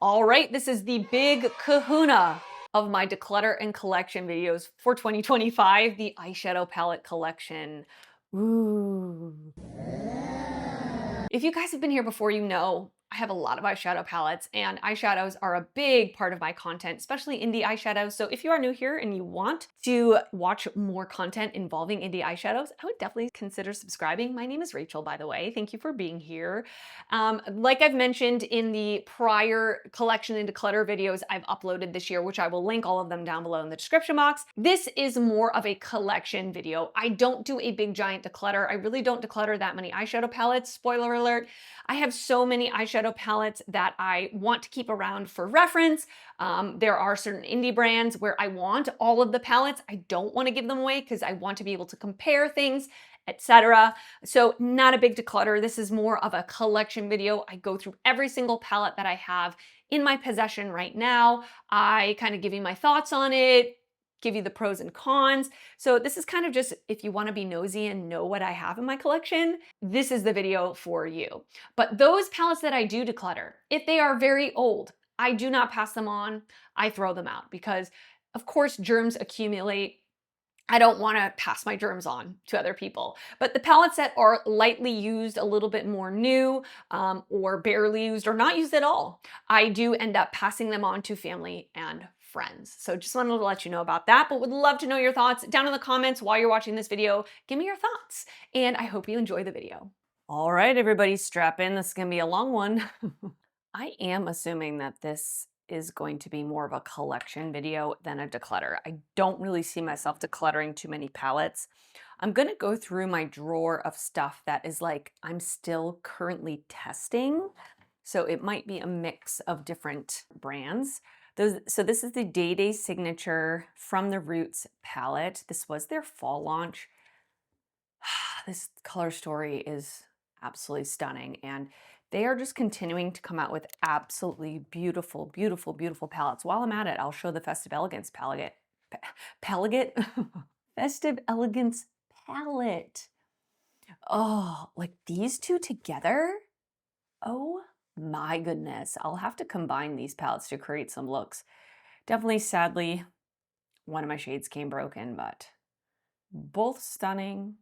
All right, this is the big kahuna of my declutter and collection videos for 2025, the eyeshadow palette collection. Ooh. If you guys have been here before, you know I have a lot of eyeshadow palettes, and eyeshadows are a big part of my content, especially indie eyeshadows. So if you are new here and you want to watch more content involving indie eyeshadows, I would definitely consider subscribing. My name is Rachel, by the way. Thank you for being here. Like I've mentioned in the prior collection and declutter videos I've uploaded this year, which I will link all of them down below in the description box, this is more of a collection video. I don't do a big giant declutter. I really don't declutter that many eyeshadow palettes. Spoiler alert. I have so many eyeshadow palettes that I want to keep around for reference. There are certain indie brands where I want all of the palettes. I don't want to give them away because I want to be able to compare things, etc. So not a big declutter. This is more of a collection video. I go through every single palette that I have in my possession right now. I kind of give you my thoughts on it, give you the pros and cons. So this is kind of just if you want to be nosy and know what I have in my collection, this is the video for you. But those palettes that I do declutter, if they are very old, I do not pass them on. I throw them out because of course germs accumulate. I don't want to pass my germs on to other people. But the palettes that are lightly used, a little bit more new, or barely used or not used at all, I do end up passing them on to family and friends. So just wanted to let you know about that, but would love to know your thoughts down in the comments while you're watching this video. Give me your thoughts, and I hope you enjoy the video. All right, everybody, strap in. This is gonna be a long one. I am assuming that this is going to be more of a collection video than a declutter. I don't really see myself decluttering too many palettes. I'm gonna go through my drawer of stuff that is like I'm still currently testing. So it might be a mix of different brands. So this is the Day Day Signature From the Roots palette. This was their fall launch. This color story is absolutely stunning, and they are just continuing to come out with absolutely beautiful, beautiful, beautiful palettes. While I'm at it, I'll show the Festive Elegance palette. Festive Elegance palette. Oh, like these two together? Oh my goodness. I'll have to combine these palettes to create some looks. Definitely, sadly, one of my shades came broken, but both stunning,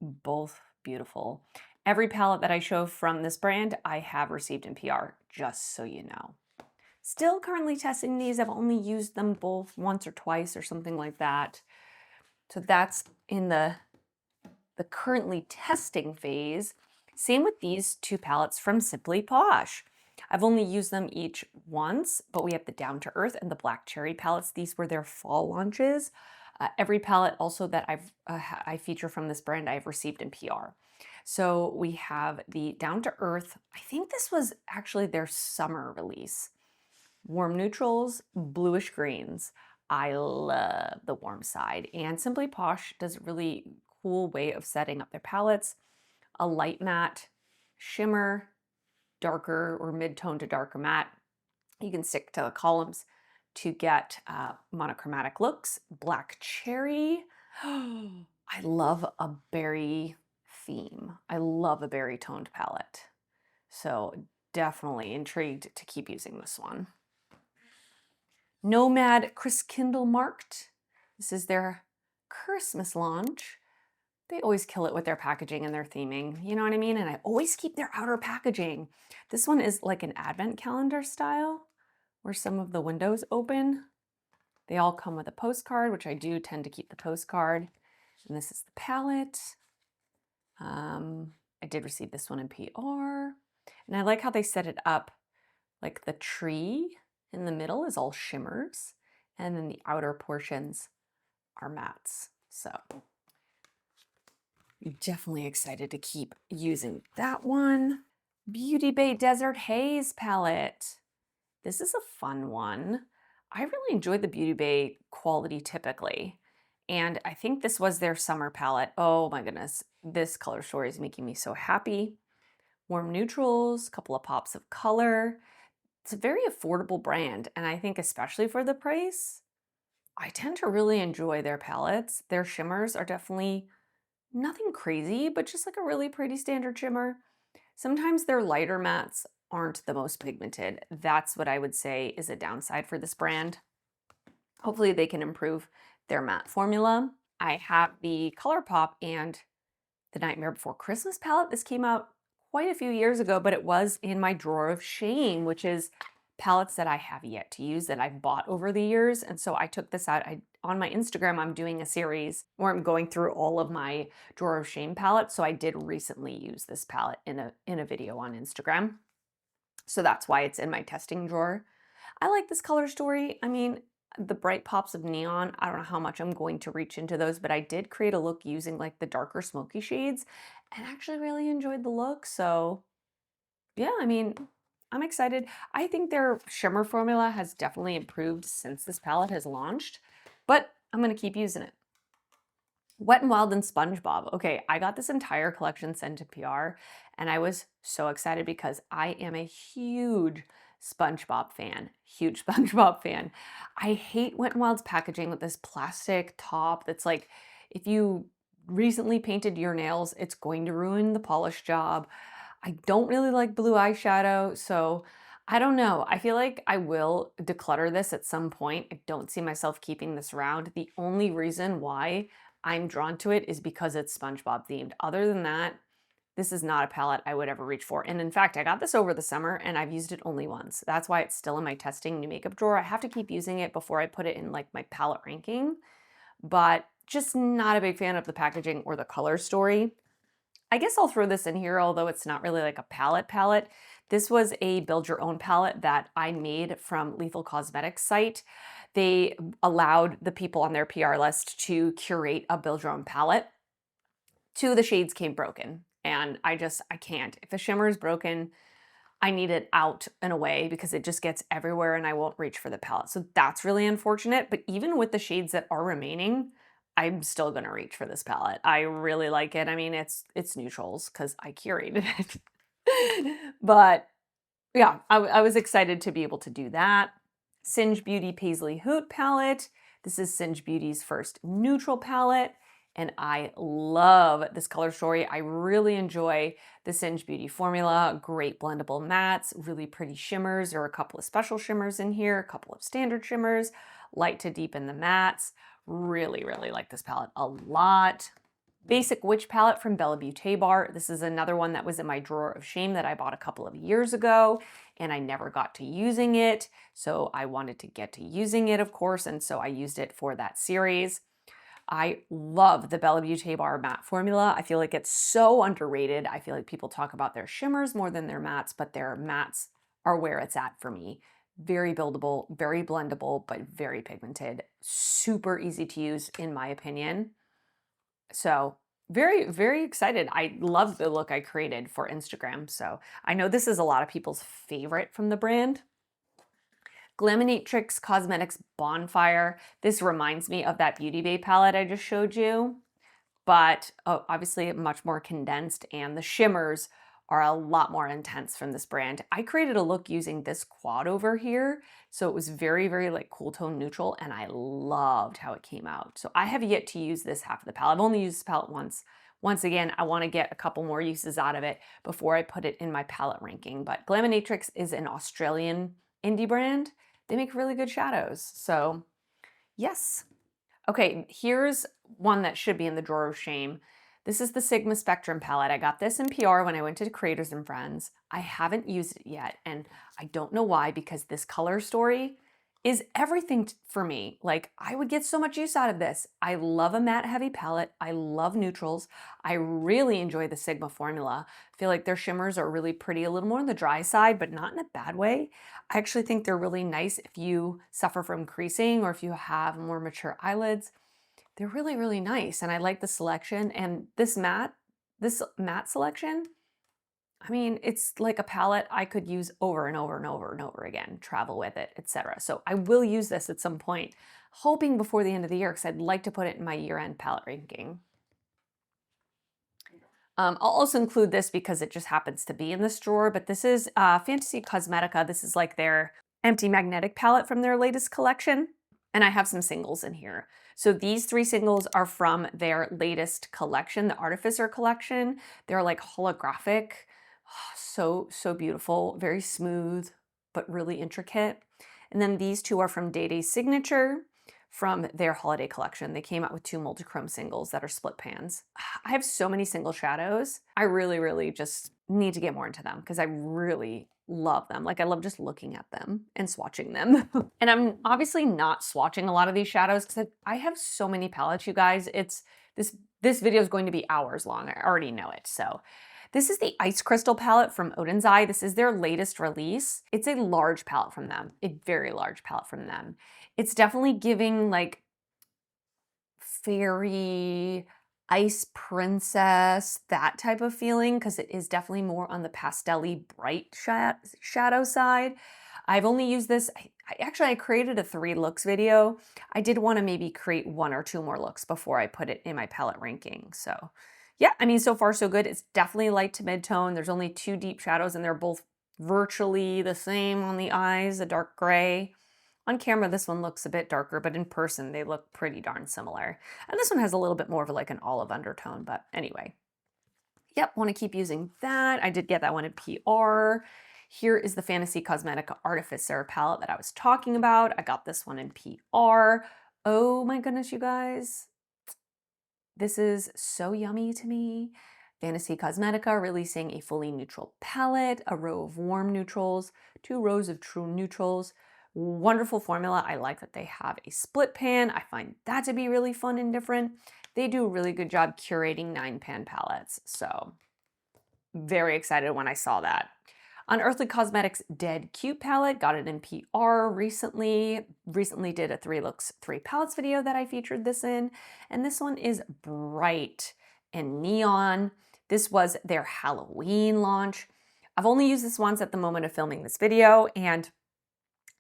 both beautiful. Every palette that I show from this brand, I have received in PR, just so you know. Still currently testing these. I've only used them both once or twice or something like that. So that's in the currently testing phase. Same with these two palettes from Simply Posh. I've only used them each once, but we have the Down to Earth and the Black Cherry palettes. These were their fall launches. Every palette also that I feature from this brand, I've received in PR. So we have the Down to Earth. I think this was actually their summer release. Warm neutrals, bluish greens. I love the warm side. And Simply Posh does a really cool way of setting up their palettes. A light matte, shimmer, darker or mid-tone to darker matte. You can stick to the columns to get monochromatic looks. Black Cherry. I love a berry theme. I love a berry toned palette. So definitely intrigued to keep using this one. Nomad Christkindlmarkt. This is their Christmas launch. They always kill it with their packaging and their theming, you know what I mean? And I always keep their outer packaging. This one is like an advent calendar style where some of the windows open. They all come with a postcard, which I do tend to keep the postcard. And this is the palette. I did receive this one in PR. And I like how they set it up, like the tree in the middle is all shimmers, and then the outer portions are mattes. So definitely excited to keep using that one. Beauty Bay Desert Haze palette. This is a fun one. I really enjoyed the Beauty Bay quality typically, and I think this was their summer palette. Oh my goodness, this color story is making me so happy. Warm neutrals, a couple of pops of color. It's a very affordable brand, and I think especially for the price, I tend to really enjoy their palettes. Their shimmers are definitely nothing crazy, but just like a really pretty standard shimmer. Sometimes their lighter mattes aren't the most pigmented. That's what I would say is a downside for this brand. Hopefully they can improve their matte formula. I have the ColourPop and the Nightmare Before Christmas palette. This came out quite a few years ago, but it was in my drawer of shame, which is palettes that I have yet to use that I've bought over the years. And so I took this out. On my Instagram, I'm doing a series where I'm going through all of my drawer of shame palettes. So I did recently use this palette in a video on Instagram. So that's why it's in my testing drawer. I like this color story. I mean, the bright pops of neon, I don't know how much I'm going to reach into those, but I did create a look using like the darker smoky shades and actually really enjoyed the look. So yeah, I mean, I'm excited. I think their shimmer formula has definitely improved since this palette has launched, but I'm going to keep using it. Wet n Wild and SpongeBob. Okay, I got this entire collection sent to PR and I was so excited because I am a huge SpongeBob fan. Huge SpongeBob fan. I hate Wet n Wild's packaging with this plastic top that's like, if you recently painted your nails, it's going to ruin the polish job. I don't really like blue eyeshadow, so I don't know. I feel like I will declutter this at some point. I don't see myself keeping this around. The only reason why I'm drawn to it is because it's SpongeBob themed. Other than that, this is not a palette I would ever reach for. And in fact, I got this over the summer and I've used it only once. That's why it's still in my testing new makeup drawer. I have to keep using it before I put it in like my palette ranking, but just not a big fan of the packaging or the color story. I guess I'll throw this in here, although it's not really like a palette. This was a build your own palette that I made from Lethal Cosmetics site. They allowed the people on their PR list to curate a build your own palette. Two of the shades came broken and I can't. If a shimmer is broken, I need it out and away because it just gets everywhere and I won't reach for the palette. So that's really unfortunate. But even with the shades that are remaining, I'm still gonna reach for this palette. I really like it. I mean, it's neutrals because I curated it. But yeah, I was excited to be able to do that. Singe Beauty Paisley Hoot palette. This is Singe Beauty's first neutral palette, and I love this color story. I really enjoy the Singe Beauty formula. Great blendable mattes, really pretty shimmers. There are a couple of special shimmers in here, a couple of standard shimmers, light to deep in the mattes. Really, really like this palette a lot. Basic Witch palette from Bella Beauté Bar. This is another one that was in my drawer of shame that I bought a couple of years ago and I never got to using it. So I wanted to get to using it, of course, and so I used it for that series. I love the Bella Beauté Bar matte formula. I feel like it's so underrated. I feel like people talk about their shimmers more than their mattes, but their mattes are where it's at for me. Very buildable, very blendable, but very pigmented. Super easy to use in my opinion. So very, very excited. I love the look I created for Instagram. So I know this is a lot of people's favorite from the brand. Glaminatrix Cosmetics Bonfire. This reminds me of that Beauty Bay palette I just showed you, but obviously much more condensed and the shimmers are a lot more intense from this brand. I created a look using this quad over here. So it was very, very like cool tone neutral and I loved how it came out. So I have yet to use this half of the palette. I've only used this palette once. Once again, I want to get a couple more uses out of it before I put it in my palette ranking. But Glaminatrix is an Australian indie brand. They make really good shadows. So yes. Okay, here's one that should be in the drawer of shame. This is the Sigma Spectrum palette. I got this in PR when I went to Creators and Friends. I haven't used it yet, and I don't know why, because this color story is everything for me. Like, I would get so much use out of this. I love a matte heavy palette. I love neutrals. I really enjoy the Sigma formula. I feel like their shimmers are really pretty, a little more on the dry side, but not in a bad way. I actually think they're really nice if you suffer from creasing or if you have more mature eyelids. They're really, really nice. And I like the selection. And this matte selection, I mean, it's like a palette I could use over and over and over and over again, travel with it, etc. So I will use this at some point, hoping before the end of the year, because I'd like to put it in my year-end palette ranking. I'll also include this because it just happens to be in this drawer, but this is Fantasy Cosmetica. This is like their empty magnetic palette from their latest collection. And I have some singles in here. So these 3 singles are from their latest collection, the Artificer collection. They're like holographic So, so beautiful, very smooth, but really intricate. And then these two are from Day Day Signature from their holiday collection. They came out with two multi-chrome singles that are split pans. I have so many single shadows. I really, really just need to get more into them because I really love them. Like I love just looking at them and swatching them. And I'm obviously not swatching a lot of these shadows because I have so many palettes, you guys. This video is going to be hours long. I already know it. So this is the Ice Crystal palette from Oden's Eye. This is their latest release. It's a large palette from them, a very large palette from them. It's definitely giving like fairy, ice princess, that type of feeling, because it is definitely more on the pastel-y bright shadow side. I've only used this, I created a 3 looks video. I did want to maybe create 1 or 2 more looks before I put it in my palette ranking. So yeah, I mean, so far so good. It's definitely light to mid-tone. There's only 2 deep shadows and they're both virtually the same on the eyes, a dark gray. On camera, this one looks a bit darker, but in person, they look pretty darn similar. And this one has a little bit more of like an olive undertone, but anyway. Yep, want to keep using that. I did get that one in PR. Here is the Fantasy Cosmetica Artificer palette that I was talking about. I got this one in PR. Oh my goodness, you guys. This is so yummy to me. Fantasy Cosmetica releasing a fully neutral palette, a row of warm neutrals, 2 rows of true neutrals. Wonderful formula. I like that they have a split pan. I find that to be really fun and different. They do a really good job curating 9-pan palettes. So very excited when I saw that. Unearthly Cosmetics Dead Cute palette, got it in PR recently. Recently did a 3 looks, 3 palettes video that I featured this in. And this one is bright and neon. This was their Halloween launch. I've only used this once at the moment of filming this video, and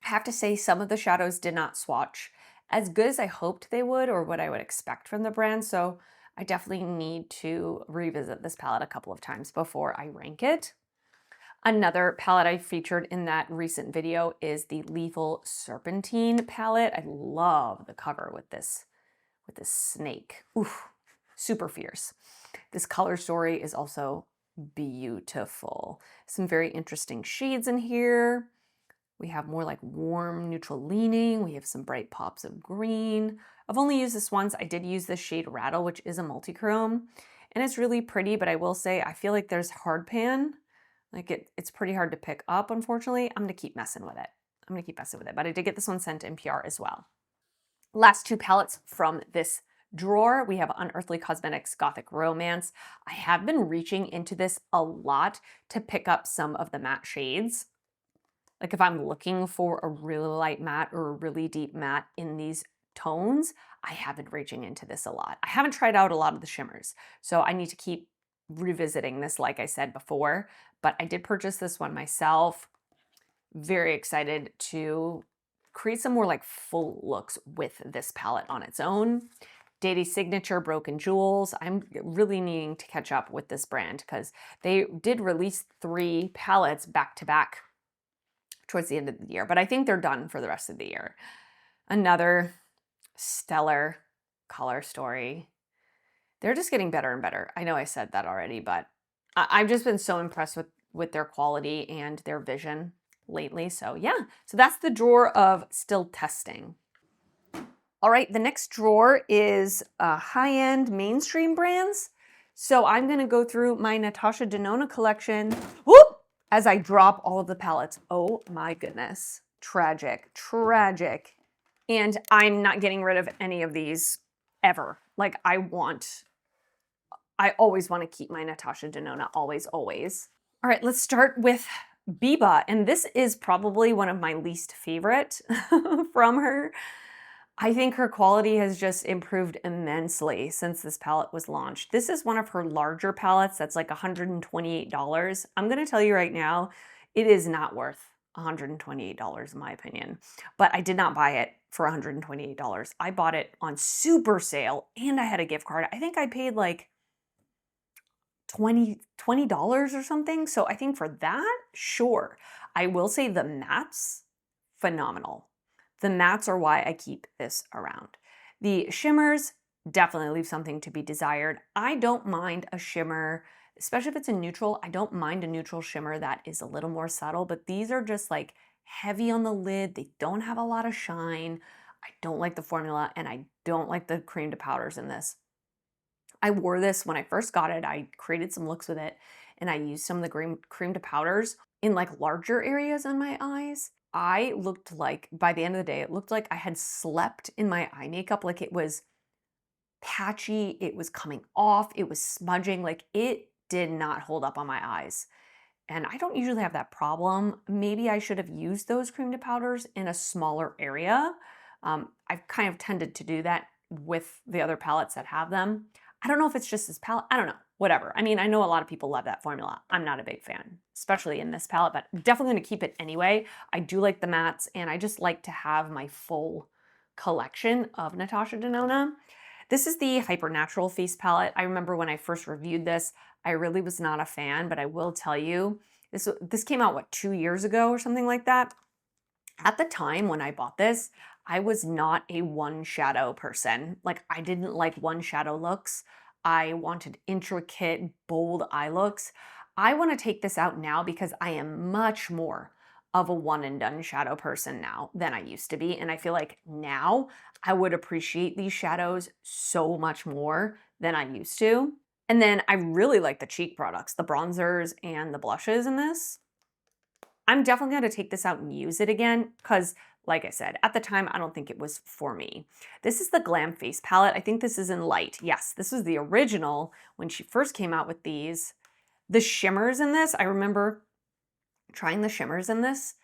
I have to say some of the shadows did not swatch as good as I hoped they would or what I would expect from the brand. So I definitely need to revisit this palette a couple of times before I rank it. Another palette I featured in that recent video is the Lethal Serpentine palette. I love the cover with this snake. Oof, super fierce. This color story is also beautiful. Some very interesting shades in here. We have more like warm neutral leaning. We have some bright pops of green. I've only used this once. I did use the shade Rattle, which is a multi-chrome, and it's really pretty, but I will say I feel like there's hard pan. Like it's pretty hard to pick up, unfortunately. I'm gonna keep messing with it. But I did get this one sent to NPR as well. Last 2 palettes from this drawer. We have Unearthly Cosmetics Gothic Romance. I have been reaching into this a lot to pick up some of the matte shades. Like if I'm looking for a really light matte or a really deep matte in these tones, I have been reaching into this a lot. I haven't tried out a lot of the shimmers, so I need to keep revisiting this like I said before, but I did purchase this one myself. Very excited to create some more like full looks with this palette on its own. Day Day Signature Broken Jewels. I'm really needing to catch up with this brand because they did release 3 palettes back to back towards the end of the year, but I think they're done for the rest of the year. Another stellar color story. They're just getting better and better. I know I said that already, but I've just been so impressed with their quality and their vision lately. So yeah, so that's the drawer of still testing. All right, the next drawer is high-end mainstream brands. So I'm gonna go through my Natasha Denona collection. Whoop! As I drop all of the palettes. Oh my goodness. Tragic, tragic. And I'm not getting rid of any of these ever. Like I always want to keep my Natasha Denona, always, always. All right, let's start with Biba. And this is probably one of my least favorite from her. I think her quality has just improved immensely since this palette was launched. This is one of her larger palettes that's like $128. I'm gonna tell you right now, it is not worth $128 in my opinion, but I did not buy it for $128. I bought it on super sale and I had a gift card. I think I paid like $20 or something. So I think for that, sure. I will say the mattes, phenomenal. The mattes are why I keep this around. The shimmers definitely leave something to be desired. I don't mind a shimmer especially if it's a neutral. I don't mind a neutral shimmer that is a little more subtle, but these are just like heavy on the lid. They don't have a lot of shine. I don't like the formula, and I don't like the cream to powders in this. I wore this when I first got it. I created some looks with it, and I used some of the cream to powders in like larger areas on my eyes. I looked like, by the end of the day, it looked like I had slept in my eye makeup. Like it was patchy, it was coming off, it was smudging, like it did not hold up on my eyes. And I don't usually have that problem. Maybe I should have used those cream to powders in a smaller area. I've kind of tended to do that with the other palettes that have them. I don't know if it's just this palette. I don't know. Whatever. I mean, I know a lot of people love that formula. I'm not a big fan, especially in this palette, but definitely going to keep it anyway. I do like the mattes, and I just like to have my full collection of Natasha Denona. This is the Hyper Natural Face Palette. I remember when I first reviewed this, I really was not a fan, but I will tell you, this came out, what, 2 years ago or something like that? At the time when I bought this, I was not a one shadow person. Like, I didn't like one shadow looks. I wanted intricate, bold eye looks. I want to take this out now because I am much more of a one and done shadow person now than I used to be. And I feel like now I would appreciate these shadows so much more than I used to. And then I really like the cheek products, the bronzers and the blushes in this. I'm definitely going to take this out and use it again because, like I said, at the time, I don't think it was for me. This is the Glam Face Palette. I think this is in light. Yes, this was the original when she first came out with these. The shimmers in this, I remember trying the shimmers in this.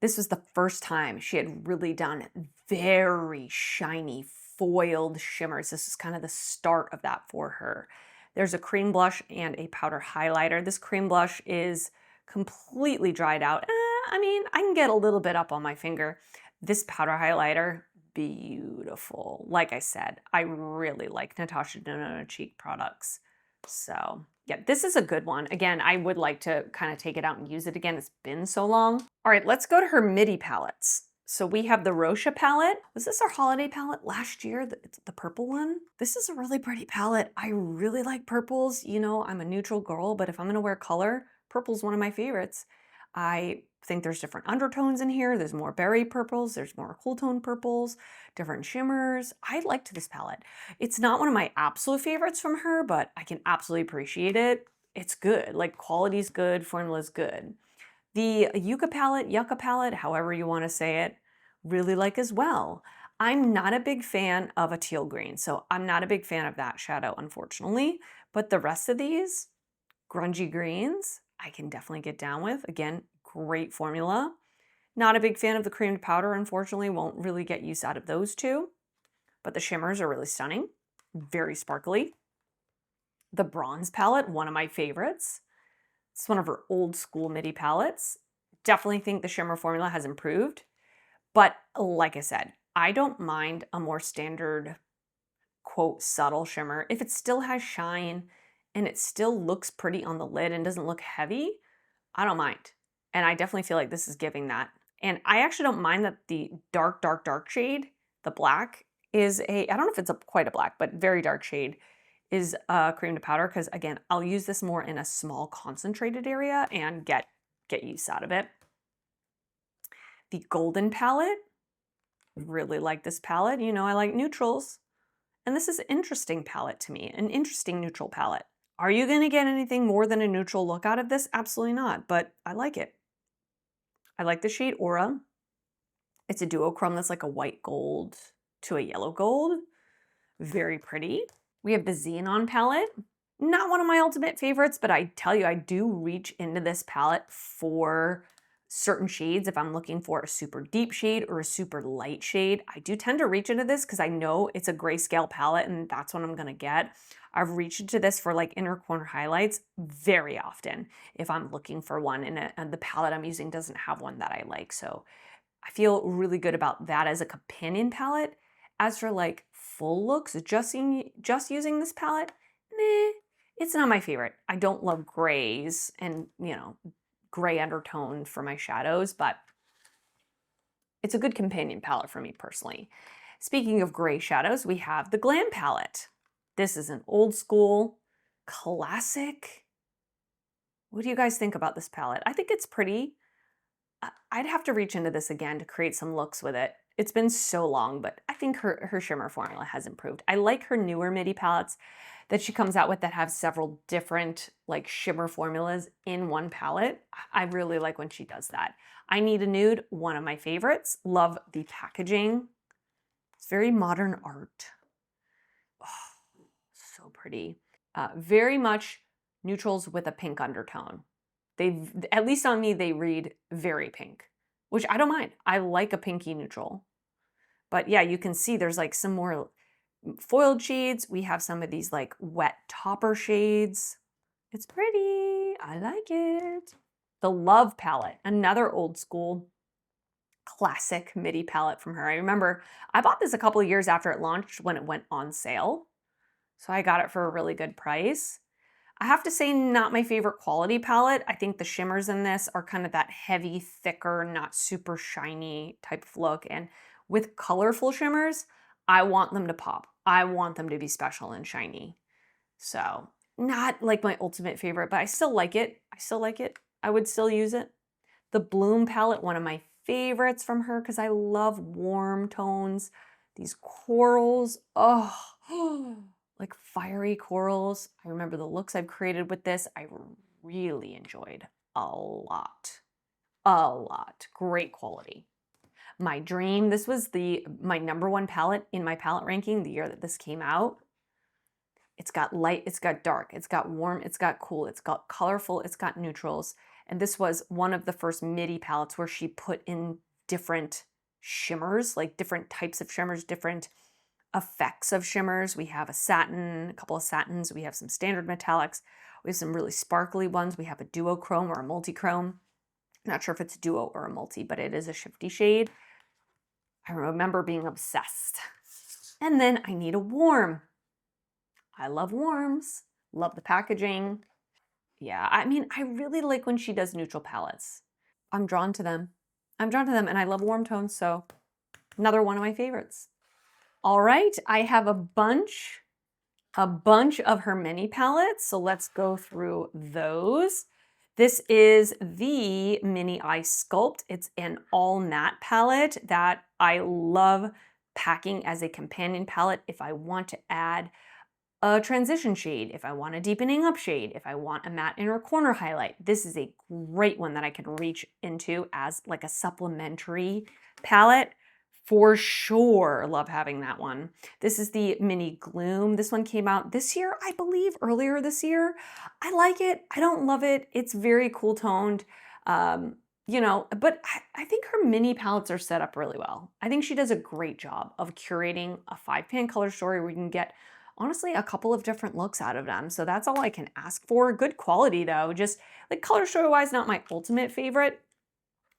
This was the first time she had really done very shiny foiled shimmers. This is kind of the start of that for her. There's a cream blush and a powder highlighter. This cream blush is completely dried out. I mean, I can get a little bit up on my finger. This powder highlighter, beautiful. Like I said, I really like Natasha Denona cheek products. So yeah, this is a good one. Again, I would like to kind of take it out and use it again. It's been so long. All right, let's go to her midi palettes. So we have the Rocha palette. Was this our holiday palette last year? The purple one? This is a really pretty palette. I really like purples. You know, I'm a neutral girl, but if I'm gonna wear color, purple's one of my favorites. I think there's different undertones in here. There's more berry purples. There's more cool tone purples, different shimmers. I liked this palette. It's not one of my absolute favorites from her, but I can absolutely appreciate it. It's good. Like, quality's good, formula's good. The Yucca palette, however you want to say it, really like as well. I'm not a big fan of a teal green, so I'm not a big fan of that shadow, unfortunately. But the rest of these grungy greens, I can definitely get down with. Again, great formula. Not a big fan of the cream to powder, unfortunately. Won't really get use out of those two. But the shimmers are really stunning. Very sparkly. The bronze palette, one of my favorites. It's one of her old school midi palettes. Definitely think the shimmer formula has improved. But like I said, I don't mind a more standard, quote, subtle shimmer. If it still has shine and it still looks pretty on the lid and doesn't look heavy, I don't mind. And I definitely feel like this is giving that. And I actually don't mind that the dark shade, the black, is I don't know if it's quite a black, but very dark shade, is cream to powder, because again, I'll use this more in a small concentrated area and get use out of it. The golden palette, really like this palette. You know, I like neutrals. And this is an interesting palette to me, an interesting neutral palette. Are you going to get anything more than a neutral look out of this? Absolutely not, but I like it. I like the shade Aura. It's a duochrome that's like a white gold to a yellow gold. Very pretty. We have the Xenon palette. Not one of my ultimate favorites, but I tell you, I do reach into this palette for certain shades. If I'm looking for a super deep shade or a super light shade, I do tend to reach into this because I know it's a grayscale palette and that's what I'm gonna get. I've reached into this for like inner corner highlights very often if I'm looking for one and the palette I'm using doesn't have one that I like. So I feel really good about that as a companion palette. As for like full looks, just using this palette, meh, it's not my favorite. I don't love grays and, you know, gray undertone for my shadows, but it's a good companion palette for me personally. Speaking of gray shadows, we have the Glam palette. This is an old school, classic What do you guys think about this palette? I think it's pretty. I'd have to reach into this again to create some looks with it. It's been so long, but I think her shimmer formula has improved. I like her newer midi palettes that she comes out with that have several different like shimmer formulas in one palette. I really like when she does that. I Need a Nude, one of my favorites. Love the packaging. It's very modern art. Oh, so pretty. Very much neutrals with a pink undertone. At least on me, they read very pink, which I don't mind. I like a pinky neutral. But yeah, you can see there's like some more foiled shades. We have some of these like wet topper shades. It's pretty. I like it. The Love palette, another old school classic midi palette from her. I remember I bought this a couple of years after it launched when it went on sale. So I got it for a really good price. I have to say, not my favorite quality palette. I think the shimmers in this are kind of that heavy, thicker, not super shiny type of look. And with colorful shimmers, I want them to pop. I want them to be special and shiny. So not like my ultimate favorite, but I still like it. I still like it. I would still use it. The Bloom palette, one of my favorites from her because I love warm tones. These corals, oh, like fiery corals. I remember the looks I've created with this. I really enjoyed a lot. A lot. Great quality. My Dream, this was my #1 palette in my palette ranking the year that this came out. It's got light, it's got dark, it's got warm, it's got cool, it's got colorful, it's got neutrals. And this was one of the first midi palettes where she put in different shimmers, like different types of shimmers, different effects of shimmers. We have a satin, a couple of satins, we have some standard metallics, we have some really sparkly ones, we have a duochrome or a multi-chrome. Not sure if it's a duo or a multi, but it is a shifty shade. I remember being obsessed. And then I Need a Warm. I love warms, love the packaging. Yeah, I mean, I really like when she does neutral palettes. I'm drawn to them. I'm drawn to them and I love warm tones, so another one of my favorites. All right, I have a bunch of her mini palettes, so let's go through those. This is the Mini Eye Sculpt. It's an all matte palette that I love packing as a companion palette if I want to add a transition shade, if I want a deepening up shade, if I want a matte inner corner highlight. This is a great one that I can reach into as like a supplementary palette. For sure, love having that one. This is the Mini Gloom. This one came out this year, I believe, earlier this year. I like it. I don't love it. It's very cool toned. You know, but I think her mini palettes are set up really well. I think she does a great job of curating a 5-pan color story where you can get honestly a couple of different looks out of them. So that's all I can ask for. Good quality though, just like color story wise, not my ultimate favorite.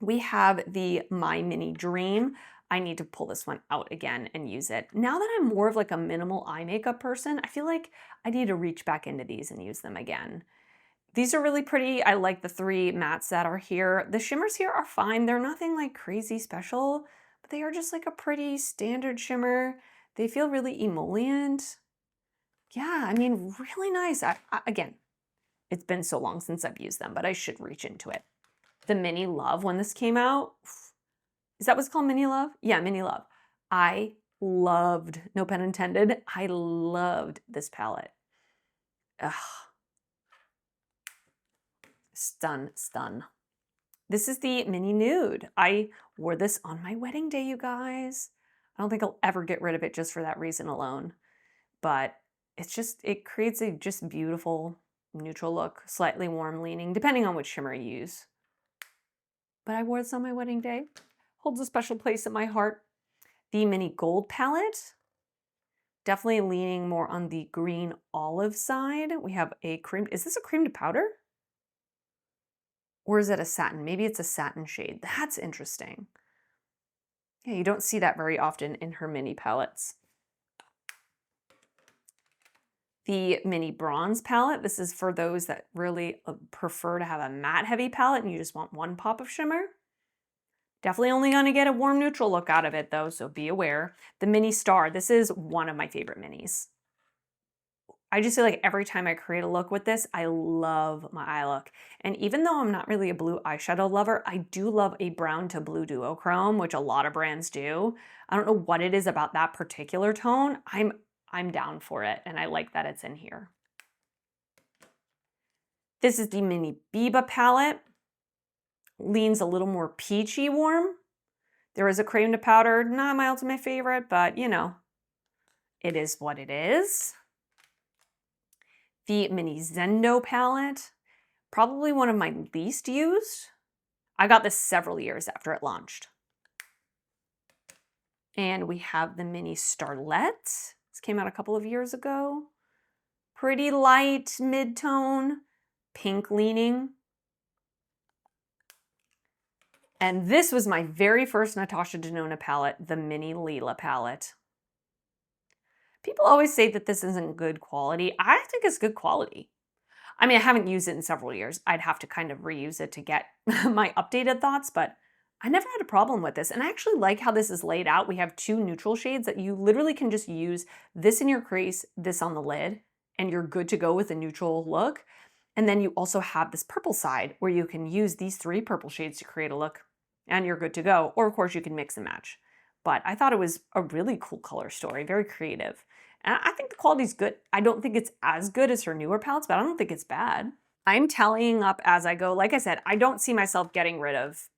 We have the My Mini Dream. I need to pull this one out again and use it. Now that I'm more of like a minimal eye makeup person, I feel like I need to reach back into these and use them again. These are really pretty. I like the 3 mattes that are here. The shimmers here are fine. They're nothing like crazy special, but they are just like a pretty standard shimmer. They feel really emollient. Yeah, I mean, really nice. Again, it's been so long since I've used them, but I should reach into it. The Mini Love, when this came out, is that what's called, Mini Love? Yeah, Mini Love. I loved, no pun intended, I loved this palette. Ugh. Stun. This is the Mini Nude. I wore this on my wedding day, you guys. I don't think I'll ever get rid of it just for that reason alone. But it's just, it creates a just beautiful neutral look, slightly warm leaning, depending on which shimmer you use. But I wore this on my wedding day. Holds a special place in my heart. The Mini Gold palette, definitely leaning more on the green olive side. We have a cream, is this a cream to powder? Or is it a satin? Maybe it's a satin shade. That's interesting. Yeah, you don't see that very often in her mini palettes. The Mini Bronze palette, this is for those that really prefer to have a matte heavy palette and you just want one pop of shimmer. Definitely only gonna get a warm neutral look out of it though, so be aware. The Mini Star, this is one of my favorite minis. I just feel like every time I create a look with this, I love my eye look. And even though I'm not really a blue eyeshadow lover, I do love a brown to blue duochrome, which a lot of brands do. I don't know what it is about that particular tone. I'm down for it, and I like that it's in here. This is the Mini Biba palette. Leans a little more peachy warm. There is a cream to powder, not my ultimate favorite, but you know, it is what it is. The Mini Zendo palette, probably one of my least used. I got this several years after it launched. And we have the Mini Starlet. This came out a couple of years ago. Pretty light mid-tone, pink leaning. And this was my very first Natasha Denona palette, the Mini Lila palette. People always say that this isn't good quality. I think it's good quality. I mean, I haven't used it in several years. I'd have to kind of reuse it to get my updated thoughts, but I never had a problem with this. And I actually like how this is laid out. We have two neutral shades that you literally can just use this in your crease, this on the lid, and you're good to go with a neutral look. And then you also have this purple side where you can use these three purple shades to create a look and you're good to go. Or of course you can mix and match. But I thought it was a really cool color story, very creative. And I think the quality's good. I don't think it's as good as her newer palettes, but I don't think it's bad. I'm tallying up as I go. Like I said, I don't see myself getting rid of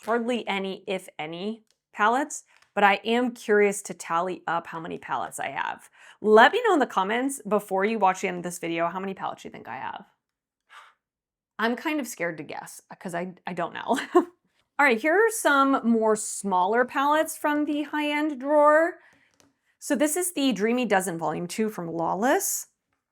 hardly any, if any, palettes, but I am curious to tally up how many palettes I have. Let me know in the comments before you watch the end of this video how many palettes you think I have. I'm kind of scared to guess because I don't know. All right, here are some more smaller palettes from the high-end drawer. So this is the Dreamy Dozen Volume 2 from Lawless.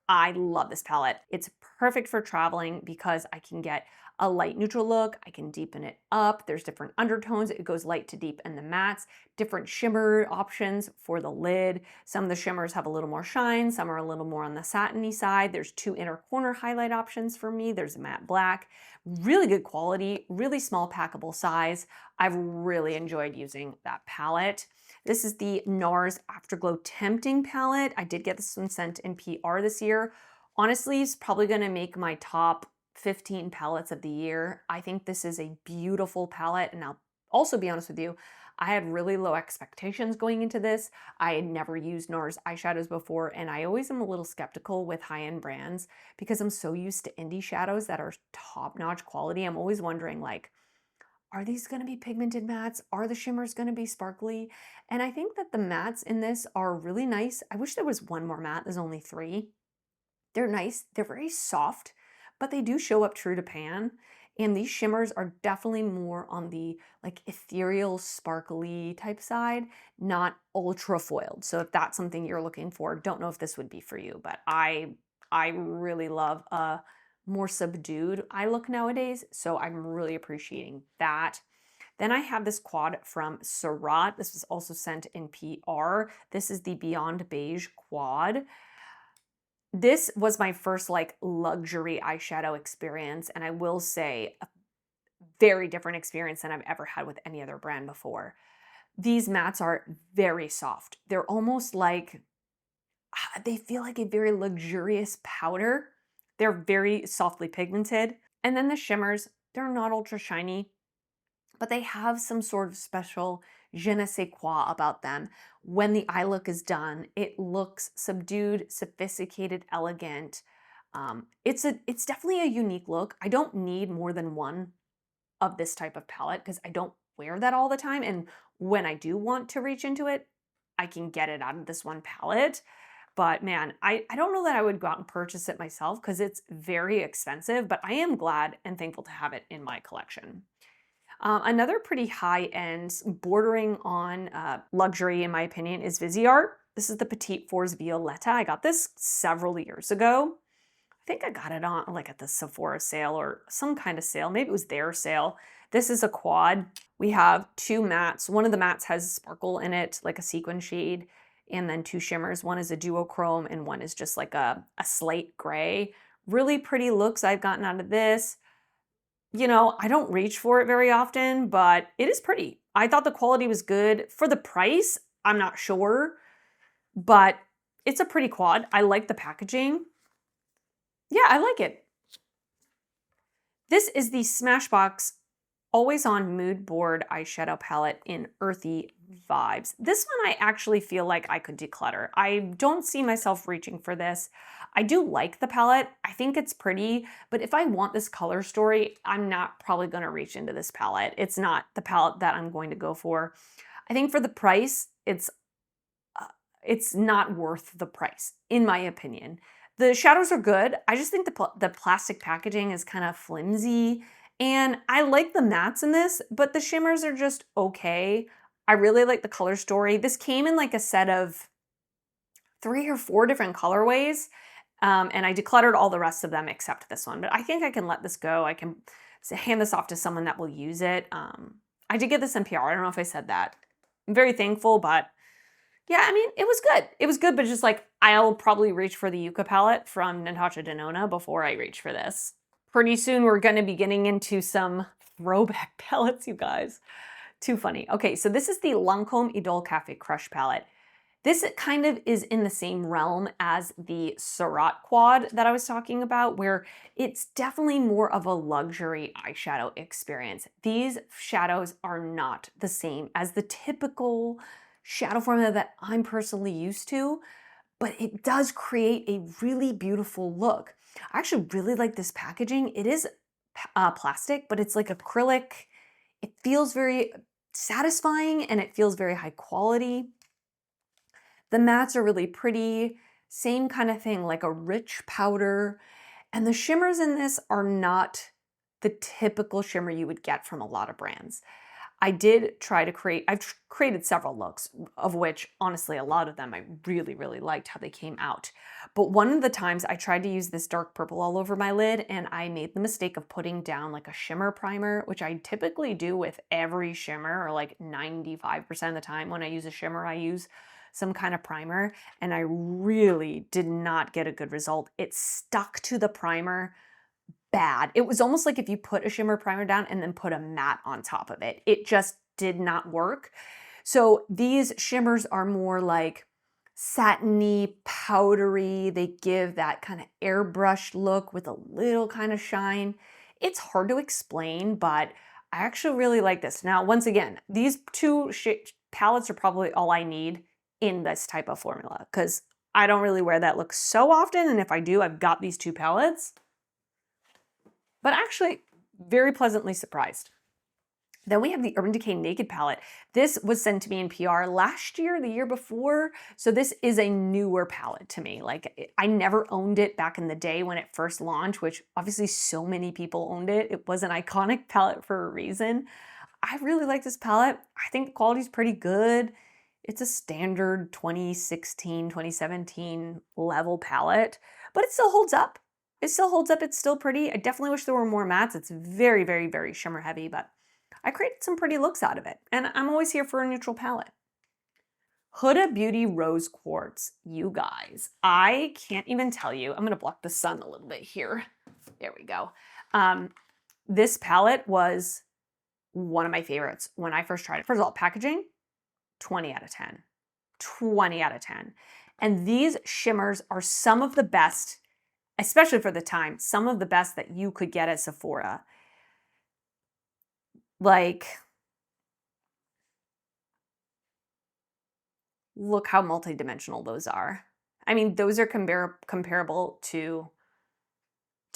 I love this palette. It's perfect for traveling because I can get a light neutral look. I can deepen it up. There's different undertones. It goes light to deep in the mattes, different shimmer options for the lid. Some of the shimmers have a little more shine. Some are a little more on the satiny side. There's two inner corner highlight options for me. There's a matte black. Really good quality, really small packable size. I've really enjoyed using that palette. This is the NARS Afterglow Tempting palette. I did get this one sent in PR this year. Honestly, it's probably gonna make my top 15 palettes of the year. I think this is a beautiful palette, and I'll also be honest with you, I had really low expectations going into this. I had never used NARS eyeshadows before, and I always am a little skeptical with high-end brands because I'm so used to indie shadows that are top-notch quality. I'm always wondering, like, are these gonna be pigmented mattes? Are the shimmers gonna be sparkly? And I think that the mattes in this are really nice. I wish there was one more matte, there's only 3. They're nice, they're very soft, but they do show up true to pan. And these shimmers are definitely more on the like ethereal, sparkly type side, not ultra foiled. So if that's something you're looking for, don't know if this would be for you, but I really love a more subdued eye look nowadays. So I'm really appreciating that. Then I have this quad from Surratt. This was also sent in PR. This is the Beyond Beige quad. This was my first like luxury eyeshadow experience, and I will say a very different experience than I've ever had with any other brand before. These mattes are very soft. They're almost like, they feel like a very luxurious powder. They're very softly pigmented. And then the shimmers, they're not ultra shiny, but they have some sort of special je ne sais quoi about them. When the eye look is done, it looks subdued, sophisticated, elegant. It's definitely a unique look. I don't need more than one of this type of palette because I don't wear that all the time. And when I do want to reach into it, I can get it out of this one palette. But man, I don't know that I would go out and purchase it myself because it's very expensive, but I am glad and thankful to have it in my collection. Another pretty high-end, bordering on luxury in my opinion, is Viseart. This is the Petite Force Violetta. I got this several years ago. I think I got it on like at the Sephora sale or some kind of sale. Maybe it was their sale. This is a quad. We have 2 mattes. One of the mattes has sparkle in it, like a sequin shade, and then 2 shimmers. One is a duochrome and one is just like a slate gray. Really pretty looks I've gotten out of this. You know, I don't reach for it very often, but it is pretty. I thought the quality was good. For the price, I'm not sure, but it's a pretty quad. I like the packaging. Yeah, I like it. This is the Smashbox Always On Mood Board eyeshadow palette in Earthy Vibes. This one I actually feel like I could declutter. I don't see myself reaching for this. I do like the palette. I think it's pretty, but if I want this color story, I'm not probably gonna reach into this palette. It's not the palette that I'm going to go for. I think for the price, it's not worth the price, in my opinion. The shadows are good. I just think the plastic packaging is kind of flimsy, and I like the mattes in this, but the shimmers are just okay. I really like the color story. This came in like a set of 3 or 4 different colorways, and I decluttered all the rest of them except this one, but I think I can let this go. I can hand this off to someone that will use it. I did get this in PR. I don't know if I said that. I'm very thankful, but yeah, I mean, it was good. It was good, but just like, I'll probably reach for the Yucca palette from Natasha Denona before I reach for this. Pretty soon, we're going to be getting into some throwback palettes, you guys. Too funny. Okay, so this is the Lancome Idole Cafe Crush palette. This kind of is in the same realm as the Surratt quad that I was talking about, where it's definitely more of a luxury eyeshadow experience. These shadows are not the same as the typical shadow formula that I'm personally used to, but it does create a really beautiful look. I actually really like this packaging. It is plastic, but it's like acrylic. It feels very satisfying and it feels very high quality. The mattes are really pretty, same kind of thing, like a rich powder. And the shimmers in this are not the typical shimmer you would get from a lot of brands. I've created several looks, of which, honestly, a lot of them I really, really liked how they came out. But one of the times I tried to use this dark purple all over my lid, and I made the mistake of putting down like a shimmer primer, which I typically do with every shimmer, or like 95% of the time when I use a shimmer, I use some kind of primer, and I really did not get a good result. It stuck to the primer bad. It was almost like if you put a shimmer primer down and then put a matte on top of it. It just did not work. So these shimmers are more like satiny, powdery. They give that kind of airbrushed look with a little kind of shine. It's hard to explain, but I actually really like this. Now, once again, these two palettes are probably all I need in this type of formula because I don't really wear that look so often. And if I do, I've got these 2 palettes. But actually, very pleasantly surprised. Then we have the Urban Decay Naked palette. This was sent to me in PR last year, the year before. So this is a newer palette to me. Like, I never owned it back in the day when it first launched, which obviously so many people owned it. It was an iconic palette for a reason. I really like this palette. I think the quality is pretty good. It's a standard 2016, 2017 level palette, but it still holds up. It still holds up. It's still pretty. I definitely wish there were more mattes. It's very, very, very shimmer heavy, but I created some pretty looks out of it. And I'm always here for a neutral palette. Huda Beauty Rose Quartz. You guys, I can't even tell you. I'm going to block the sun a little bit here. There we go. This palette was one of my favorites when I first tried it. First of all, packaging, 20 out of 10. 20 out of 10. And these shimmers are some of the best, especially for the time, some of the best that you could get at Sephora. Like, look how multidimensional those are. I mean, those are comparable to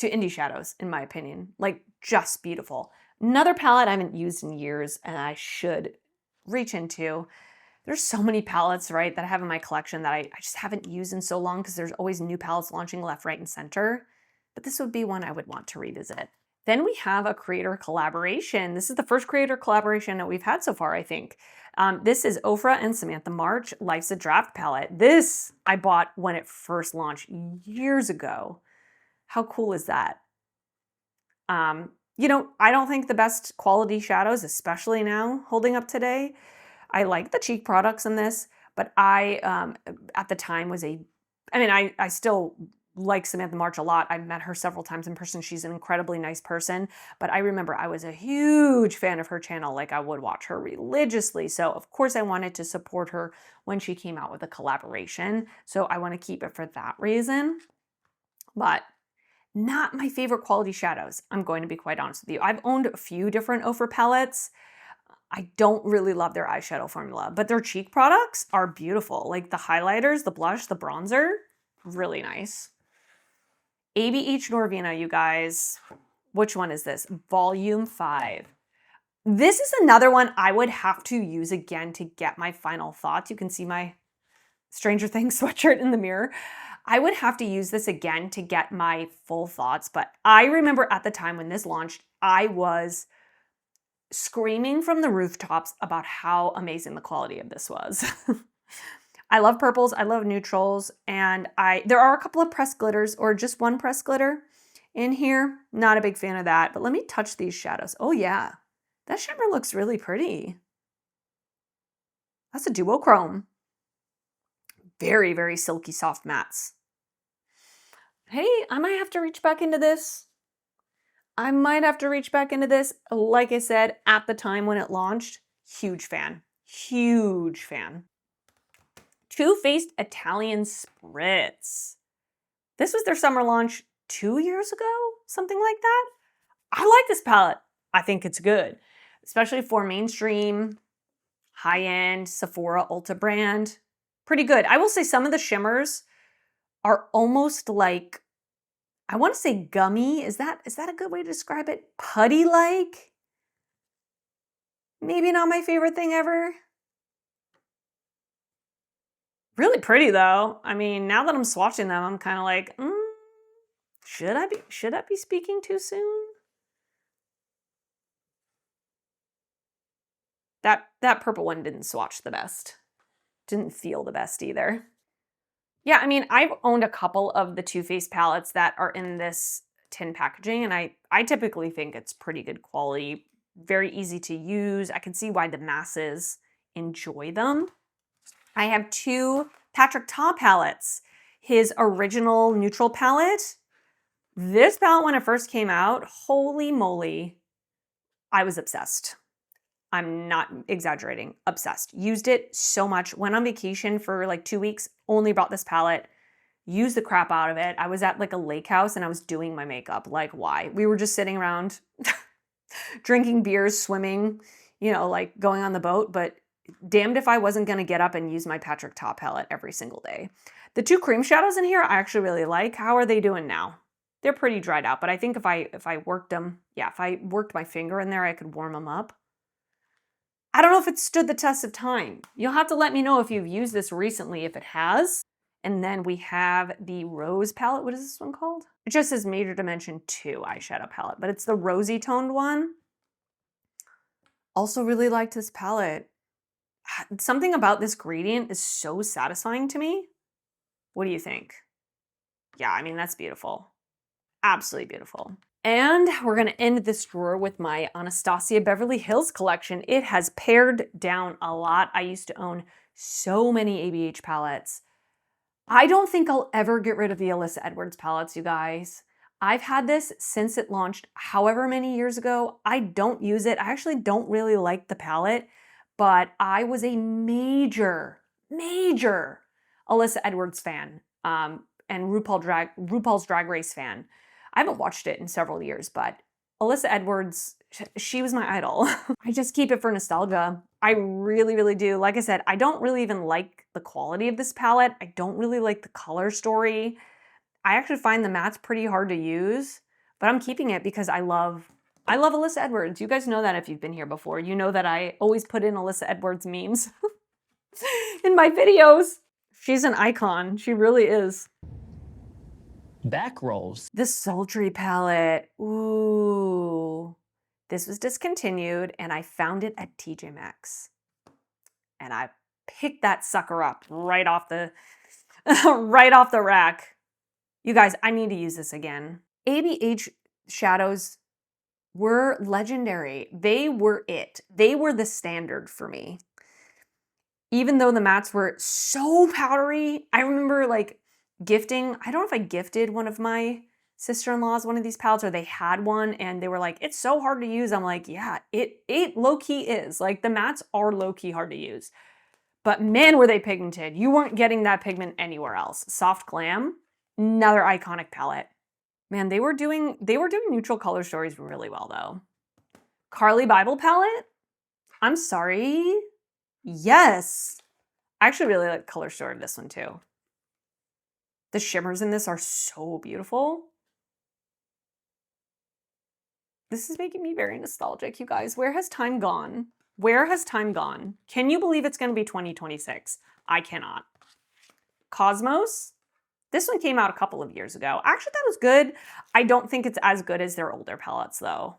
indie shadows, in my opinion. Like, just beautiful. Another palette I haven't used in years and I should reach into. There's so many palettes, right, that I have in my collection that I just haven't used in so long because there's always new palettes launching left, right, and center. But this would be one I would want to revisit. Then we have a creator collaboration. This is the first creator collaboration that we've had so far, I think. This is Ofra and Samantha March, Life's a Draft palette. This I bought when it first launched years ago. How cool is that? You know, I don't think the best quality shadows, especially now, holding up today. I like the cheek products in this, but I, at the time I still like Samantha March a lot. I've met her several times in person. She's an incredibly nice person. But I remember I was a huge fan of her channel. Like I would watch her religiously. So of course I wanted to support her when she came out with a collaboration. So I want to keep it for that reason. But not my favorite quality shadows. I'm going to be quite honest with you. I've owned a few different Ofra palettes. I don't really love their eyeshadow formula, but their cheek products are beautiful. Like the highlighters, the blush, the bronzer, really nice. ABH Norvina, you guys. Which one is this? Volume 5. This is another one I would have to use again to get my final thoughts. You can see my Stranger Things sweatshirt in the mirror. I would have to use this again to get my full thoughts, but I remember at the time when this launched, I was screaming from the rooftops about how amazing the quality of this was. I love purples, I love neutrals, and there are a couple of pressed glitters or just one pressed glitter in here. Not a big fan of that, but let me touch these shadows. Oh yeah, that shimmer looks really pretty. That's a duochrome. Very, very silky soft mattes. Hey, I might have to reach back into this. Like I said, at the time when it launched, huge fan. Huge fan. Too Faced Italian Spritz. This was their summer launch 2 years ago, something like that. I like this palette. I think it's good, especially for mainstream, high-end, Sephora, Ulta brand. Pretty good. I will say some of the shimmers are almost like, I want to say gummy. Is that a good way to describe it? Putty-like? Maybe not my favorite thing ever. Really pretty though. I mean, now that I'm swatching them, I'm kind of like, should I be speaking too soon? That purple one didn't swatch the best. Didn't feel the best either. Yeah, I mean, I've owned a couple of the Too Faced palettes that are in this tin packaging, and I typically think it's pretty good quality, very easy to use. I can see why the masses enjoy them. I have 2 Patrick Ta palettes. His original neutral palette. This palette, when it first came out, holy moly, I was obsessed. I'm not exaggerating, obsessed. Used it so much. Went on vacation for like 2 weeks, only brought this palette, used the crap out of it. I was at like a lake house and I was doing my makeup. Like, why? We were just sitting around drinking beers, swimming, you know, like going on the boat, but damned if I wasn't gonna get up and use my Patrick Ta palette every single day. The 2 cream shadows in here I actually really like. How are they doing now? They're pretty dried out, but I think if I worked them, yeah, if I worked my finger in there, I could warm them up. I don't know if it stood the test of time. You'll have to let me know if you've used this recently, if it has. And then we have the Rose palette. What is this one called? It just says Major Dimension 2 eyeshadow palette, but it's the rosy toned one. Also really liked this palette. Something about this gradient is so satisfying to me. What do you think? Yeah, I mean, that's beautiful. Absolutely beautiful. And we're gonna end this drawer with my Anastasia Beverly Hills collection. It has pared down a lot. I used to own so many ABH palettes. I don't think I'll ever get rid of the Alyssa Edwards palettes, you guys. I've had this since it launched however many years ago. I don't use it. I actually don't really like the palette, but I was a major Alyssa Edwards fan and RuPaul's Drag Race fan. I haven't watched it in several years, but Alyssa Edwards, she was my idol. I just keep it for nostalgia. I really, really do. Like I said, I don't really even like the quality of this palette. I don't really like the color story. I actually find the mattes pretty hard to use, but I'm keeping it because I love Alyssa Edwards. You guys know that if you've been here before. You know that I always put in Alyssa Edwards memes in my videos. She's an icon. She really is. Back rolls. The Sultry palette. Ooh. This was discontinued and I found it at TJ Maxx. And I picked that sucker up right off the right off the rack. You guys, I need to use this again. ABH shadows were legendary. They were it. They were the standard for me. Even though the mattes were so powdery, I remember like gifting. I don't know if I gifted one of my sister-in-laws one of these palettes, or they had one and they were like, it's so hard to use. I'm like, yeah, it low-key is. Like, the mattes are low-key hard to use. But man, were they pigmented. You weren't getting that pigment anywhere else. Soft Glam, another iconic palette. Man, they were doing neutral color stories really well though. Carly Bible palette, I'm sorry. Yes. I actually really like color story of this one too. The shimmers in this are so beautiful. This is making me very nostalgic, you guys. Where has time gone? Where has time gone? Can you believe it's going to be 2026? I cannot. Cosmos. This one came out a couple of years ago. I actually thought it was good. I don't think it's as good as their older palettes though.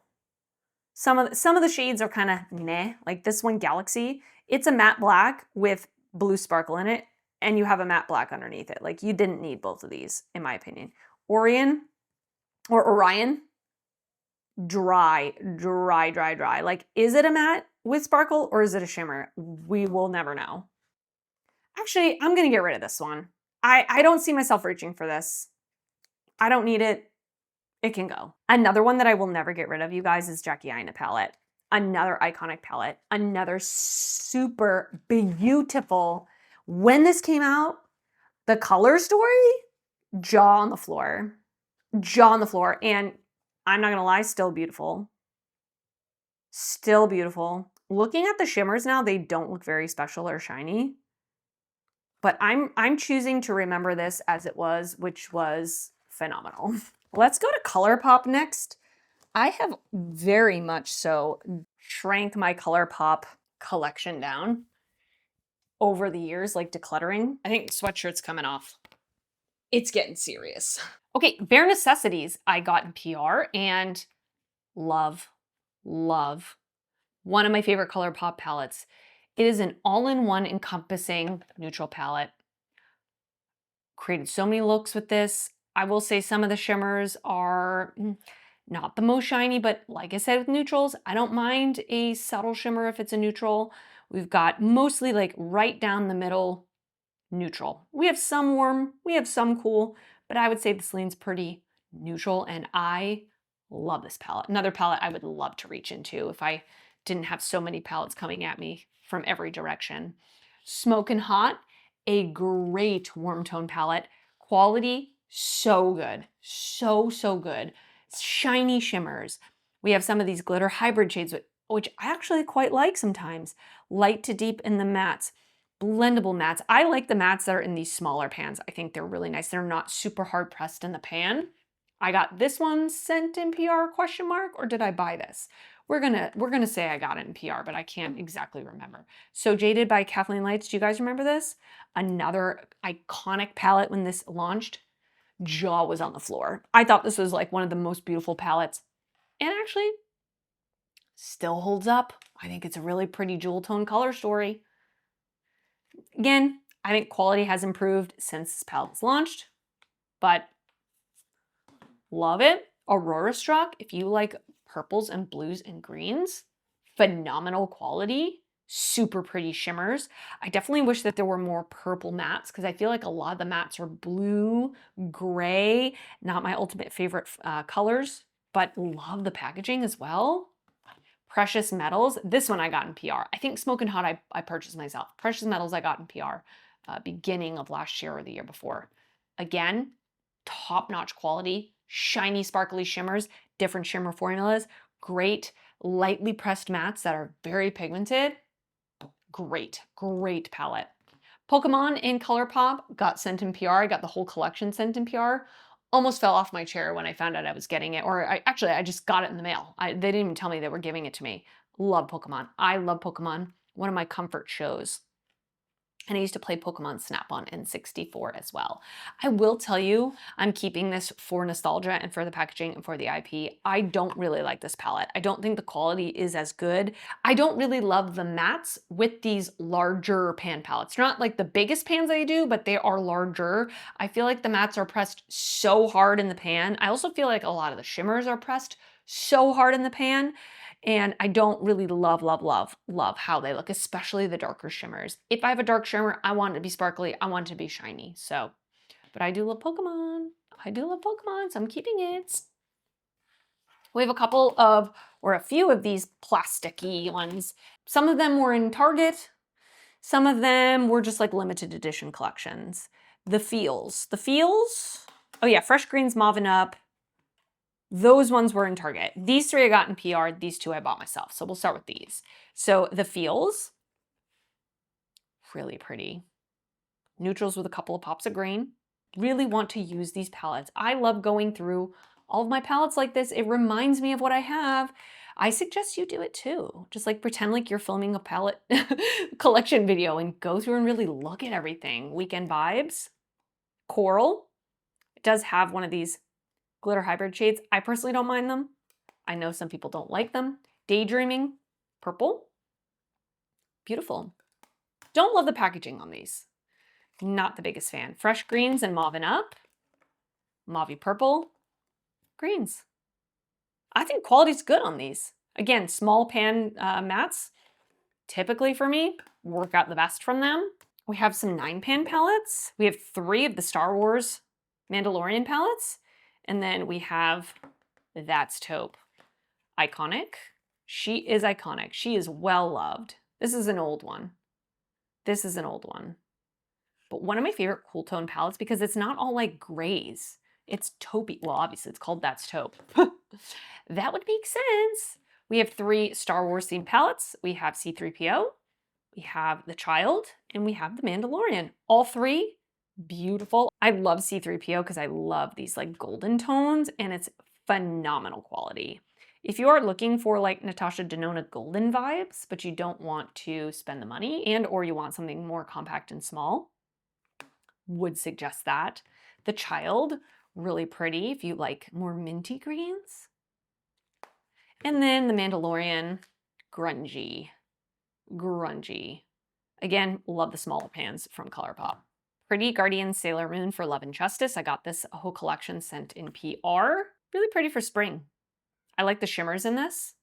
Some of the shades are kind of meh. Like this one, Galaxy. It's a matte black with blue sparkle in it, and you have a matte black underneath it. Like, you didn't need both of these, in my opinion. Orion. Dry. Like, is it a matte with sparkle or is it a shimmer? We will never know. Actually, I'm gonna get rid of this one. I don't see myself reaching for this. I don't need it. It can go. Another one that I will never get rid of, you guys, is Jackie Aina palette. Another iconic palette. Another super beautiful. When this came out, the color story, jaw on the floor. Jaw on the floor. And I'm not gonna lie, still beautiful. Still beautiful. Looking at the shimmers now, they don't look very special or shiny. But I'm choosing to remember this as it was, which was phenomenal. Let's go to ColourPop next. I have very much so shrank my ColourPop collection down over the years, like decluttering. I think sweatshirt's coming off. It's getting serious. Okay, Bare Necessities I got in PR and love. One of my favorite ColourPop palettes. It is an all-in-one encompassing neutral palette. Created so many looks with this. I will say some of the shimmers are not the most shiny, but like I said with neutrals, I don't mind a subtle shimmer if it's a neutral. We've got mostly like right down the middle neutral. We have some warm, we have some cool, but I would say this leans pretty neutral, and I love this palette. Another palette I would love to reach into if I didn't have so many palettes coming at me from every direction. Smokin' Hot, a great warm tone palette. Quality, so good. So good. Shiny shimmers. We have some of these glitter hybrid shades, which I actually quite like sometimes. Light to deep in the mattes. Blendable mattes. I like the mattes that are in these smaller pans. I think they're really nice. They're not super hard pressed in the pan. I got this one sent in PR ? Or did I buy this? We're gonna say I got it in PR, but I can't exactly remember. So Jaded by Kathleen Lights. Do you guys remember this? Another iconic palette when this launched. Jaw was on the floor. I thought this was like one of the most beautiful palettes, and actually still holds up. I think it's a really pretty jewel tone color story. Again, I think quality has improved since this palette was launched, but love it. Aurora Struck, if you like purples and blues and greens, phenomenal quality, super pretty shimmers. I definitely wish that there were more purple mattes because I feel like a lot of the mattes are blue, gray, not my ultimate favorite colors, but love the packaging as well. Precious Metals, this one I got in PR. I think Smokin' Hot I purchased myself. Precious Metals I got in PR beginning of last year or the year before. Again, top-notch quality, shiny sparkly shimmers, different shimmer formulas, great lightly pressed mattes that are very pigmented. Great palette. Pokemon in ColourPop got sent in PR. I got the whole collection sent in PR. Almost fell off my chair when I found out I was getting it, or I just got it in the mail. They didn't even tell me they were giving it to me. Love Pokemon. I love Pokemon. One of my comfort shows. And I used to play Pokemon Snap on N64 as well. I will tell you, I'm keeping this for nostalgia and for the packaging and for the IP. I don't really like this palette. I don't think the quality is as good. I don't really love the mattes with these larger pan palettes. They're not like the biggest pans I do, but they are larger. I feel like the mattes are pressed so hard in the pan. I also feel like a lot of the shimmers are pressed so hard in the pan. And I don't really love how they look, especially the darker shimmers. If I have a dark shimmer, I want it to be sparkly. I want it to be shiny. So, but I do love Pokemon. I do love Pokemon, so I'm keeping it. We have a few of these plasticky ones. Some of them were in Target. Some of them were just like limited edition collections. The Feels. Oh yeah, Fresh Greens, Mauve and Up. Those ones were in Target. These 3 I got in PR. These 2 I bought myself. So we'll start with these. So the Feels, really pretty. Neutrals with a couple of pops of green. Really want to use these palettes. I love going through all of my palettes like this. It reminds me of what I have. I suggest you do it too. Just like pretend like you're filming a palette collection video and go through and really look at everything. Weekend Vibes. Coral. It does have one of these glitter hybrid shades. I personally don't mind them. I know some people don't like them. Daydreaming. Purple. Beautiful. Don't love the packaging on these. Not the biggest fan. Fresh Greens and Mauve and Up. Mauve Purple. Greens. I think quality's good on these. Again, small pan mattes, typically for me, work out the best from them. We have some 9-pan palettes. We have 3 of the Star Wars Mandalorian palettes. And then we have That's Taupe. Iconic. She is iconic. She is well loved. This is an old one. This is an old one. But one of my favorite cool tone palettes because it's not all like grays. It's taupey. Well, obviously it's called That's Taupe. That would make sense. We have 3 Star Wars themed palettes. We have C-3PO, we have the Child, and we have the Mandalorian. All 3 beautiful. I love C-3PO because I love these like golden tones and it's phenomenal quality. If you are looking for like Natasha Denona golden vibes, but you don't want to spend the money and or you want something more compact and small, would suggest that. The Child, really pretty if you like more minty greens. And then the Mandalorian, grungy. Again, love the smaller pans from ColourPop. Pretty Guardian Sailor Moon for Love and Justice. I got this whole collection sent in PR. Really pretty for spring. I like the shimmers in this.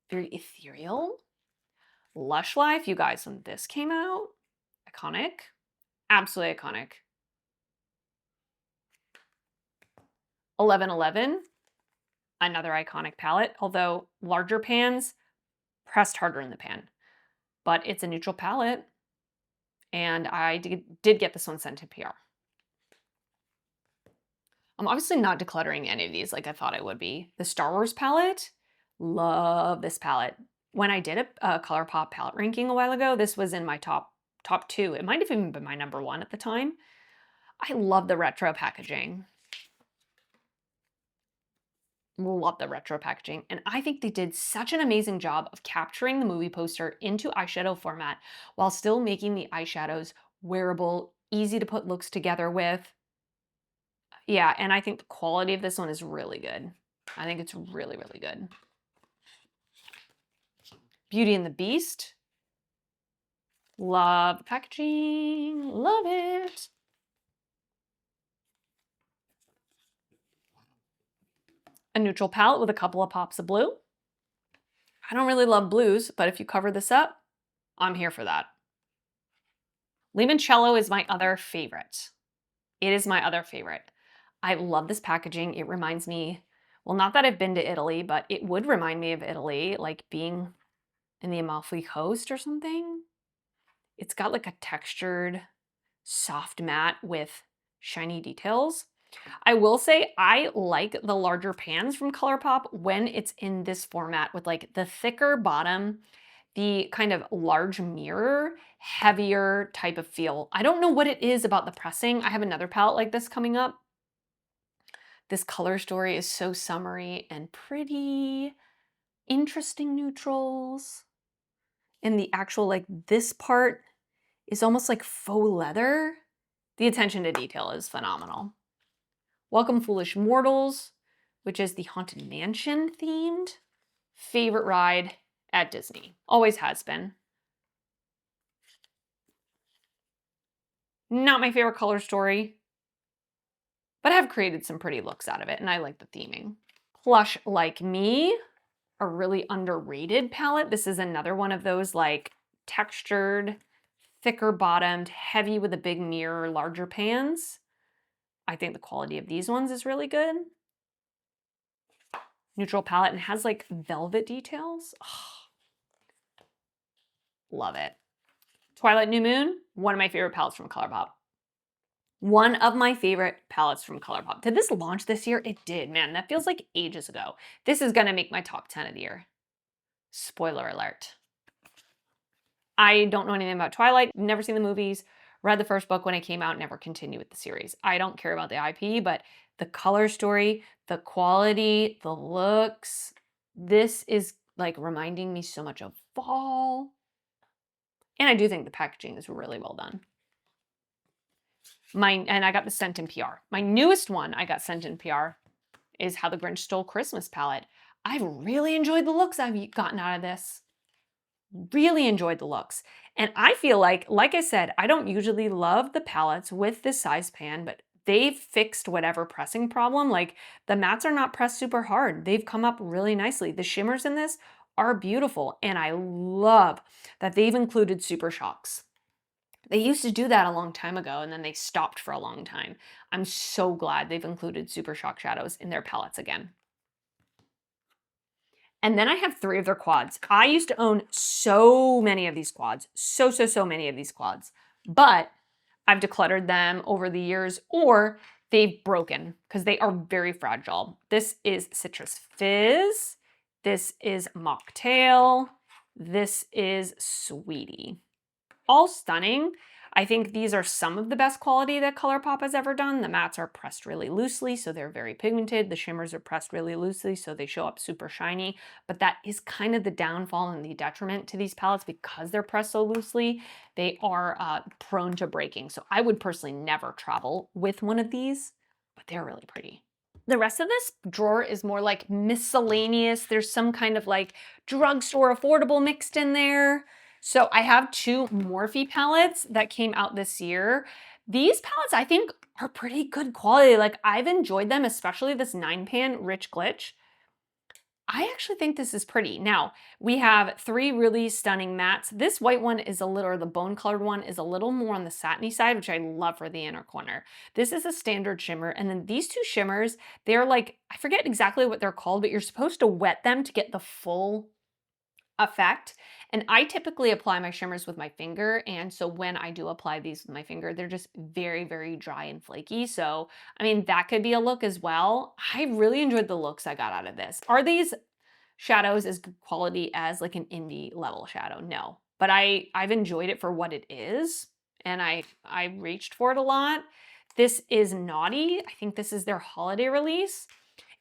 Very ethereal. Lush Life, you guys, when this came out, iconic. Absolutely iconic. 1111, another iconic palette, although larger pans, pressed harder in the pan. But it's a neutral palette, and I did get this one sent to PR. I'm obviously not decluttering any of these like I thought I would be. The Star Wars palette, love this palette. When I did a ColourPop palette ranking a while ago, this was in my top 2. It might have even been my number 1 at the time. I love the retro packaging. Love the retro packaging. And I think they did such an amazing job of capturing the movie poster into eyeshadow format while still making the eyeshadows wearable, easy to put looks together with. Yeah, and I think the quality of this one is really good. I think it's really, really good. Beauty and the Beast. Love the packaging. Love it. A neutral palette with a couple of pops of blue. I don't really love blues, but if you cover this up, I'm here for that. Limoncello is my other favorite. It is my other favorite. I love this packaging. It reminds me, well, not that I've been to Italy, but it would remind me of Italy, like being in the Amalfi Coast or something. It's got like a textured, soft matte with shiny details. I will say I like the larger pans from ColourPop when it's in this format with like the thicker bottom, the kind of large mirror, heavier type of feel. I don't know what it is about the pressing. I have another palette like this coming up. This color story is so summery and pretty. Interesting neutrals. And the actual like this part is almost like faux leather. The attention to detail is phenomenal. Welcome Foolish Mortals, which is the Haunted Mansion themed. Favorite ride at Disney. Always has been. Not my favorite color story, but I've created some pretty looks out of it, and I like the theming. Plush Like Me, a really underrated palette. This is another one of those like textured, thicker bottomed, heavy with a big mirror, larger pans. I think the quality of these ones is really good. Neutral palette and has like velvet details. Oh, love it. Twilight New Moon, one of my favorite palettes from ColourPop. One of my favorite palettes from ColourPop. Did this launch this year? It did, man. That feels like ages ago. This is gonna make my top 10 of the year. Spoiler alert. I don't know anything about Twilight, never seen the movies, read the first book when it came out, never continued with the series. I don't care about the IP, but the color story, the quality, the looks, this is like reminding me so much of fall. And I do think the packaging is really well done. And I got the sent in PR. My newest one I got sent in PR is How the Grinch Stole Christmas palette. I've really enjoyed the looks I've gotten out of this. Really enjoyed the looks. And I feel like I said, I don't usually love the palettes with this size pan, but they've fixed whatever pressing problem. Like the mattes are not pressed super hard. They've come up really nicely. The shimmers in this are beautiful. And I love that they've included super shocks. They used to do that a long time ago and then they stopped for a long time. I'm so glad they've included super shock shadows in their palettes again. And then I have 3 of their quads. I used to own so many of these quads, so many of these quads, but I've decluttered them over the years or they've broken because they are very fragile. This is Citrus Fizz. This is Mocktail. This is Sweetie. All stunning. I think these are some of the best quality that ColourPop has ever done. The mattes are pressed really loosely, so they're very pigmented. The shimmers are pressed really loosely, so they show up super shiny. But that is kind of the downfall and the detriment to these palettes because they're pressed so loosely. They are prone to breaking. So I would personally never travel with one of these, but they're really pretty. The rest of this drawer is more like miscellaneous. There's some kind of like drugstore affordable mixed in there. So I have 2 Morphe palettes that came out this year. These palettes I think are pretty good quality. Like I've enjoyed them, especially this 9-pan Rich Glitch. I actually think this is pretty. Now, we have 3 really stunning mattes. This white one is a little, or the bone colored one is a little more on the satiny side, which I love for the inner corner. This is a standard shimmer. And then these 2 shimmers, they're like, I forget exactly what they're called, but you're supposed to wet them to get the full effect. And I typically apply my shimmers with my finger. And so when I do apply these with my finger, they're just very dry and flaky. So, I mean, that could be a look as well. I really enjoyed the looks I got out of this. Are these shadows as good quality as like an indie level shadow? No, but I've enjoyed it for what it is. And I reached for it a lot. This is Naughty. I think this is their holiday release.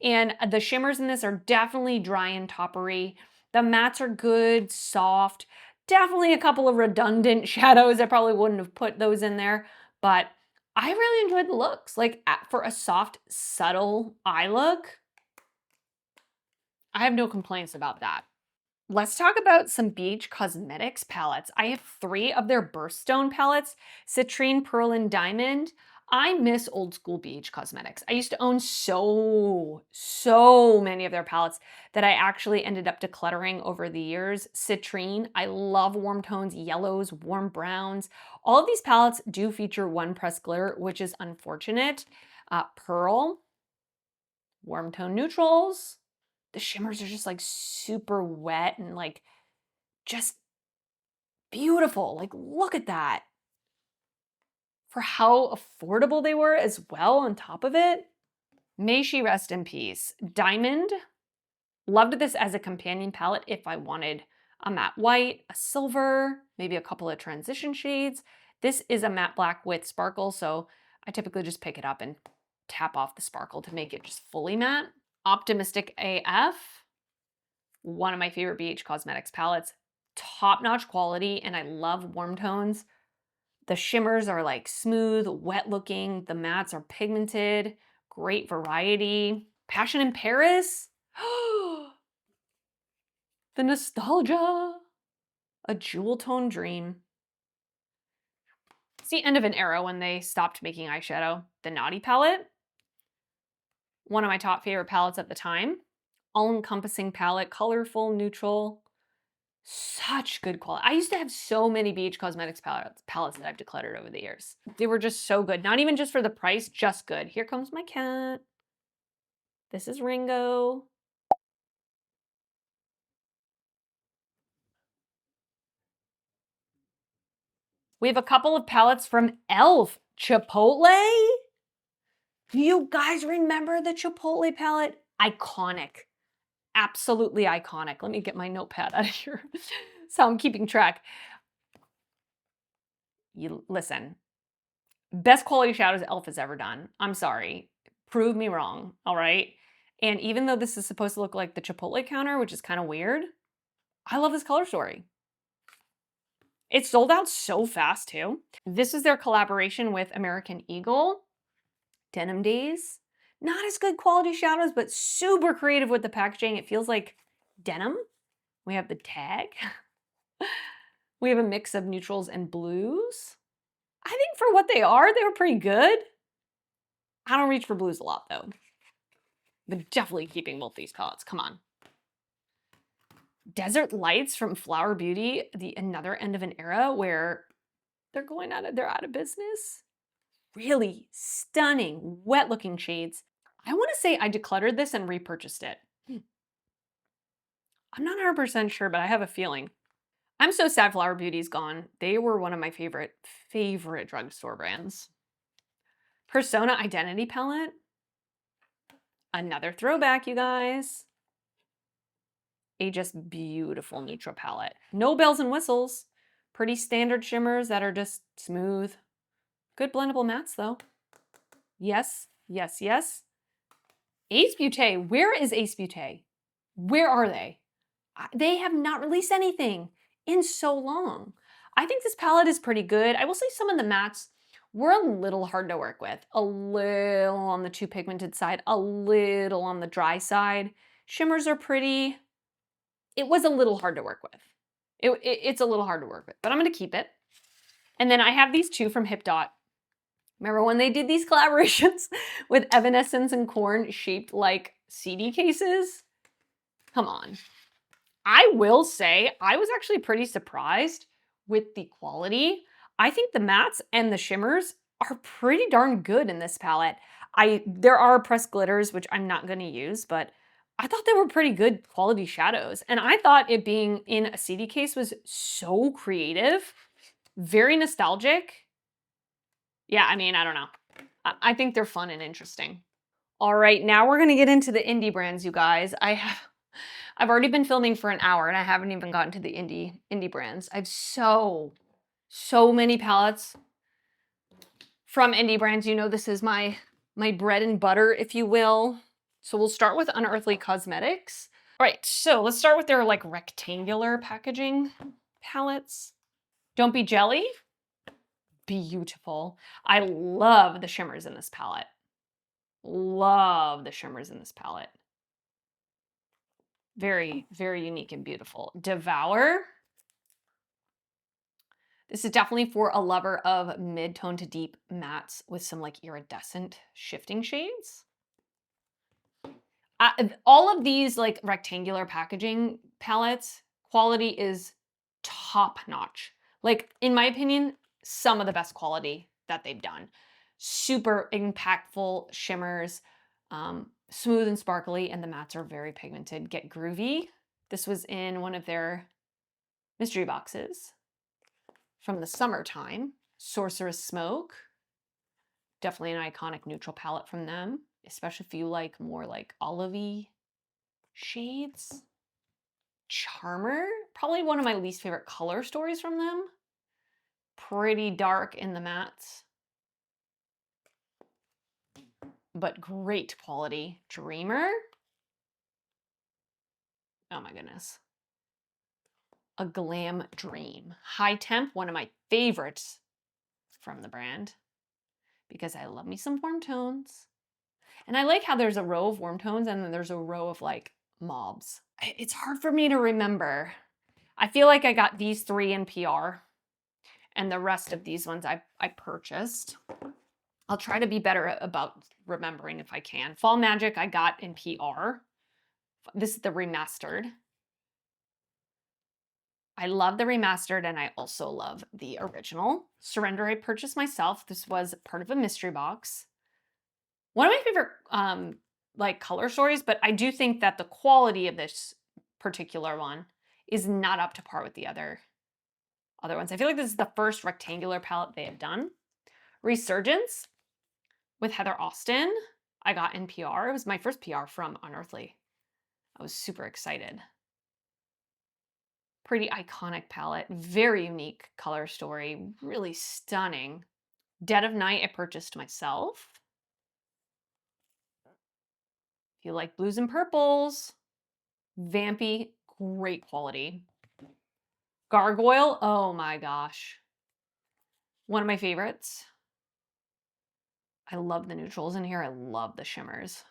And the shimmers in this are definitely dry and toppery. The mattes are good, soft, definitely a couple of redundant shadows. I probably wouldn't have put those in there, but I really enjoyed the looks. Like for a soft, subtle eye look, I have no complaints about that. Let's talk about some BH Cosmetics palettes. I have 3 of their Birthstone palettes, Citrine, Pearl, and Diamond. I miss old school BH Cosmetics. I used to own so many of their palettes that I actually ended up decluttering over the years. Citrine, I love warm tones, yellows, warm browns. All of these palettes do feature 1 press glitter, which is unfortunate. Pearl, warm tone neutrals. The shimmers are just like super wet and like just beautiful. Like look at that. For how affordable they were as well on top of it. May she rest in peace. Diamond, loved this as a companion palette if I wanted a matte white, a silver, maybe a couple of transition shades. This is a matte black with sparkle, so I typically just pick it up and tap off the sparkle to make it just fully matte. Optimistic AF, one of my favorite BH Cosmetics palettes. Top-notch quality, and I love warm tones. The shimmers are like smooth, wet looking. The mattes are pigmented, great variety. Passion in Paris. The nostalgia. A jewel tone dream. It's the end of an era when they stopped making eyeshadow. The Naughty palette. One of my top favorite palettes at the time. All-encompassing palette, colorful, neutral. Such good quality. I used to have so many BH Cosmetics palettes that I've decluttered over the years. They were just so good. Not even just for the price, just good. Here comes my cat. This is Ringo. We have a couple of palettes from e.l.f. Chipotle. Do you guys remember the Chipotle palette? Iconic. Absolutely iconic. Let me get my notepad out of here so I'm keeping track. Listen, best quality shadows e.l.f. has ever done. I'm sorry. Prove me wrong, all right? And even though this is supposed to look like the Chipotle counter, which is kind of weird, I love this color story. It sold out so fast too. This is their collaboration with American Eagle. Denim Days. Not as good quality shadows, but super creative with the packaging. It feels like denim. We have the tag. We have a mix of neutrals and blues. I think for what they were pretty good. I don't reach for blues a lot though. But definitely keeping both these palettes, come on. Desert Lights from Flower Beauty, the another end of an era where they're out of business. Really stunning, wet looking shades. I want to say I decluttered this and repurchased it. I'm not 100% sure, but I have a feeling. I'm so sad Flower Beauty's gone. They were one of my favorite drugstore brands. Persona Identity Palette. Another throwback, you guys. A just beautiful neutral palette. No bells and whistles. Pretty standard shimmers that are just smooth. Good blendable mattes though. Yes, yes, yes. Ace Beauté. Where is Ace Beauté? Where are they? They have not released anything in so long. I think this palette is pretty good. I will say some of the mattes were a little hard to work with. A little on the too pigmented side, a little on the dry side. Shimmers are pretty. It was a little hard to work with. It's a little hard to work with, but I'm gonna keep it. And then I have these two from Hip Dot. Remember when they did these collaborations with Evanescence and Korn shaped like CD cases? Come on. I will say I was actually pretty surprised with the quality. I think the mattes and the shimmers are pretty darn good in this palette. There are pressed glitters, which I'm not gonna use, but I thought they were pretty good quality shadows. And I thought it being in a CD case was so creative, very nostalgic. Yeah, I mean, I don't know. I think they're fun and interesting. All right, now we're gonna get into the indie brands, you guys. I've already been filming for an hour and I haven't even gotten to the indie brands. I have so many palettes from indie brands. You know, this is my bread and butter, if you will. So we'll start with Unearthly Cosmetics. All right, so let's start with their like rectangular packaging palettes. Don't Be Jelly. Beautiful. I love the shimmers in this palette. Love the shimmers in this palette. Very, very unique and beautiful. Devour. This is definitely for a lover of mid-tone to deep mattes with some like iridescent shifting shades. All of these like rectangular packaging palettes, quality is top notch. Like in my opinion, some of the best quality that they've done. Super impactful shimmers, smooth and sparkly, and the mattes are very pigmented. Get Groovy. This was in one of their mystery boxes from the summertime. Sorceress Smoke. Definitely an iconic neutral palette from them, especially if you like more like olivey shades. Charmer, probably one of my least favorite color stories from them. Pretty dark in the mattes, but great quality. Dreamer. Oh my goodness. A Glam Dream. High Temp, one of my favorites from the brand because I love me some warm tones. And I like how there's a row of warm tones and then there's a row of like mauves. It's hard for me to remember. I feel like I got these three in PR and the rest of these ones I purchased. I'll try to be better about remembering if I can. Fall Magic I got in PR. This is the remastered. I love the remastered and I also love the original. Surrender I purchased myself. This was part of a mystery box. One of my favorite like color stories, but I do think that the quality of this particular one is not up to par with the other ones. I feel like this is the first rectangular palette they have done. Resurgence with Heather Austin. I got in PR. It was my first PR from Unearthly. I was super excited. Pretty iconic palette, very unique color story, really stunning. Dead of Night I purchased myself. If you like blues and purples, vampy, great quality. Gargoyle, oh my gosh. One of my favorites. I love the neutrals in here. I love the shimmers.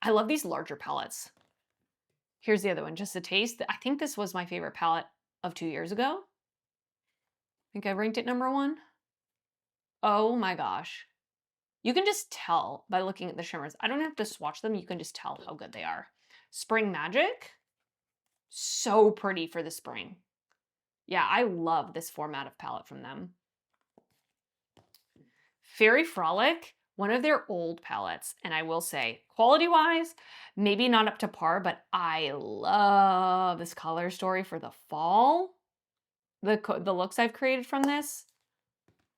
I love these larger palettes. Here's the other one, Just a Taste. I think this was my favorite palette of 2 years ago. I think I ranked it #1. Oh my gosh. You can just tell by looking at the shimmers. I don't have to swatch them. You can just tell how good they are. Spring Magic. So pretty for the spring. Yeah, I love this format of palette from them. Fairy Frolic, one of their old palettes. And I will say, quality-wise, maybe not up to par, but I love this color story for the fall. The looks I've created from this,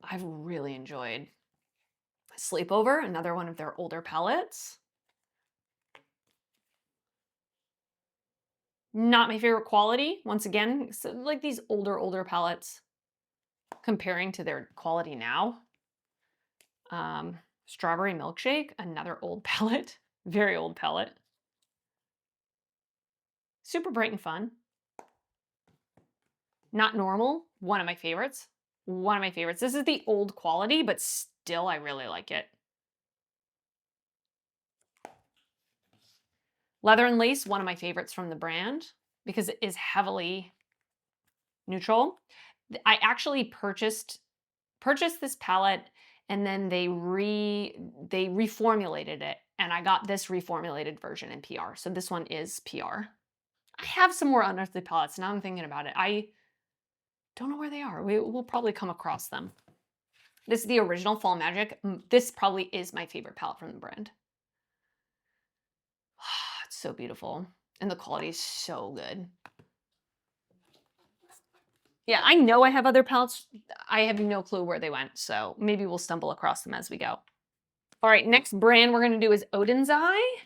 I've really enjoyed. Sleepover, another one of their older palettes. Not my favorite quality. Once again, so like these older palettes comparing to their quality now. Strawberry Milkshake, another old palette, very old palette. Super bright and fun. Not Normal, one of my favorites. One of my favorites. This is the old quality, but still I really like it. Leather and Lace, one of my favorites from the brand because it is heavily neutral. I actually purchased this palette and then they reformulated it and I got this reformulated version in PR. So this one is PR. I have some more Unearthly palettes. Now I'm thinking about it. I don't know where they are. We'll probably come across them. This is the original Fall Magic. This probably is my favorite palette from the brand. It's so beautiful. And the quality is so good. Yeah, I know I have other palettes. I have no clue where they went. So maybe we'll stumble across them as we go. All right, next brand we're going to do is Oden's Eye.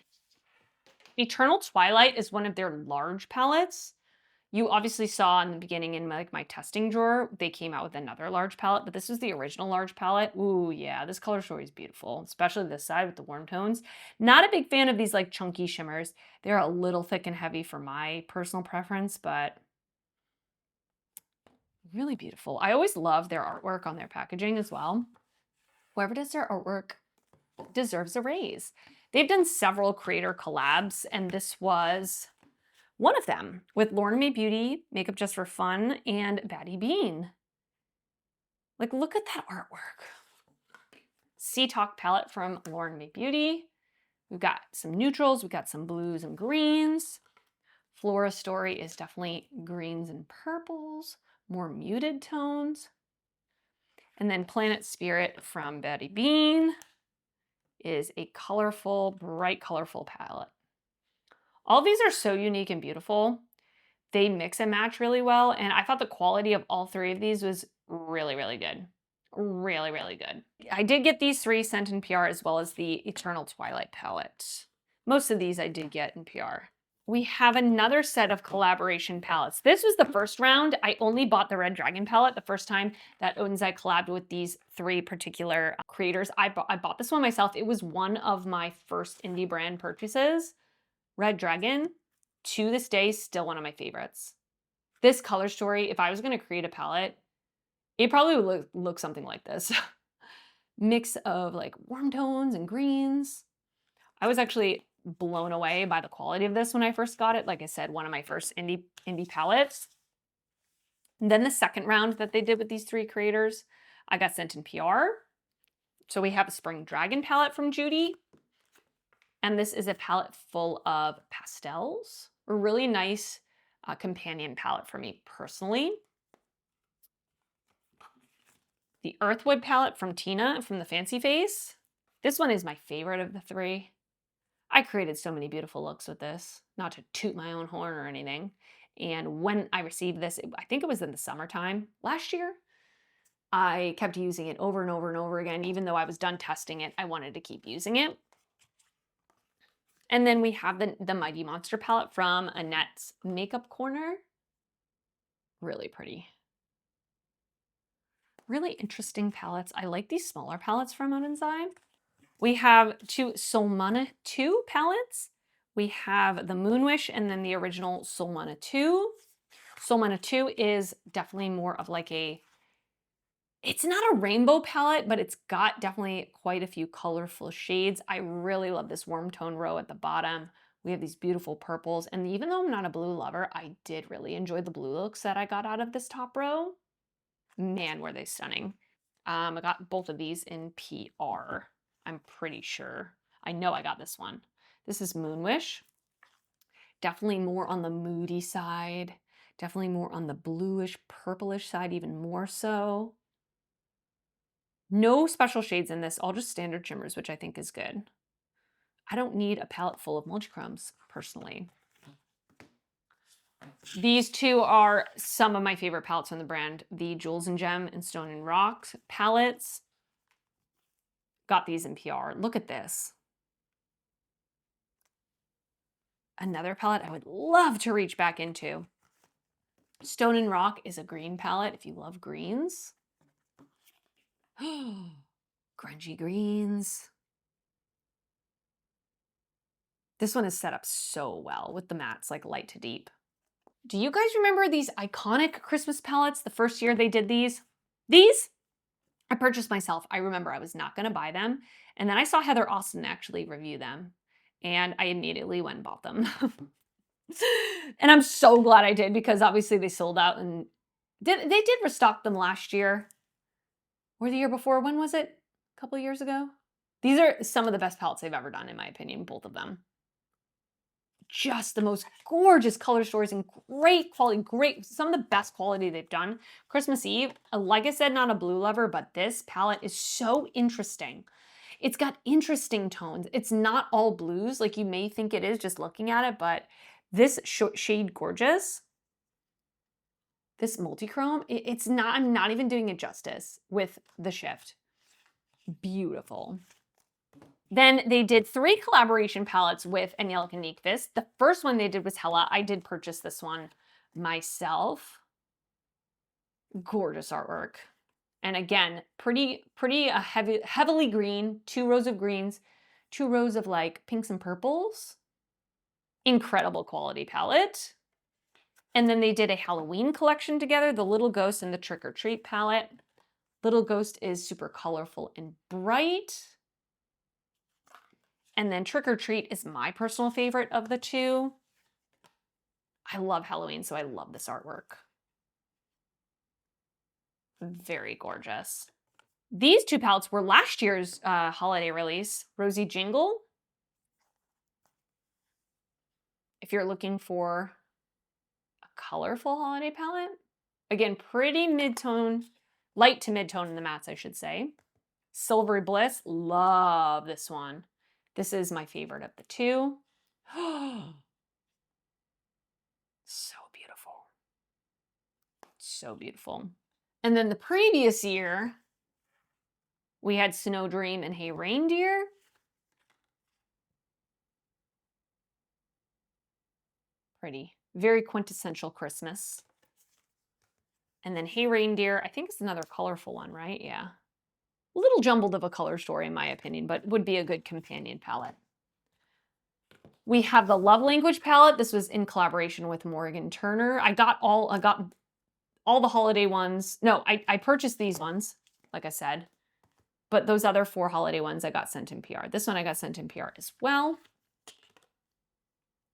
Eternal Twilight is one of their large palettes. You obviously saw in the beginning in my testing drawer, they came out with another large palette, but this is the original large palette. Ooh, yeah, this color story is beautiful, especially this side with the warm tones. Not a big fan of these like chunky shimmers. They're a little thick and heavy for my personal preference, but really beautiful. I always love their artwork on their packaging as well. Whoever does their artwork deserves a raise. They've done several creator collabs, and this was one of them with Lauren May Beauty, Makeup Just for Fun, and Batty Bean. Like, look at that artwork. Sea Talk palette from Lauren May Beauty. We've got some neutrals, we've got some blues and greens. Flora Story is definitely greens and purples, more muted tones. And then Planet Spirit from Batty Bean is a colorful, bright, colorful palette. All these are so unique and beautiful. They mix and match really well, and I thought the quality of all three of these was really, really good. Really, really good. I did get these 3 sent in PR as well as the Eternal Twilight palette. Most of these I did get in PR. We have another set of collaboration palettes. This was the first round. I only bought the Red Dragon palette the first time that Oden's Eye collabed with these 3 particular creators. I bought this one myself. It was one of my first indie brand purchases. Red Dragon, to this day, still one of my favorites. This color story, if I was going to create a palette, it probably would look something like this. Mix of like warm tones and greens. I was actually blown away by the quality of this when I first got it. Like I said, one of my first indie palettes. And then the second round that they did with these 3 creators, I got sent in PR. So we have a Spring Dragon palette from Judy. And this is a palette full of pastels, really nice companion palette for me personally. The Earthwood palette from Tina from the Fancy Face. This one is my favorite of the three. I created so many beautiful looks with this, not to toot my own horn or anything. And when I received this, I think it was in the summertime last year, I kept using it over and over and over again. Even though I was done testing it, I wanted to keep using it. And then we have the Mighty Monster palette from Annette's Makeup Corner. Really pretty. Really interesting palettes. I like these smaller palettes from Oden's. We have two Solmana 2 palettes. We have the Moonwish and then the original Solmana 2. Solmana 2 is definitely more of like a, it's not a rainbow palette, but it's got definitely quite a few colorful shades. I really love this warm tone row at the bottom. We have these beautiful purples. And even though I'm not a blue lover, I did really enjoy the blue looks that I got out of this top row. Man, were they stunning. I got both of these in PR. I'm pretty sure. I know I got this one. This is Moonwish. Definitely more on the moody side. Definitely more on the bluish, purplish side, even more so. No special shades in this, all just standard shimmers, which I think is good. I don't need a palette full of multichromes, personally. These two are some of my favorite palettes from the brand. The Jewels and Gem and Stone and Rocks palettes. Got these in PR. Look at this. Another palette I would love to reach back into. Stone and Rock is a green palette if you love greens. Grungy greens. This one is set up so well with the mattes, like light to deep. Do you guys remember these iconic Christmas palettes the first year they did these? These I purchased myself. I remember I was not going to buy them. And then I saw Heather Austin actually review them. And I immediately went and bought them. And I'm so glad I did because obviously they sold out and they did restock them last year. Or the year before. When was it? A couple of years ago? These are some of the best palettes they've ever done, in my opinion, both of them. Just the most gorgeous color stories and great quality, some of the best quality they've done. Christmas Eve, like I said, not a blue lover, but this palette is so interesting. It's got interesting tones. It's not all blues like you may think it is just looking at it, but this shade Gorgeous, this multichrome, it's not, I'm not even doing it justice with the shift. Beautiful. Then they did 3 collaboration palettes with Angelica Nyqvist. The first one they did was Hella. I did purchase this one myself. Gorgeous artwork. And again, pretty heavily green, 2 rows of greens, 2 rows of like pinks and purples. Incredible quality palette. And then they did a Halloween collection together, the Little Ghost and the Trick or Treat palette. Little Ghost is super colorful and bright. And then Trick or Treat is my personal favorite of the two. I love Halloween, so I love this artwork. Very gorgeous. These 2 palettes were last year's holiday release, Rosy Jingle. If you're looking for a colorful holiday palette, again, pretty mid-tone, light to mid-tone in the mattes, I should say. Silvery Bliss, love this one. This is my favorite of the 2. So beautiful. So beautiful. And then the previous year, we had Snow Dream and Hey Reindeer. Pretty. Very quintessential Christmas. And then Hey Reindeer, I think it's another colorful one, right? Yeah. A little jumbled of a color story in my opinion, but would be a good companion palette. We have the Love Language palette. This was in collaboration with Morgan Turner. I got all the holiday ones. No, I purchased these ones, like I said. But those other 4 holiday ones I got sent in PR. This one I got sent in PR as well.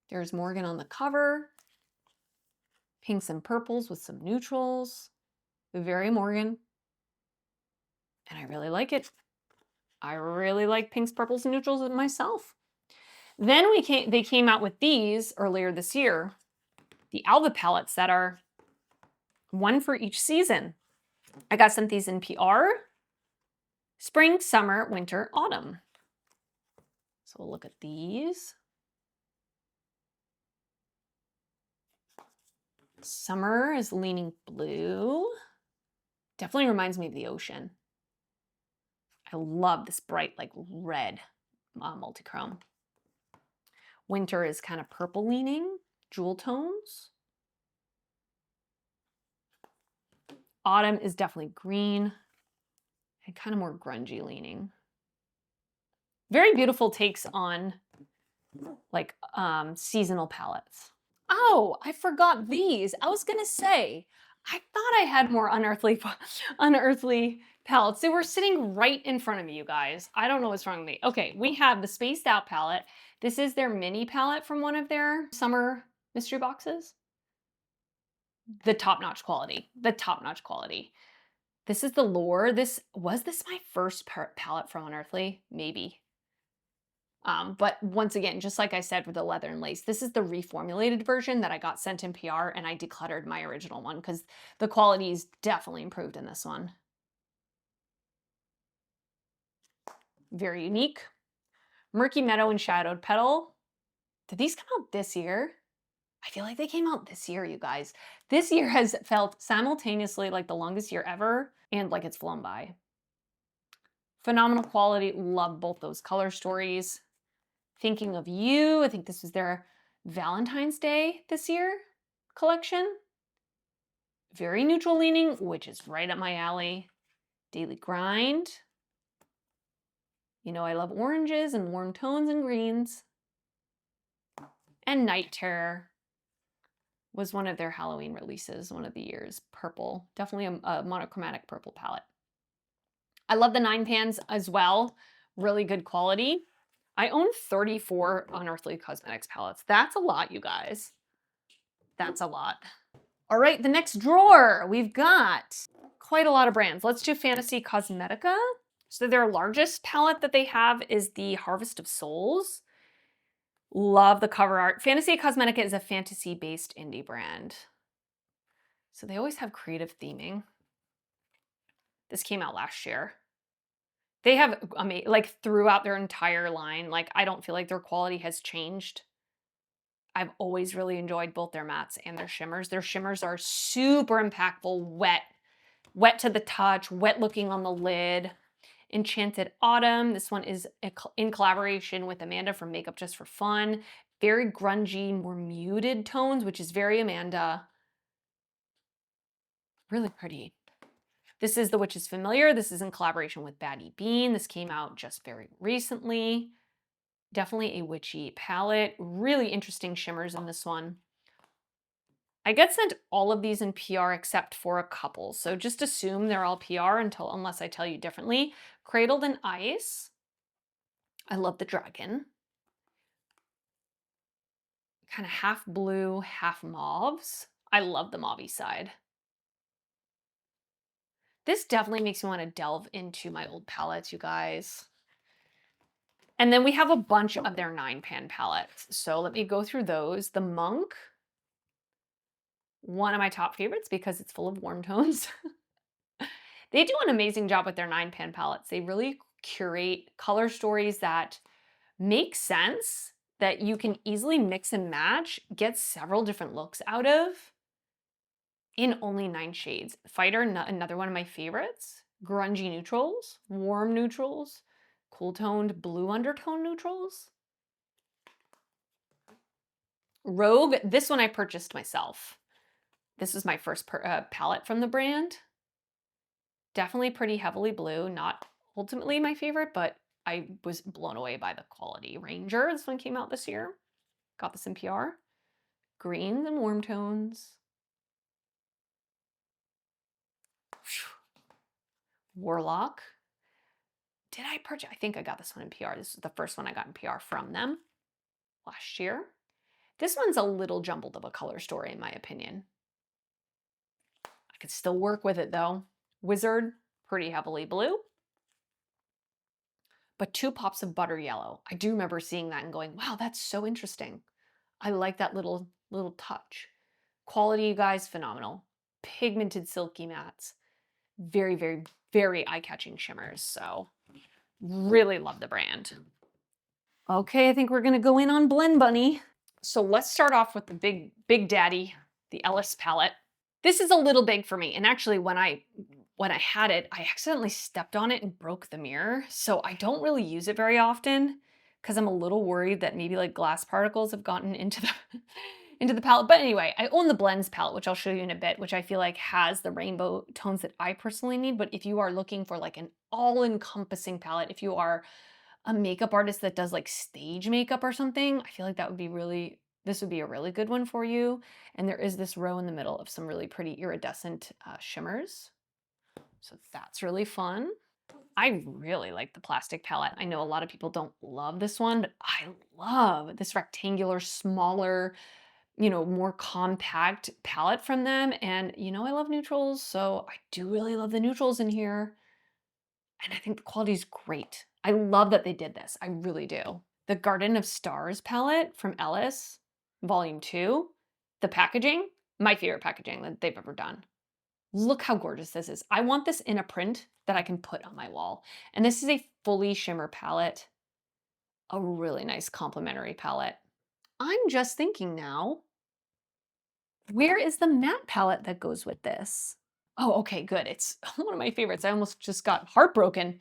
There's Morgan on the cover. Pinks and purples with some neutrals. Very Morgan. And I really like it. I really like pinks, purples, and neutrals myself. Then they came out with these earlier this year. the Alva palettes that are one for each season. I got sent these in PR, spring, summer, winter, autumn. So we'll look at these. Summer is leaning blue. Definitely reminds me of the ocean. I love this bright, like red multichrome. Winter is kind of purple leaning, jewel tones. Autumn is definitely green and kind of more grungy leaning. Very beautiful takes on like seasonal palettes. Oh, I forgot these. I was gonna say, I thought I had more unearthly palettes. They were sitting right in front of me, you guys. I don't know what's wrong with me. Okay, we have the Spaced Out palette. This is their mini palette from one of their summer mystery boxes. The top-notch quality, the top-notch quality. This is the Lure. Was this my first palette from Unearthly? Maybe. But once again, just like I said with the leather and lace, this is the reformulated version that I got sent in PR, and I decluttered my original one because the quality is definitely improved in this one. Very unique. Murky Meadow and Shadowed Petal. Did these come out this year? I feel like they came out this year, you guys. This year has felt simultaneously like the longest year ever and like it's flown by. Phenomenal quality. Love both those color stories. Thinking of You. I think this was their Valentine's Day this year collection. Very neutral leaning, which is right up my alley. Daily Grind. You know I love oranges and warm tones and greens. And Night Terror was one of their Halloween releases, one of the years. Purple. Definitely a monochromatic purple palette. I love the 9 pans as well. Really good quality. I own 34 Unearthly Cosmetics palettes. That's a lot, you guys. That's a lot. All right, the next drawer, we've got quite a lot of brands. Let's do Fantasy Cosmetica. So their largest palette that they have is the Harvest of Souls. Love the cover art. Fantasy Cosmetica is a fantasy-based indie brand. So they always have creative theming. This came out last year. They have, like throughout their entire line, like I don't feel like their quality has changed. I've always really enjoyed both their mattes and their shimmers. Their shimmers are super impactful, wet to the touch, wet looking on the lid. Enchanted Autumn. This one is in collaboration with Amanda from Makeup Just for Fun. Very grungy, more muted tones, which is very Amanda. Really pretty. This is The Witch is Familiar. This is in collaboration with Baddie Bean. This came out just very recently. Definitely a witchy palette. Really interesting shimmers in this one. I get sent all of these in PR except for a couple, so just assume they're all PR unless I tell you differently. Cradled in Ice. I love the dragon. Kind of half blue, half mauves. I love the mauvey side. This definitely makes me want to delve into my old palettes, you guys. And then we have a bunch of their 9-pan palettes. So let me go through those. The Monk. One of my top favorites because it's full of warm tones. They do an amazing job with their 9-pan palettes. They really curate color stories that make sense, that you can easily mix and match, get several different looks out of in only 9 shades. Fighter, another one of my favorites. Grungy neutrals, warm neutrals, cool toned blue undertone neutrals. Rogue, this one I purchased myself. This was my first palette from the brand. Definitely pretty heavily blue, not ultimately my favorite, but I was blown away by the quality. Ranger, this one came out this year. Got this in PR. Greens and warm tones. Warlock. Did I purchase? I think I got this one in PR. This is the first one I got in PR from them last year. This one's a little jumbled of a color story in my opinion. I could still work with it though. Wizard, pretty heavily blue. But 2 pops of butter yellow. I do remember seeing that and going, wow, that's so interesting. I like that little touch. Quality, you guys, phenomenal. Pigmented silky mattes. Very, very, very eye-catching shimmers. So really love the brand. Okay, I think we're gonna go in on Blend Bunny. So let's start off with the big daddy, the Ellis palette. This is a little big for me. And actually when I had it, I accidentally stepped on it and broke the mirror. So I don't really use it very often because I'm a little worried that maybe like glass particles have gotten into the into the palette. But anyway, I own the Blends palette, which I'll show you in a bit, which I feel like has the rainbow tones that I personally need. But if you are looking for like an all-encompassing palette, if you are a makeup artist that does like stage makeup or something, I feel like that would be really, this would be a really good one for you. And there is this row in the middle of some really pretty iridescent shimmers. So that's really fun. I really like the plastic palette. I know a lot of people don't love this one, but I love this rectangular, smaller, you know, more compact palette from them. And you know, I love neutrals, so I do really love the neutrals in here. And I think the quality is great. I love that they did this. I really do. The Garden of Stars palette from Ellis, Volume 2, the packaging, my favorite packaging that they've ever done. Look how gorgeous this is. I want this in a print that I can put on my wall. And this is a fully shimmer palette, a really nice complementary palette. I'm just thinking now, where is the matte palette that goes with this? Oh, okay, good. It's one of my favorites. I almost just got heartbroken.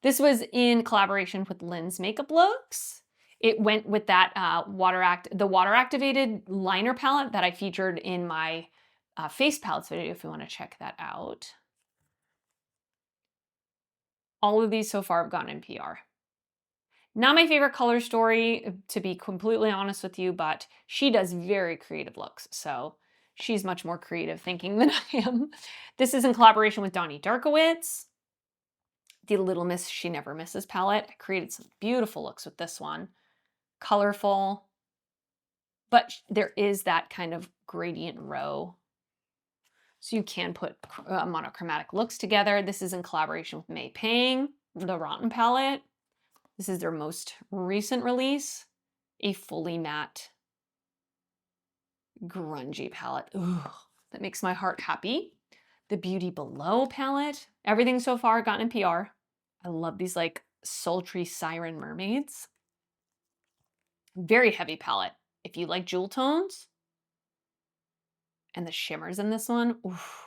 This was in collaboration with Lynn's Makeup Looks. It went with that the water activated liner palette that I featured in my face palettes video if you want to check that out. All of these so far have gone in PR. Not my favorite color story, to be completely honest with you, but she does very creative looks, so she's much more creative thinking than I am. This is in collaboration with Donnie Darkowitz. The Little Miss She Never Misses palette. I created some beautiful looks with this one. Colorful, but there is that kind of gradient row. So you can put monochromatic looks together. This is in collaboration with May Pang, the Rotten palette. This is their most recent release, a fully matte, grungy palette. Ooh, that makes my heart happy. The Beauty Below palette. Everything so far gotten in PR. I love these like sultry siren mermaids. Very heavy palette. If you like jewel tones and the shimmers in this one, oof,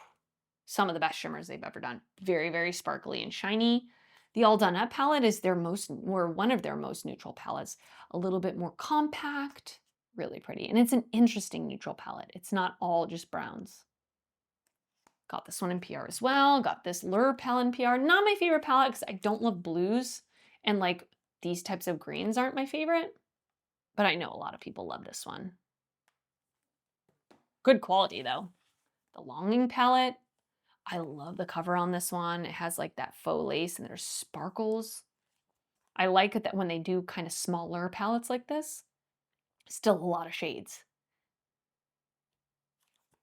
some of the best shimmers they've ever done. Very, very sparkly and shiny. The All Done Up palette is one of their most neutral palettes. A little bit more compact, really pretty. And it's an interesting neutral palette. It's not all just browns. Got this one in PR as well. Got this Lure palette in PR. Not my favorite palette because I don't love blues. And like these types of greens aren't my favorite. But I know a lot of people love this one. Good quality though. The Longing palette. I love the cover on this one. It has like that faux lace and there's sparkles. I like it that when they do kind of smaller palettes like this, still a lot of shades.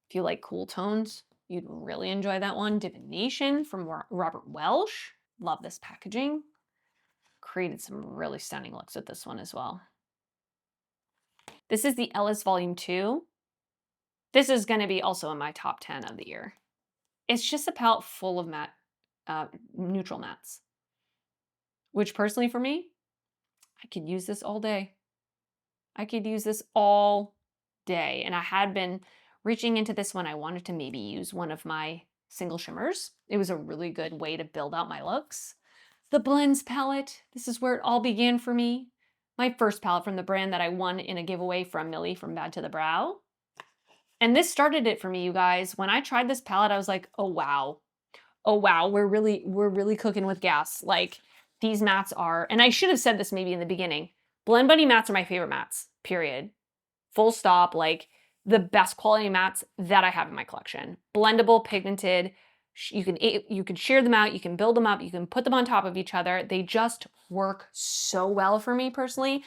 If you like cool tones, you'd really enjoy that one. Divination from Robert Welsh. Love this packaging. Created some really stunning looks with this one as well. This is the Ellis Volume 2. This is going to be also in my top 10 of the year. It's just a palette full of matte, neutral mattes, which personally for me, I could use this all day. I could use this all day. And I had been reaching into this one. I wanted to maybe use one of my single shimmers. It was a really good way to build out my looks. The Blends palette. This is where it all began for me. My first palette from the brand that I won in a giveaway from Millie from Bad to the Brow. And this started it for me, you guys. When I tried this palette, I was like, oh wow. Oh wow, we're really cooking with gas. Like these mattes are, and I should have said this maybe in the beginning. Blend Bunny mattes are my favorite mattes, period. Full stop, like the best quality mattes that I have in my collection. Blendable, pigmented. You can shear them out, you can build them up, you can put them on top of each other. They just work so well for me personally.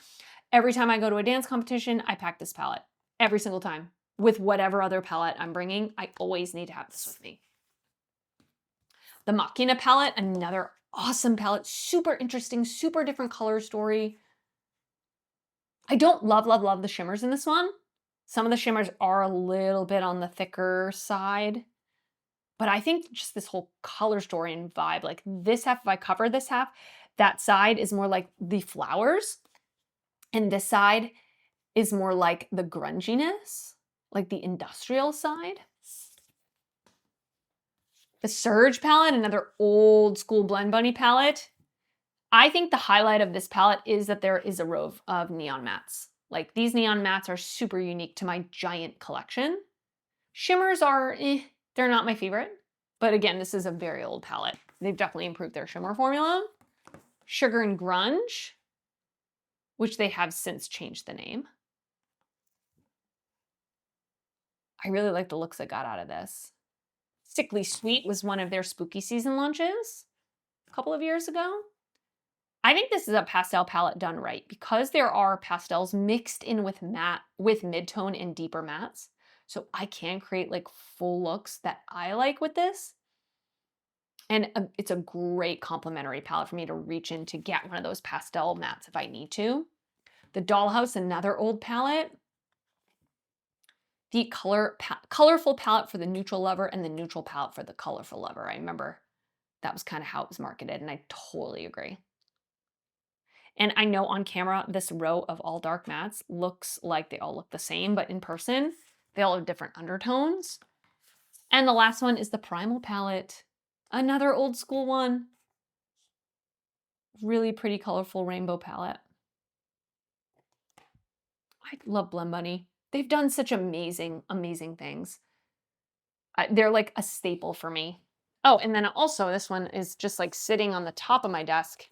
Every time I go to a dance competition, I pack this palette. Every single time. With whatever other palette I'm bringing, I always need to have this with me. The Machina palette, another awesome palette. Super interesting, super different color story. I don't love the shimmers in this one. Some of the shimmers are a little bit on the thicker side, but I think just this whole color story and vibe, like this half, if I cover this half, that side is more like the flowers, and this side is more like the grunginess, like the industrial side. The Surge palette, another old school Blend Bunny palette. I think the highlight of this palette is that there is a row of neon mattes. Like these neon mattes are super unique to my giant collection. Shimmers are, they're not my favorite. But again, this is a very old palette. They've definitely improved their shimmer formula. Sugar and Grunge, which they have since changed the name. I really like the looks I got out of this. Sickly Sweet was one of their spooky season launches a couple of years ago. I think this is a pastel palette done right because there are pastels mixed in with matte, with mid-tone and deeper mattes. So I can create like full looks that I like with this. And it's a great complementary palette for me to reach in to get one of those pastel mattes if I need to. The Dollhouse, another old palette. The colorful palette for the neutral lover and the neutral palette for the colorful lover. I remember that was kind of how it was marketed, and I totally agree. And I know on camera, this row of all dark mattes looks like they all look the same, but in person, they all have different undertones. And the last one is the Primal palette, another old school one. Really pretty, colorful rainbow palette. I love Blend Bunny. They've done such amazing, amazing things. They're like a staple for me. Oh, and then also this one is just like sitting on the top of my desk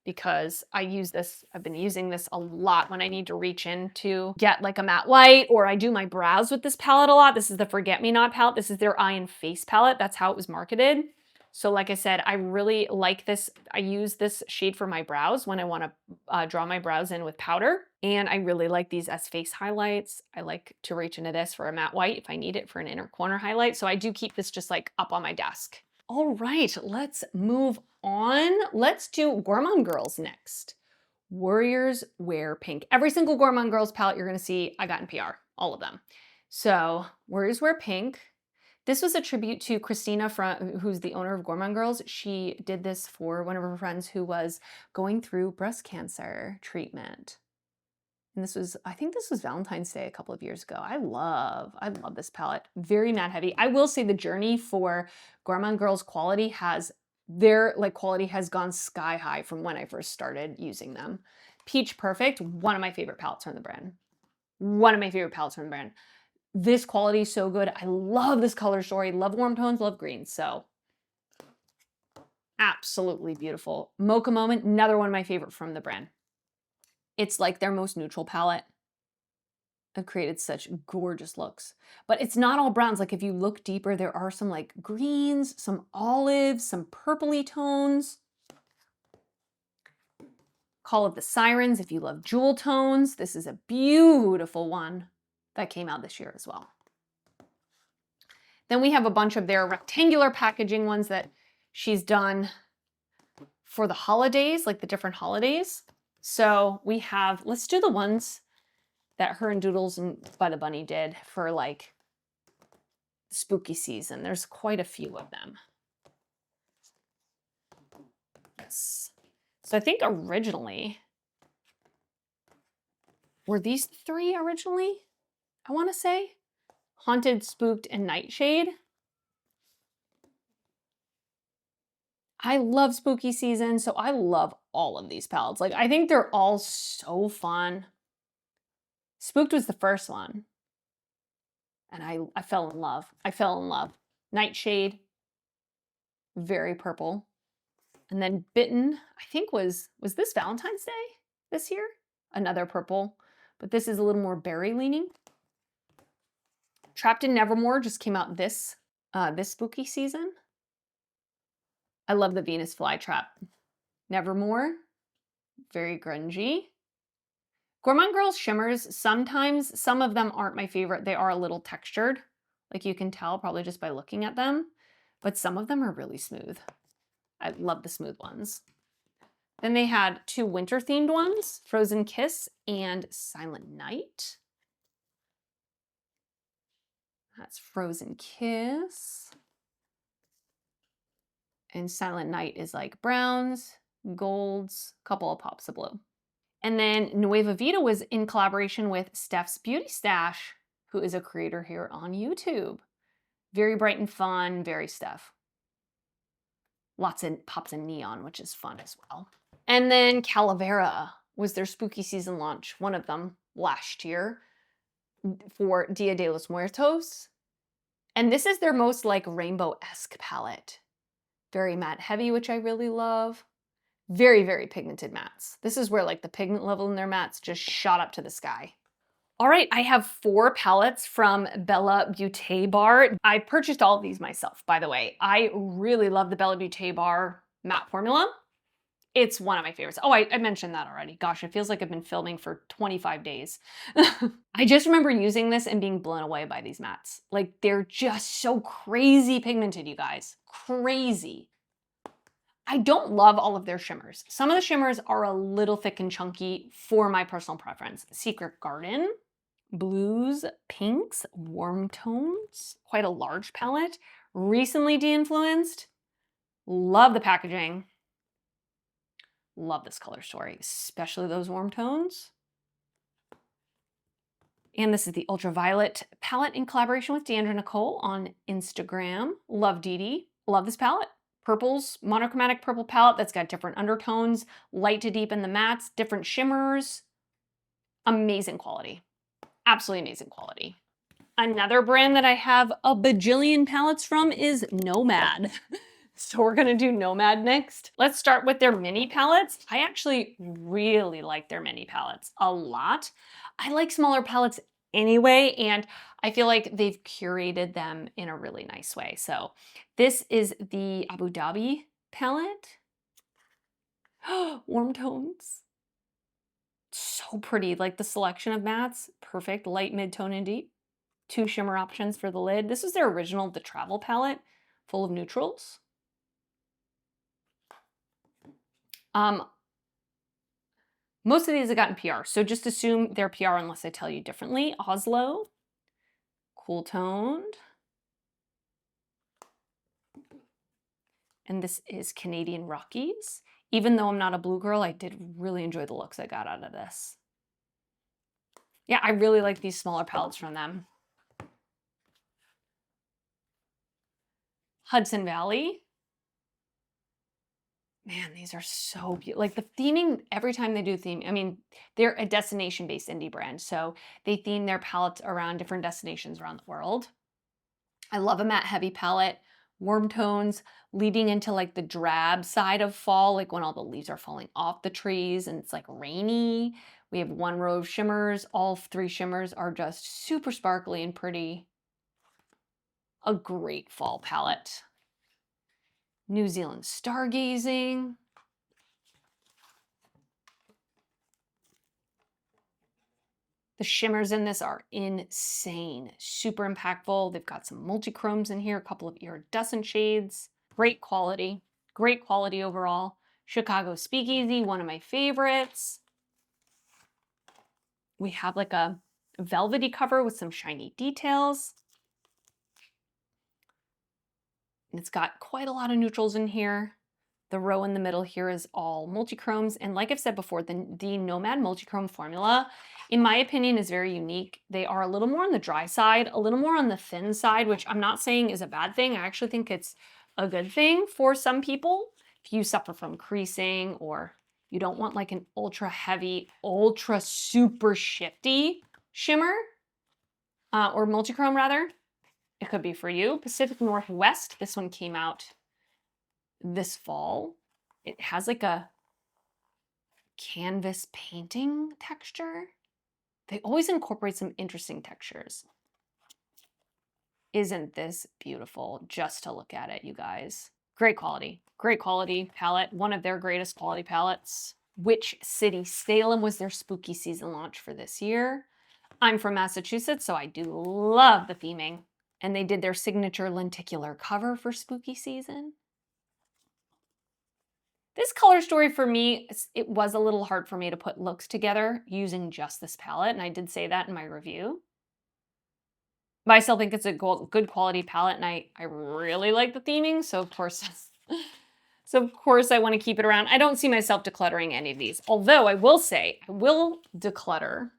because I use this, I've been using this a lot when I need to reach in to get like a matte white, or I do my brows with this palette a lot. This is the Forget Me Not palette. This is their Eye and Face palette. That's how it was marketed. So like I said, I really like this. I use this shade for my brows when I want to draw my brows in with powder. And I really like these as face highlights. I like to reach into this for a matte white if I need it for an inner corner highlight. So I do keep this just like up on my desk. All right, let's move on. Let's do Gourmand Girls next. Warriors Wear Pink. Every single Gourmand Girls palette you're gonna see, I got in PR, all of them. So Warriors Wear Pink. This was a tribute to Christina, who's the owner of Gourmand Girls. She did this for one of her friends who was going through breast cancer treatment. And this was, I think this was Valentine's Day a couple of years ago. I love this palette. Very matte heavy. I will say the journey for Gourmand Girls quality has, their quality has gone sky high from when I first started using them. Peach Perfect, one of my favorite palettes from the brand. One of my favorite palettes from the brand. This quality is so good. I love this color story. Love warm tones, love greens. So absolutely beautiful. Mocha Moment, another one of my favorite from the brand. It's like their most neutral palette. I've created such gorgeous looks. But it's not all browns. Like if you look deeper, there are some like greens, some olives, some purpley tones. Call of the Sirens, if you love jewel tones. This is a beautiful one that came out this year as well. Then we have a bunch of their rectangular packaging ones that she's done for the holidays, like the different holidays. So we have, let's do the ones that her and Doodles and by the Bunny did for like spooky season. There's quite a few of them. Yes. So I think originally, were these three originally? I want to say Haunted, Spooked, and Nightshade. I love spooky season, so I love all of these palettes. Like, I think they're all so fun. Spooked was the first one. And I fell in love. I fell in love. Nightshade, very purple. And then Bitten, I think was this Valentine's Day this year? Another purple, but this is a little more berry leaning. Trapped in Nevermore just came out this spooky season. I love the Venus Flytrap. Nevermore, very grungy. Gourmand Girls shimmers, sometimes, some of them aren't my favorite. They are a little textured, like you can tell probably just by looking at them, but some of them are really smooth. I love the smooth ones. Then they had two winter themed ones, Frozen Kiss and Silent Night. That's Frozen Kiss. And Silent Night is like browns, golds, couple of pops of blue. And then Nueva Vida was in collaboration with Steph's Beauty Stash, who is a creator here on YouTube. Very bright and fun, very Steph. Lots of pops of neon, which is fun as well. And then Calavera was their spooky season launch, one of them last year for Dia de los Muertos. And this is their most like rainbow-esque palette. Very matte heavy, which I really love. Very, very pigmented mattes. This is where like the pigment level in their mattes just shot up to the sky. All right, I have 4 palettes from Bella Beauté Bar. I purchased all of these myself, by the way. I really love the Bella Beauté Bar matte formula. It's one of my favorites. Oh, I mentioned that already. Gosh, it feels like I've been filming for 25 days. I just remember using this and being blown away by these mattes. Like, they're just so crazy pigmented, you guys. Crazy. I don't love all of their shimmers. Some of the shimmers are a little thick and chunky for my personal preference. Secret Garden, blues, pinks, warm tones, quite a large palette. Recently de-influenced. Love the packaging. Love this color story, especially those warm tones. And this is the Ultraviolet palette in collaboration with Deandra Nicole on Instagram. Love Dee Dee. Love this palette. Purples, monochromatic purple palette that's got different undertones, light to deep in the mattes, different shimmers. Amazing quality. Absolutely amazing quality. Another brand that I have a bajillion palettes from is Nomad. So we're gonna do Nomad next. Let's start with their mini palettes. I actually really like their mini palettes a lot. I like smaller palettes anyway, and I feel like they've curated them in a really nice way. So this is the Abu Dhabi palette. Warm tones. So pretty, like the selection of mattes, perfect, light, mid-tone, and deep. 2 shimmer options for the lid. This is their original, the Travel palette, full of neutrals. Most of these have gotten PR, so just assume they're PR unless I tell you differently. Oslo, cool toned. And this is Canadian Rockies. Even though I'm not a blue girl, I did really enjoy the looks I got out of this. Yeah, I really like these smaller palettes from them. Hudson Valley. Man, these are so beautiful. Like the theming, every time they do theme, I mean, they're a destination-based indie brand, so they theme their palettes around different destinations around the world. I love a matte heavy palette, warm tones, leading into like the drab side of fall, like when all the leaves are falling off the trees and it's like rainy. We have 1 row of shimmers. All 3 shimmers are just super sparkly and pretty. A great fall palette. New Zealand Stargazing. The shimmers in this are insane, super impactful. They've got some multi-chromes in here, a couple of iridescent shades. Great quality overall. Chicago Speakeasy, one of my favorites. We have like a velvety cover with some shiny details. And it's got quite a lot of neutrals in here. The row in the middle here is all multi-chromes. And like I've said before, the Nomad multi-chrome formula, in my opinion, is very unique. They are a little more on the dry side, a little more on the thin side, which I'm not saying is a bad thing. I actually think it's a good thing for some people. If you suffer from creasing or you don't want like an ultra heavy, ultra super shifty shimmer, or multi-chrome rather, it could be for you. Pacific Northwest, this one came out this fall. It has like a canvas painting texture. They always incorporate some interesting textures. Isn't this beautiful just to look at it, you guys? Great quality palette. One of their greatest quality palettes. Witch City Salem was their spooky season launch for this year. I'm from Massachusetts, so I do love the theming. And they did their signature lenticular cover for spooky season. This color story for me, it was a little hard for me to put looks together using just this palette, and I did say that in my review. But I still think it's a good quality palette, and I really like the theming, so of course, I want to keep it around. I don't see myself decluttering any of these, although I will say I will declutter.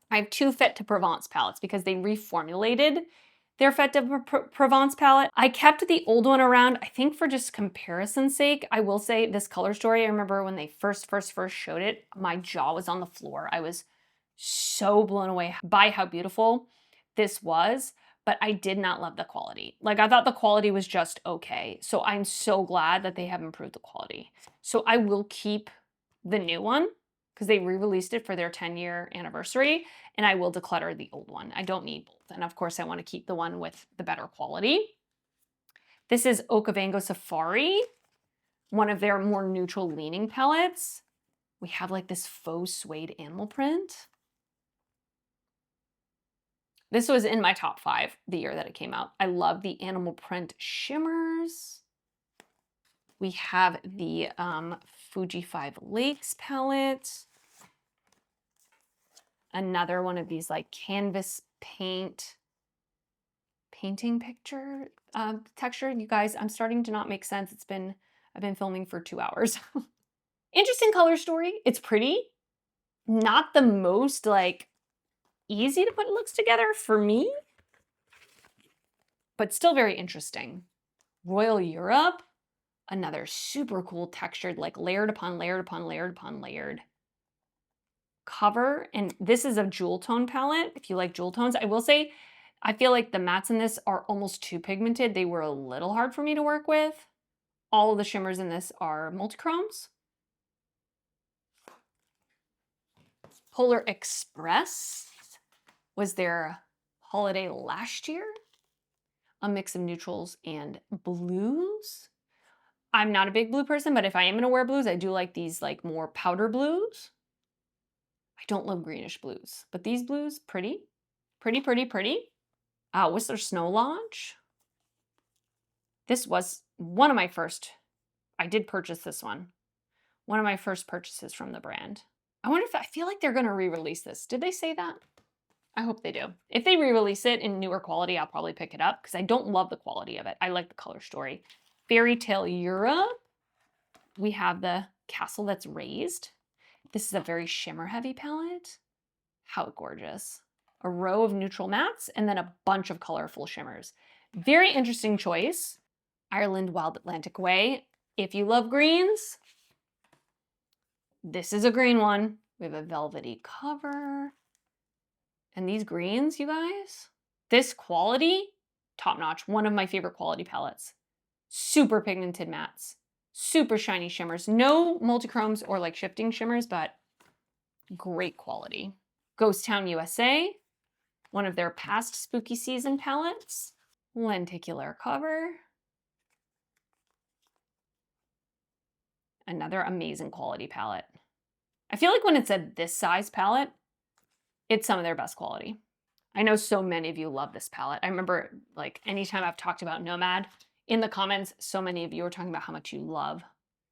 I have 2 Fête de Provence palettes because they reformulated their Fête de Provence palette. I kept the old one around, I think for just comparison's sake. I will say this color story, I remember when they first showed it, my jaw was on the floor. I was so blown away by how beautiful this was, but I did not love the quality. Like, I thought the quality was just okay. So I'm so glad that they have improved the quality. So I will keep the new one because they re-released it for their 10-year anniversary, and I will declutter the old one. I don't need both. And of course, I want to keep the one with the better quality. This is Okavango Safari, one of their more neutral leaning palettes. We have like this faux suede animal print. This was in my top 5 the year that it came out. I love the animal print shimmers. We have the Fuji 5 Lakes palette. Another one of these like canvas painting picture texture. You guys, I'm starting to not make sense. I've been filming for 2 hours. Interesting color story. It's pretty. Not the most like easy to put looks together for me, but still very interesting. Royal Europe, another super cool textured, like layered upon layered upon layered upon layered cover. And this is a jewel tone palette. If you like jewel tones, I will say, I feel like the mattes in this are almost too pigmented. They were a little hard for me to work with. All of the shimmers in this are multichromes. Polar Express was their holiday last year. A mix of neutrals and blues. I'm not a big blue person, but if I am gonna wear blues, I do like these like more powder blues. I don't love greenish blues, but these blues, pretty. Whistler Snow Lodge. This was one of my first, I did purchase this one. One of my first purchases from the brand. I feel like they're gonna re-release this. Did they say that? I hope they do. If they re-release it in newer quality, I'll probably pick it up because I don't love the quality of it. I like the color story. Fairy Tale Europe. We have the castle that's raised. This is a very shimmer heavy palette. How gorgeous. A row of neutral mattes and then a bunch of colorful shimmers. Very interesting choice. Ireland Wild Atlantic Way. If you love greens, this is a green one. We have a velvety cover. And these greens, you guys, this quality, top notch. One of my favorite quality palettes. Super pigmented mattes, super shiny shimmers. No multichromes or like shifting shimmers, but great quality. Ghost Town USA, one of their past spooky season palettes. Lenticular cover. Another amazing quality palette. I feel like when it's a this size palette, it's some of their best quality. I know so many of you love this palette. I remember like anytime I've talked about Nomad, in the comments, so many of you are talking about how much you love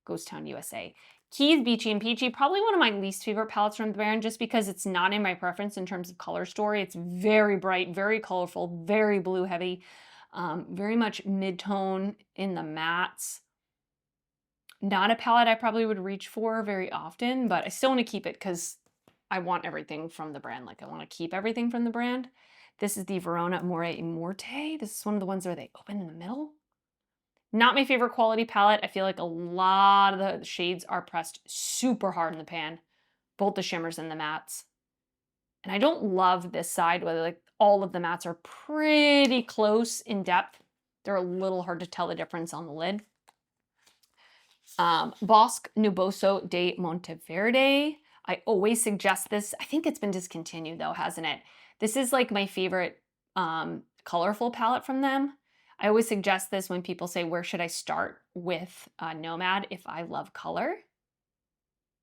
Ghost Town USA. Keys, Beachy and Peachy, probably one of my least favorite palettes from the brand just because it's not in my preference in terms of color story. It's very bright, very colorful, very blue heavy, very much mid-tone in the mattes. Not a palette I probably would reach for very often, but I still want to keep it because I want everything from the brand. Like I want to keep everything from the brand. This is the Verona Amore e Morte. This is one of the ones where they open in the middle. Not my favorite quality palette. I feel like a lot of the shades are pressed super hard in the pan, both the shimmers and the mattes. And I don't love this side where like all of the mattes are pretty close in depth. They're a little hard to tell the difference on the lid. Bosque Nuboso de Monteverde. I always suggest this. I think it's been discontinued though, hasn't it? This is like my favorite colorful palette from them. I always suggest this when people say, where should I start with Nomad if I love color?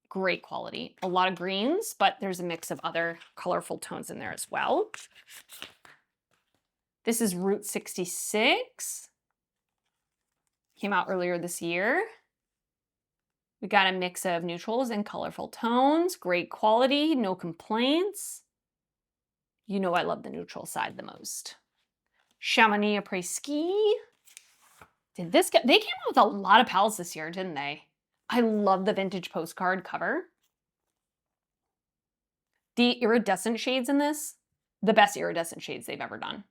Great quality. A lot of greens, but there's a mix of other colorful tones in there as well. This is Route 66. Came out earlier this year. We got a mix of neutrals and colorful tones. Great quality, no complaints. You know I love the neutral side the most. Chamonix Après Ski. Did this get, they came out with a lot of palettes this year, didn't they? I love the vintage postcard cover. The iridescent shades in this, the best iridescent shades they've ever done.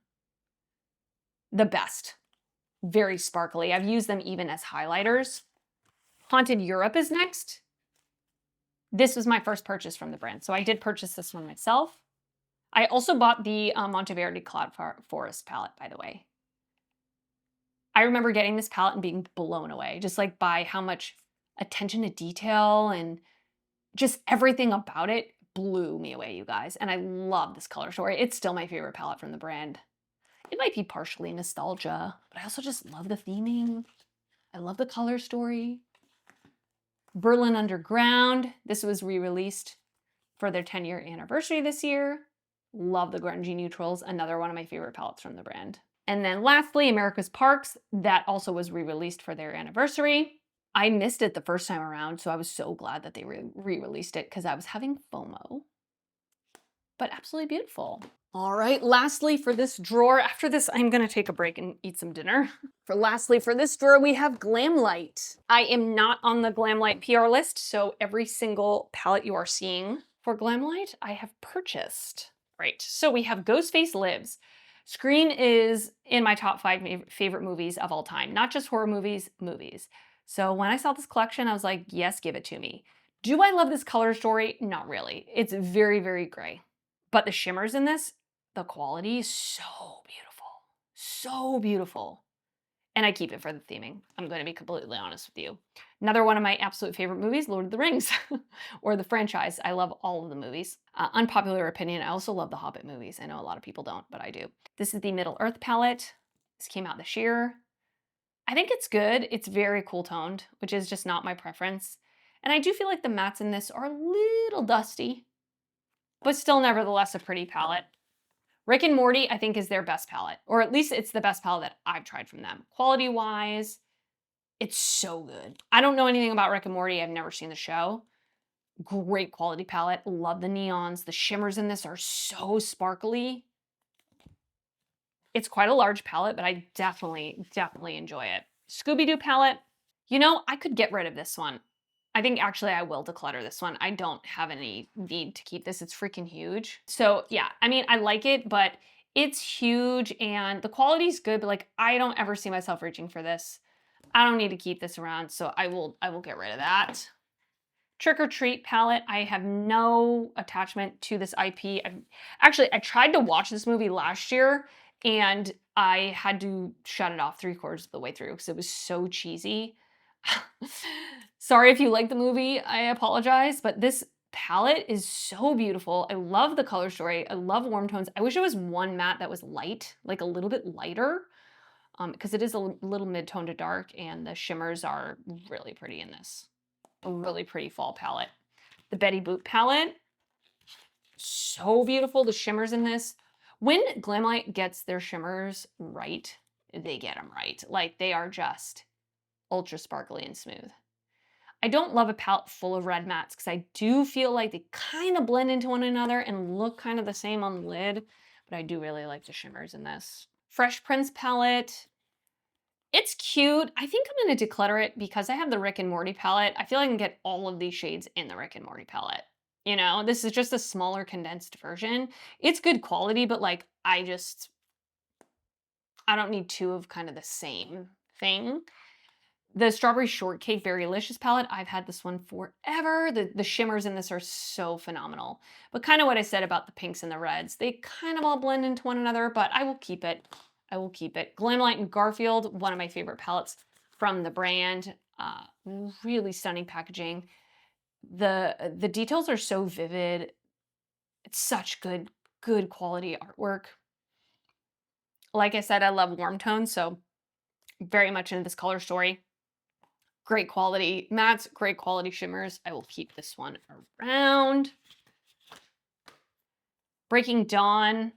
The best. Very sparkly. I've used them even as highlighters. Haunted Europe is next. This was my first purchase from the brand, so I did purchase this one myself. I also bought the Monteverde Cloud Forest palette, by the way. I remember getting this palette and being blown away, just like by how much attention to detail and just everything about it blew me away, you guys. And I love this color story. It's still my favorite palette from the brand. It might be partially nostalgia, but I also just love the theming. I love the color story. Berlin Underground. This was re-released for their 10-year anniversary this year. Love the grungy neutrals. Another one of my favorite palettes from the brand. And then lastly, America's Parks. That also was re-released for their anniversary. I missed it the first time around, so I was so glad that they re-released it because I was having FOMO. But absolutely beautiful. All right, lastly for this drawer, after this, I'm gonna take a break and eat some dinner. Lastly for this drawer, we have Glamlight. I am not on the Glamlight PR list, so every single palette you are seeing for Glamlight, I have purchased. Right, so we have Ghostface Lives. Scream is in my top 5 favorite movies of all time, not just horror movies, movies. So when I saw this collection, I was like, yes, give it to me. Do I love this color story? Not really. It's very, very gray. But the shimmers in this, the quality is so beautiful. So beautiful. And I keep it for the theming. I'm going to be completely honest with you. Another one of my absolute favorite movies, Lord of the Rings, or the franchise. I love all of the movies. Unpopular opinion, I also love the Hobbit movies. I know a lot of people don't, but I do. This is the Middle Earth palette. This came out this year. I think it's good. It's very cool toned, which is just not my preference. And I do feel like the mattes in this are a little dusty, but still nevertheless a pretty palette. Rick and Morty, I think, is their best palette, or at least it's the best palette that I've tried from them. Quality-wise, it's so good. I don't know anything about Rick and Morty. I've never seen the show. Great quality palette. Love the neons. The shimmers in this are so sparkly. It's quite a large palette, but I definitely enjoy it. Scooby-Doo palette. You know, I could get rid of this one. I think actually I will declutter this one. I don't have any need to keep this. It's freaking huge. So yeah, I mean, I like it, but it's huge and the quality's good, but like, I don't ever see myself reaching for this. I don't need to keep this around, so I will get rid of that. Trick or Treat palette. I have no attachment to this IP. I tried to watch this movie last year and I had to shut it off 3/4 of the way through because it was so cheesy. Sorry if you like the movie, I apologize, but this palette is so beautiful. I love the color story. I love warm tones. I wish it was one matte that was light, like a little bit lighter, because it is a little mid-tone to dark and the shimmers are really pretty in this. A really pretty fall palette. The Betty Boop palette, so beautiful. The shimmers in this. When Glamlight gets their shimmers right, they get them right. Like they are just ultra sparkly and smooth. I don't love a palette full of red mattes because I do feel like they kind of blend into one another and look kind of the same on the lid, but I do really like the shimmers in this. Fresh Prince palette. It's cute. I think I'm going to declutter it because I have the Rick and Morty palette. I feel like I can get all of these shades in the Rick and Morty palette. You know, this is just a smaller condensed version. It's good quality, but like I don't need 2 of kind of the same thing. The Strawberry Shortcake Berrylicious palette, I've had this one forever. The shimmers in this are so phenomenal. But kind of what I said about the pinks and the reds, they kind of all blend into one another, but I will keep it. I will keep it. Glamlight and Garfield, one of my favorite palettes from the brand. Really stunning packaging. The details are so vivid. It's such good quality artwork. Like I said, I love warm tones, so very much into this color story. Great quality mattes, great quality shimmers. I will keep this one around. Breaking Dawn.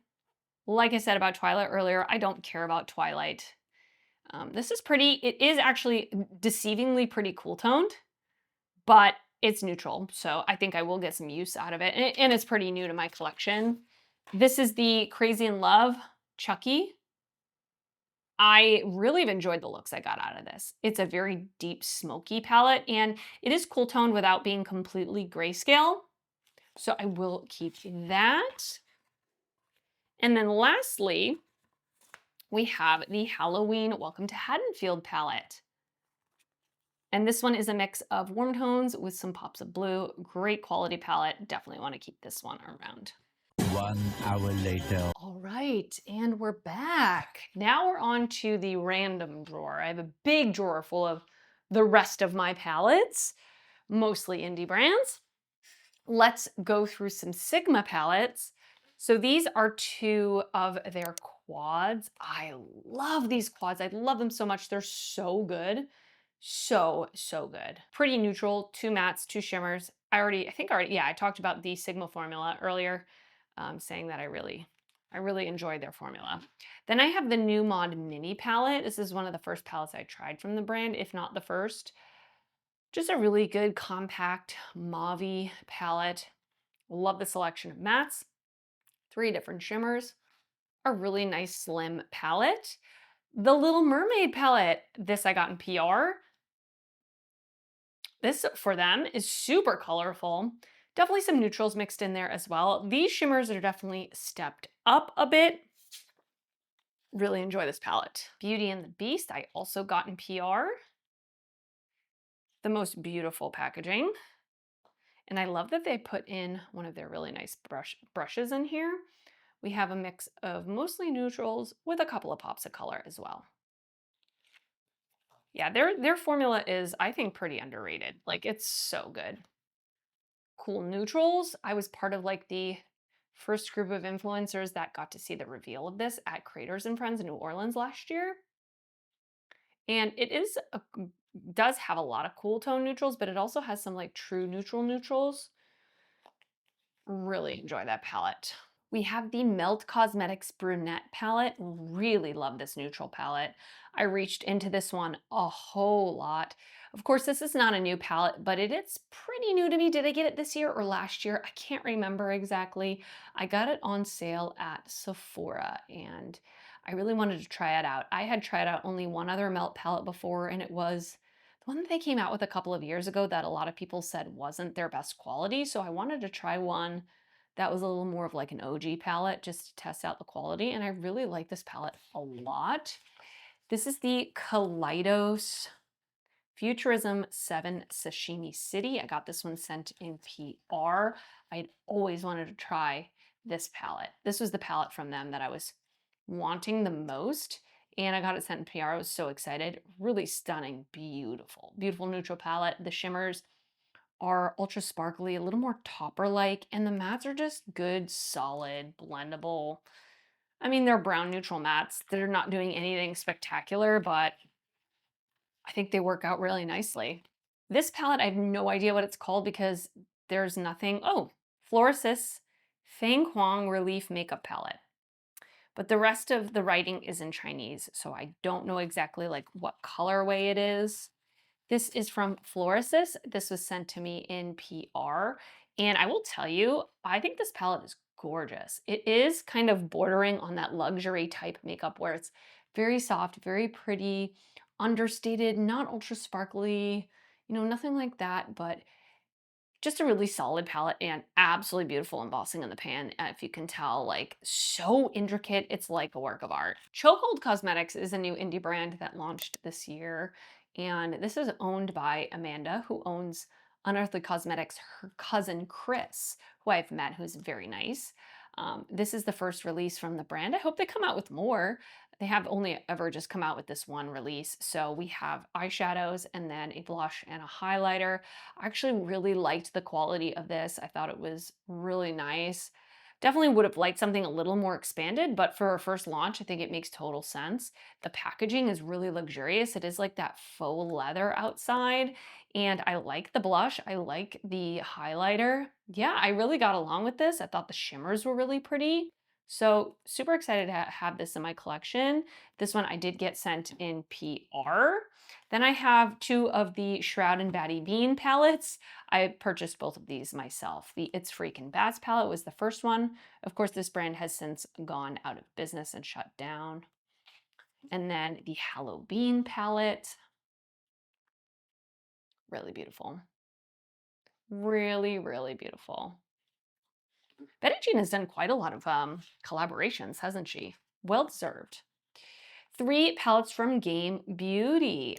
Like I said about Twilight earlier, I don't care about Twilight. This is pretty. It is actually deceivingly pretty cool toned, but it's neutral. So I think I will get some use out of it. And it's pretty new to my collection. This is the Crazy in Love Chucky. I really have enjoyed the looks I got out of this. It's a very deep smoky palette, and it is cool toned without being completely grayscale. So I will keep that. And then lastly, we have the Halloween Welcome to Haddonfield palette. And this one is a mix of warm tones with some pops of blue. Great quality palette. Definitely want to keep this one around. 1 hour later. All right, and we're back. Now we're on to the random drawer. I have a big drawer full of the rest of my palettes, mostly indie brands. Let's go through some Sigma palettes. So these are two of their quads. I love these quads. I love them so much. They're so good. So good. Pretty neutral, 2 mattes, 2 shimmers. I talked about the Sigma formula earlier, saying that I really enjoyed their formula. Then I have the Nomad Mini palette. This is one of the first palettes I tried from the brand, if not the first. Just a really good compact mauve palette. Love the selection of mattes. 3 different shimmers. A really nice slim palette. The Little Mermaid palette. This I got in PR. This for them is super colorful. Definitely some neutrals mixed in there as well. These shimmers are definitely stepped up a bit. Really enjoy this palette. Beauty and the Beast I also got in PR. The most beautiful packaging. And I love that they put in one of their really nice brushes in here. We have a mix of mostly neutrals with a couple of pops of color as well. Yeah, their formula is, I think, pretty underrated. Like, it's so good. Cool neutrals. I was part of like the first group of influencers that got to see the reveal of this at Creators and Friends in New Orleans last year. And it does have a lot of cool tone neutrals, but it also has some like true neutrals. Really enjoy that palette. We have the Melt Cosmetics Brunette palette. Really love this neutral palette. I reached into this one a whole lot. Of course, this is not a new palette, but it is pretty new to me. Did I get it this year or last year? I can't remember exactly. I got it on sale at Sephora and I really wanted to try it out. I had tried out only one other Melt palette before, and it was the one that they came out with a couple of years ago that a lot of people said wasn't their best quality. So I wanted to try one that was a little more of like an OG palette just to test out the quality. And I really like this palette a lot. This is the Kaleidos Futurism 7 Sashimi City. I got this one sent in PR. I'd always wanted to try this palette. This was the palette from them that I was wanting the most. And I got it sent in PR. I was so excited. Really stunning, beautiful, beautiful neutral palette. The shimmers are ultra sparkly, a little more topper-like, and the mattes are just good, solid, blendable. I mean, they're brown neutral mattes. They're not doing anything spectacular, but I think they work out really nicely. This palette, I have no idea what it's called because there's nothing. Oh, Florisys Fang Huang Relief Makeup Palette. But the rest of the writing is in Chinese, so I don't know exactly like what colorway it is. This is from Florisys. This was sent to me in PR. And I will tell you, I think this palette is gorgeous. It is kind of bordering on that luxury type makeup where it's very soft, very pretty, understated, not ultra sparkly, nothing like that, but just a really solid palette and absolutely beautiful embossing in the pan. If you can tell, like so intricate, it's like a work of art. Chokehold Cosmetics is a new indie brand that launched this year. And this is owned by Amanda, who owns Unearthly Cosmetics, her cousin Chris, who I've met, who's very nice. This is the first release from the brand. I hope they come out with more. They have only ever just come out with this one release. So we have eyeshadows and then a blush and a highlighter. I actually really liked the quality of this. I thought it was really nice. Definitely would have liked something a little more expanded, but for a first launch, I think it makes total sense. The packaging is really luxurious. It is like that faux leather outside, and I like the blush. I like the highlighter. Yeah, I really got along with this. I thought the shimmers were really pretty. So super excited to have this in my collection. This one I did get sent in PR. Then I have two of the Shroud and Batty Bean palettes. I purchased both of these myself. The It's Freakin' Bats palette was the first one. Of course, this brand has since gone out of business and shut down. And then the Halloween palette. Really beautiful. Really, really beautiful. Betty Jean has done quite a lot of collaborations, hasn't she? Well deserved. 3 palettes from Game Beauty.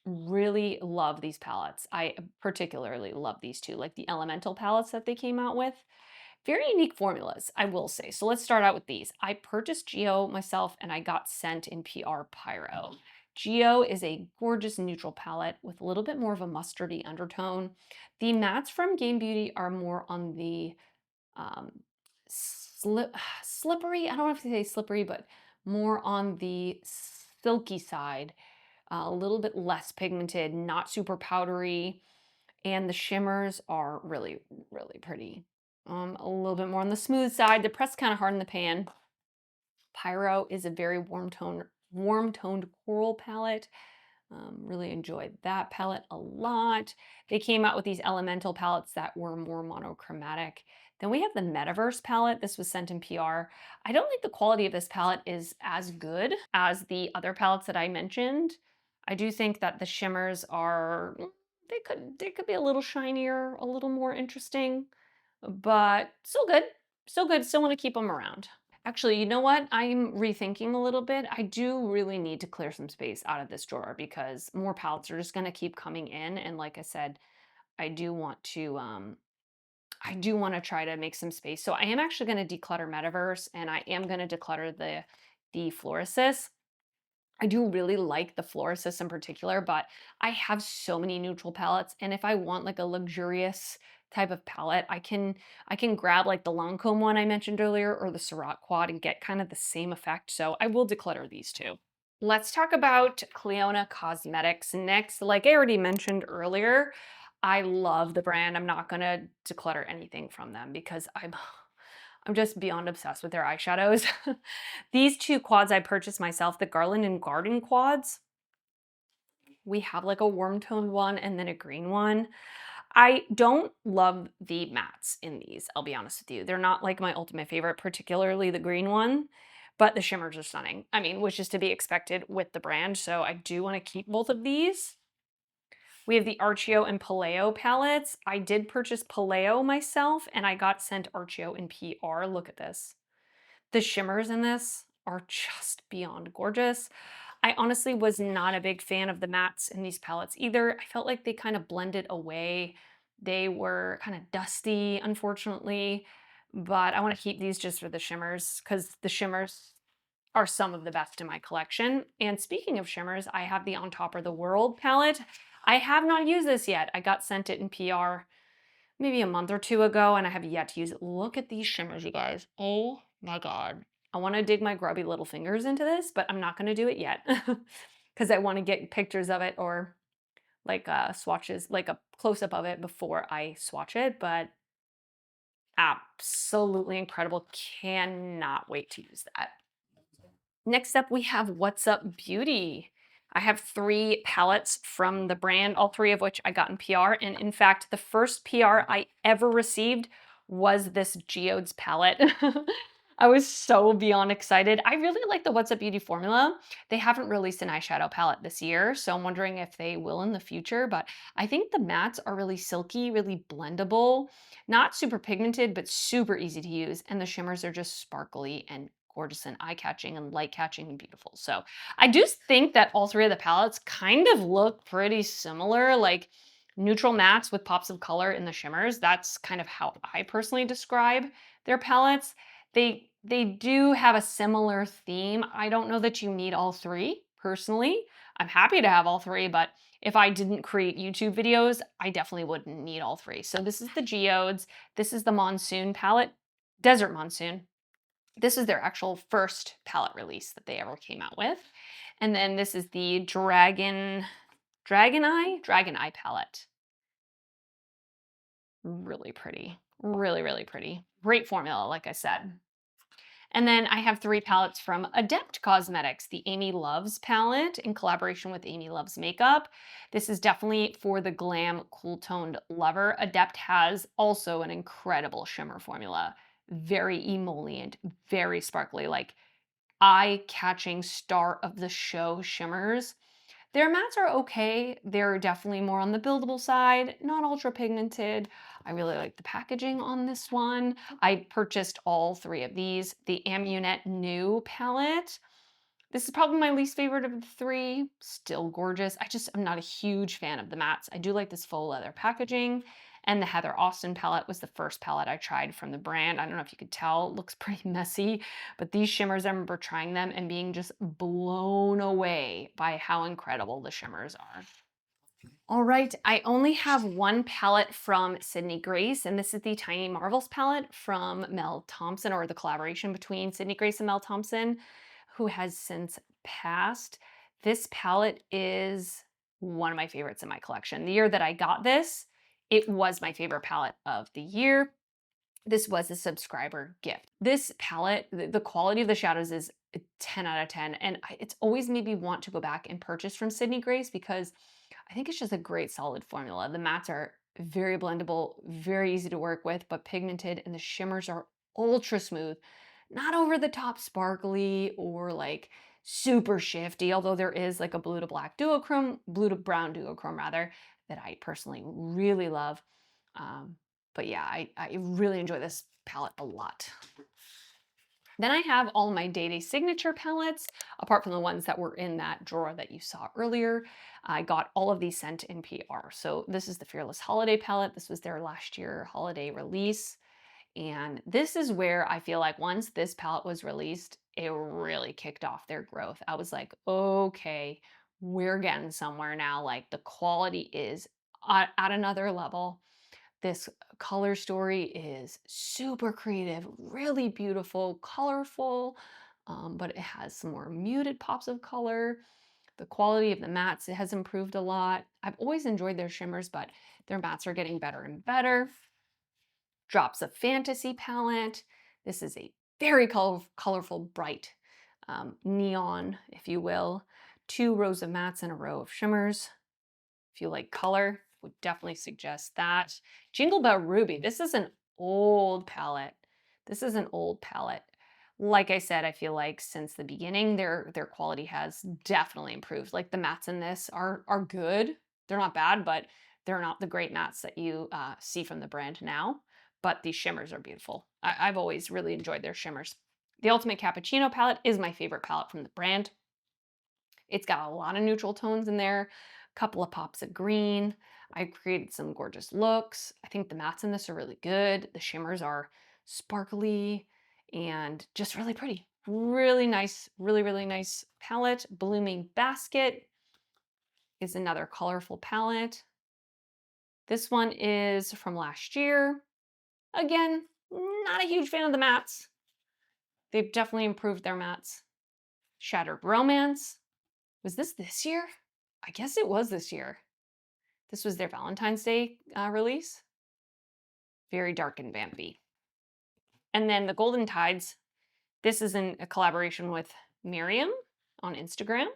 Really love these palettes. I particularly love these two, like the Elemental palettes that they came out with. Very unique formulas, I will say. So let's start out with these. I purchased Geo myself and I got sent in PR Pyro. Geo is a gorgeous neutral palette with a little bit more of a mustardy undertone. The mattes from Game Beauty are more on the um, slippery, I don't know if to say slippery, but more on the silky side, a little bit less pigmented, not super powdery, and the shimmers are really, really pretty. A little bit more on the smooth side. The press kind of hard in the pan. Pyro is a very warm-toned coral palette. Really enjoyed that palette a lot. They came out with these elemental palettes that were more monochromatic. Then we have the Metaverse palette. This was sent in PR. I don't think the quality of this palette is as good as the other palettes that I mentioned. I do think that the shimmers are, they could be a little shinier, a little more interesting, but still good. Still good. Still want to keep them around. Actually, you know what? I'm rethinking a little bit. I do really need to clear some space out of this drawer because more palettes are just going to keep coming in. And like I said, I do want to try to make some space. So I am actually going to declutter Metaverse and I am going to declutter the Florisis. I do really like the Florisis in particular, but I have so many neutral palettes. And if I want like a luxurious type of palette, I can grab like the Lancome one I mentioned earlier or the Syrah Quad and get kind of the same effect. So I will declutter these two. Let's talk about Clionadh Cosmetics next. Like I already mentioned earlier, I love the brand. I'm not gonna declutter anything from them because I'm just beyond obsessed with their eyeshadows. These two quads I purchased myself, the Garland and Garden quads. We have like a warm toned one and then a green one. I don't love the mattes in these, I'll be honest with you. They're not like my ultimate favorite, particularly the green one, but the shimmers are stunning. I mean, which is to be expected with the brand, so I do want to keep both of these. We have the Archeo and Paleo palettes. I did purchase Paleo myself and I got sent Archeo in PR. Look at this. The shimmers in this are just beyond gorgeous. I honestly was not a big fan of the mattes in these palettes either. I felt like they kind of blended away. They were kind of dusty, unfortunately, but I want to keep these just for the shimmers because the shimmers are some of the best in my collection. And speaking of shimmers, I have the On Top of the World palette. I have not used this yet. I got sent it in PR maybe a month or two ago and I have yet to use it. Look at these shimmers, you guys. Oh my God. I want to dig my grubby little fingers into this, but I'm not going to do it yet because I want to get pictures of it or like swatches, like a close-up of it before I swatch it, but absolutely incredible. Cannot wait to use that. Next up, we have What's Up Beauty. I have 3 palettes from the brand, all 3 of which I got in PR. And in fact, the first PR I ever received was this Geodes palette. I was so beyond excited. I really like the What's Up Beauty formula. They haven't released an eyeshadow palette this year, so I'm wondering if they will in the future, but I think the mattes are really silky, really blendable, not super pigmented, but super easy to use, and the shimmers are just sparkly and gorgeous and eye-catching and light-catching and beautiful. So I do think that all 3 of the palettes kind of look pretty similar, like neutral mattes with pops of color in the shimmers. That's kind of how I personally describe their palettes. They do have a similar theme. I don't know that you need all 3 personally. I'm happy to have all 3, but if I didn't create YouTube videos, I definitely wouldn't need all 3. So this is the Geodes. This is the Monsoon palette, Desert Monsoon. This is their actual first palette release that they ever came out with. And then this is the Dragon Eye palette. Really pretty. Really, really pretty. Great formula, like I said. And then I have 3 palettes from Adept Cosmetics, the Amy Loves palette in collaboration with Amy Loves Makeup. This is definitely for the glam cool toned lover. Adept has also an incredible shimmer formula. Very emollient, very sparkly, like eye-catching star of the show shimmers. Their mattes are okay. They're definitely more on the buildable side, not ultra pigmented. I really like the packaging on this one. I purchased all 3 of these. The Amunet New palette. This is probably my least favorite of the 3. Still gorgeous. I'm not a huge fan of the mattes. I do like this faux leather packaging. And the Heather Austin palette was the first palette I tried from the brand. I don't know if you could tell, it looks pretty messy, but these shimmers, I remember trying them and being just blown away by how incredible the shimmers are. All right, I only have 1 palette from Sydney Grace, and this is the Tiny Marvels palette from Mel Thompson, or the collaboration between Sydney Grace and Mel Thompson, who has since passed. This palette is one of my favorites in my collection. The year that I got this, it was my favorite palette of the year. This was a subscriber gift. This palette, the quality of the shadows is a 10 out of 10, and it's always made me want to go back and purchase from Sydney Grace because I think it's just a great solid formula. The mattes are very blendable, very easy to work with, but pigmented, and the shimmers are ultra smooth, not over the top sparkly or like super shifty, although there is like a blue to black duochrome, blue to brown duochrome rather, that I personally really love. But yeah, I really enjoy this palette a lot. Then I have all my Day Day Signature palettes, apart from the ones that were in that drawer that you saw earlier. I got all of these sent in PR. So this is the Fearless Holiday palette. This was their last year holiday release. And this is where I feel like once this palette was released, it really kicked off their growth. I was like, okay, we're getting somewhere now. Like the quality is at another level. This color story is super creative, really beautiful, colorful, but it has some more muted pops of color. The quality of the mattes, it has improved a lot. I've always enjoyed their shimmers, but their mattes are getting better and better. Drops of Fantasy palette. This is a very colorful, bright neon, if you will. 2 rows of mattes and a row of shimmers. If you like color, would definitely suggest that. Jingle Bell Ruby. This is an old palette. This is an old palette. Like I said, I feel like since the beginning, their quality has definitely improved. Like the mattes in this are good. They're not bad, but they're not the great mattes that you see from the brand now. But these shimmers are beautiful. I've always really enjoyed their shimmers. The Ultimate Cappuccino palette is my favorite palette from the brand. It's got a lot of neutral tones in there, a couple of pops of green. I created some gorgeous looks. I think the mattes in this are really good. The shimmers are sparkly and just really pretty. Really nice, really nice palette. Blooming Basket is another colorful palette. This one is from last year. Again, not a huge fan of the mattes. They've definitely improved their mattes. Shattered Romance. Was this year? I guess it was this year. This was their Valentine's Day release. Very dark and vampy. And then the Golden Tides. This is in a collaboration with Miriam on Instagram.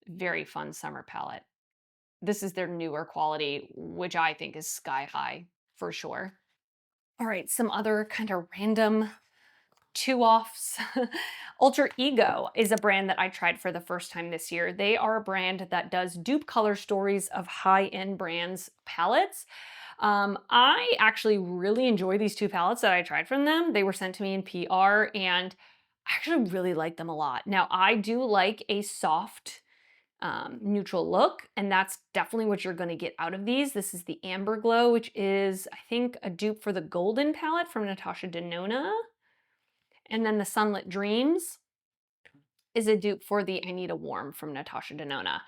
Very fun summer palette. This is their newer quality, which I think is sky high for sure. All right, some other kind of random 2-offs. Ultra Ego is a brand that I tried for the first time this year. They are a brand that does dupe color stories of high-end brands palettes. I actually really enjoy these 2 palettes that I tried from them. They were sent to me in PR and I actually really like them a lot. Now I do like a soft neutral look, and that's definitely what you're going to get out of these. This is the Amber Glow, which is I think a dupe for the Golden palette from Natasha Denona. And then the Sunlit Dreams is a dupe for the I Need a Warm from Natasha Denona.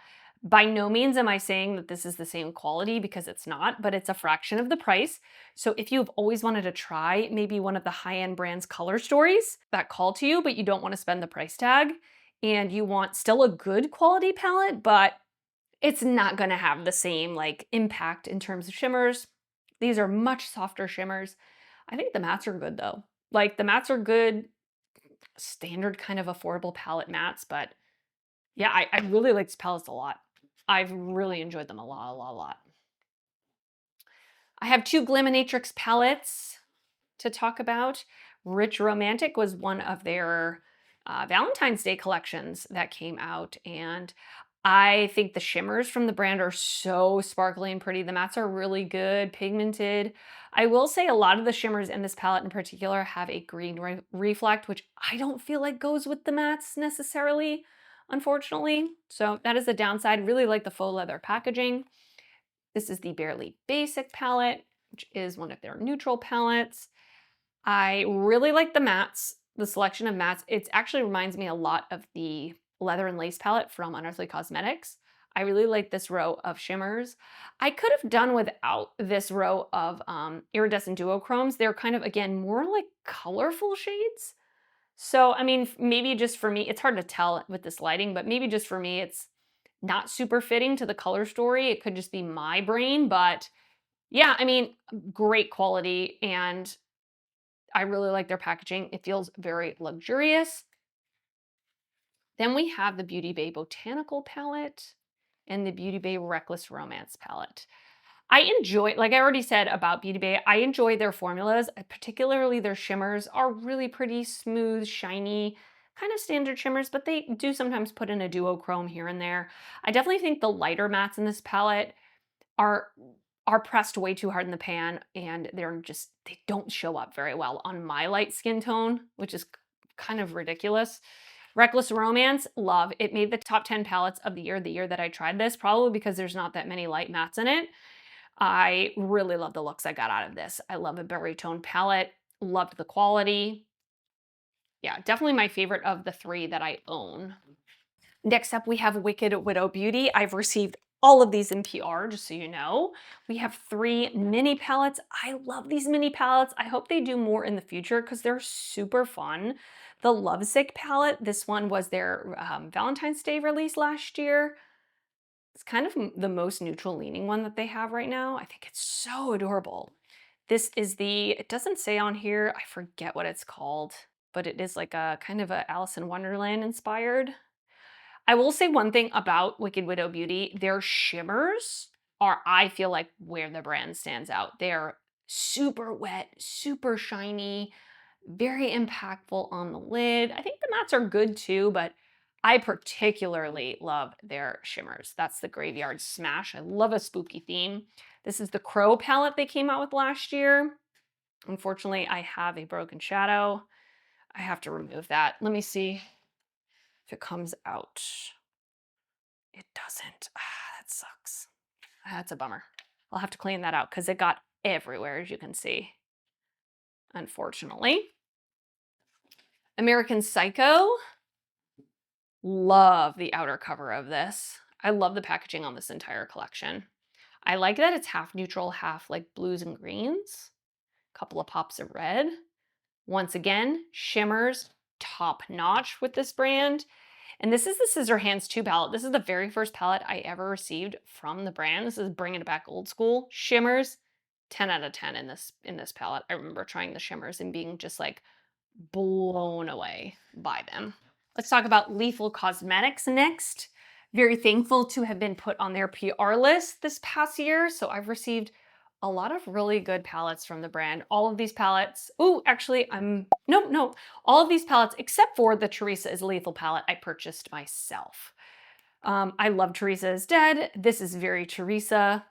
By no means am I saying that this is the same quality because it's not, but it's a fraction of the price. So if you've always wanted to try maybe one of the high-end brands' color stories that call to you, but you don't want to spend the price tag, and you want still a good quality palette, but it's not going to have the same like impact in terms of shimmers. These are much softer shimmers. I think the mattes are good though. Like the mattes are good, standard kind of affordable palette mattes, but yeah, I really like these palettes a lot. I've really enjoyed them a lot. I have 2 Glaminatrix palettes to talk about. Rich Romantic was one of their Valentine's Day collections that came out, and I think the shimmers from the brand are so sparkly and pretty. The mattes are really good, pigmented. I will say a lot of the shimmers in this palette in particular have a green reflect, which I don't feel like goes with the mattes necessarily, unfortunately. So that is a downside. Really like the faux leather packaging. This is the Barely Basic palette, which is one of their neutral palettes. I really like the mattes, the selection of mattes. It actually reminds me a lot of the Leather and Lace palette from Unearthly Cosmetics. I really like this row of shimmers. I could have done without this row of iridescent duochromes. They're kind of, again, more like colorful shades. So, I mean, maybe just for me, it's hard to tell with this lighting, but maybe just for me, it's not super fitting to the color story. It could just be my brain, but yeah, I mean, great quality, and I really like their packaging. It feels very luxurious. Then we have the Beauty Bay Botanical palette and the Beauty Bay Reckless Romance palette. I enjoy, like I already said about Beauty Bay, I enjoy their formulas, particularly their shimmers are really pretty smooth, shiny, kind of standard shimmers, but they do sometimes put in a duochrome here and there. I definitely think the lighter mattes in this palette are pressed way too hard in the pan, and they don't show up very well on my light skin tone, which is kind of ridiculous. Reckless Romance, love. It made the top 10 palettes of the year that I tried this, probably because there's not that many light mattes in it. I really love the looks I got out of this. I love a berry tone palette, loved the quality. Yeah, definitely my favorite of the 3 that I own. Next up, we have Wicked Widow Beauty. I've received all of these in PR, just so you know. We have 3 mini palettes. I love these mini palettes. I hope they do more in the future because they're super fun. The Lovesick palette, this one was their Valentine's Day release last year. It's kind of the most neutral leaning one that they have right now. I think it's so adorable. This is it doesn't say on here, I forget what it's called, but it is like a kind of a Alice in Wonderland inspired. I will say one thing about Wicked Widow Beauty, their shimmers are, I feel like, where the brand stands out. They're super wet, super shiny, very impactful on the lid. I think the mattes are good too, but I particularly love their shimmers. That's the Graveyard Smash. I love a spooky theme. This is the Crow palette they came out with last year. Unfortunately, I have a broken shadow. I have to remove that. Let me see if it comes out. It doesn't. That sucks. That's a bummer. I'll have to clean that out because it got everywhere, as you can see, unfortunately. American Psycho. Love the outer cover of this. I love the packaging on this entire collection. I like that it's half neutral, half like blues and greens. A couple of pops of red. Once again, shimmers, top notch with this brand. And this is the Scissor Hands 2 palette. This is the very first palette I ever received from the brand. This is bringing it back old school. Shimmers, 10 out of 10 in this palette. I remember trying the shimmers and being just like blown away by them. Let's talk about Lethal Cosmetics next. Very thankful to have been put on their PR list this past year. So I've received a lot of really good palettes from the brand. All of these palettes, actually, no. All of these palettes, except for the Teresa is Lethal palette, I purchased myself. I love Teresa is Dead. This is very Teresa.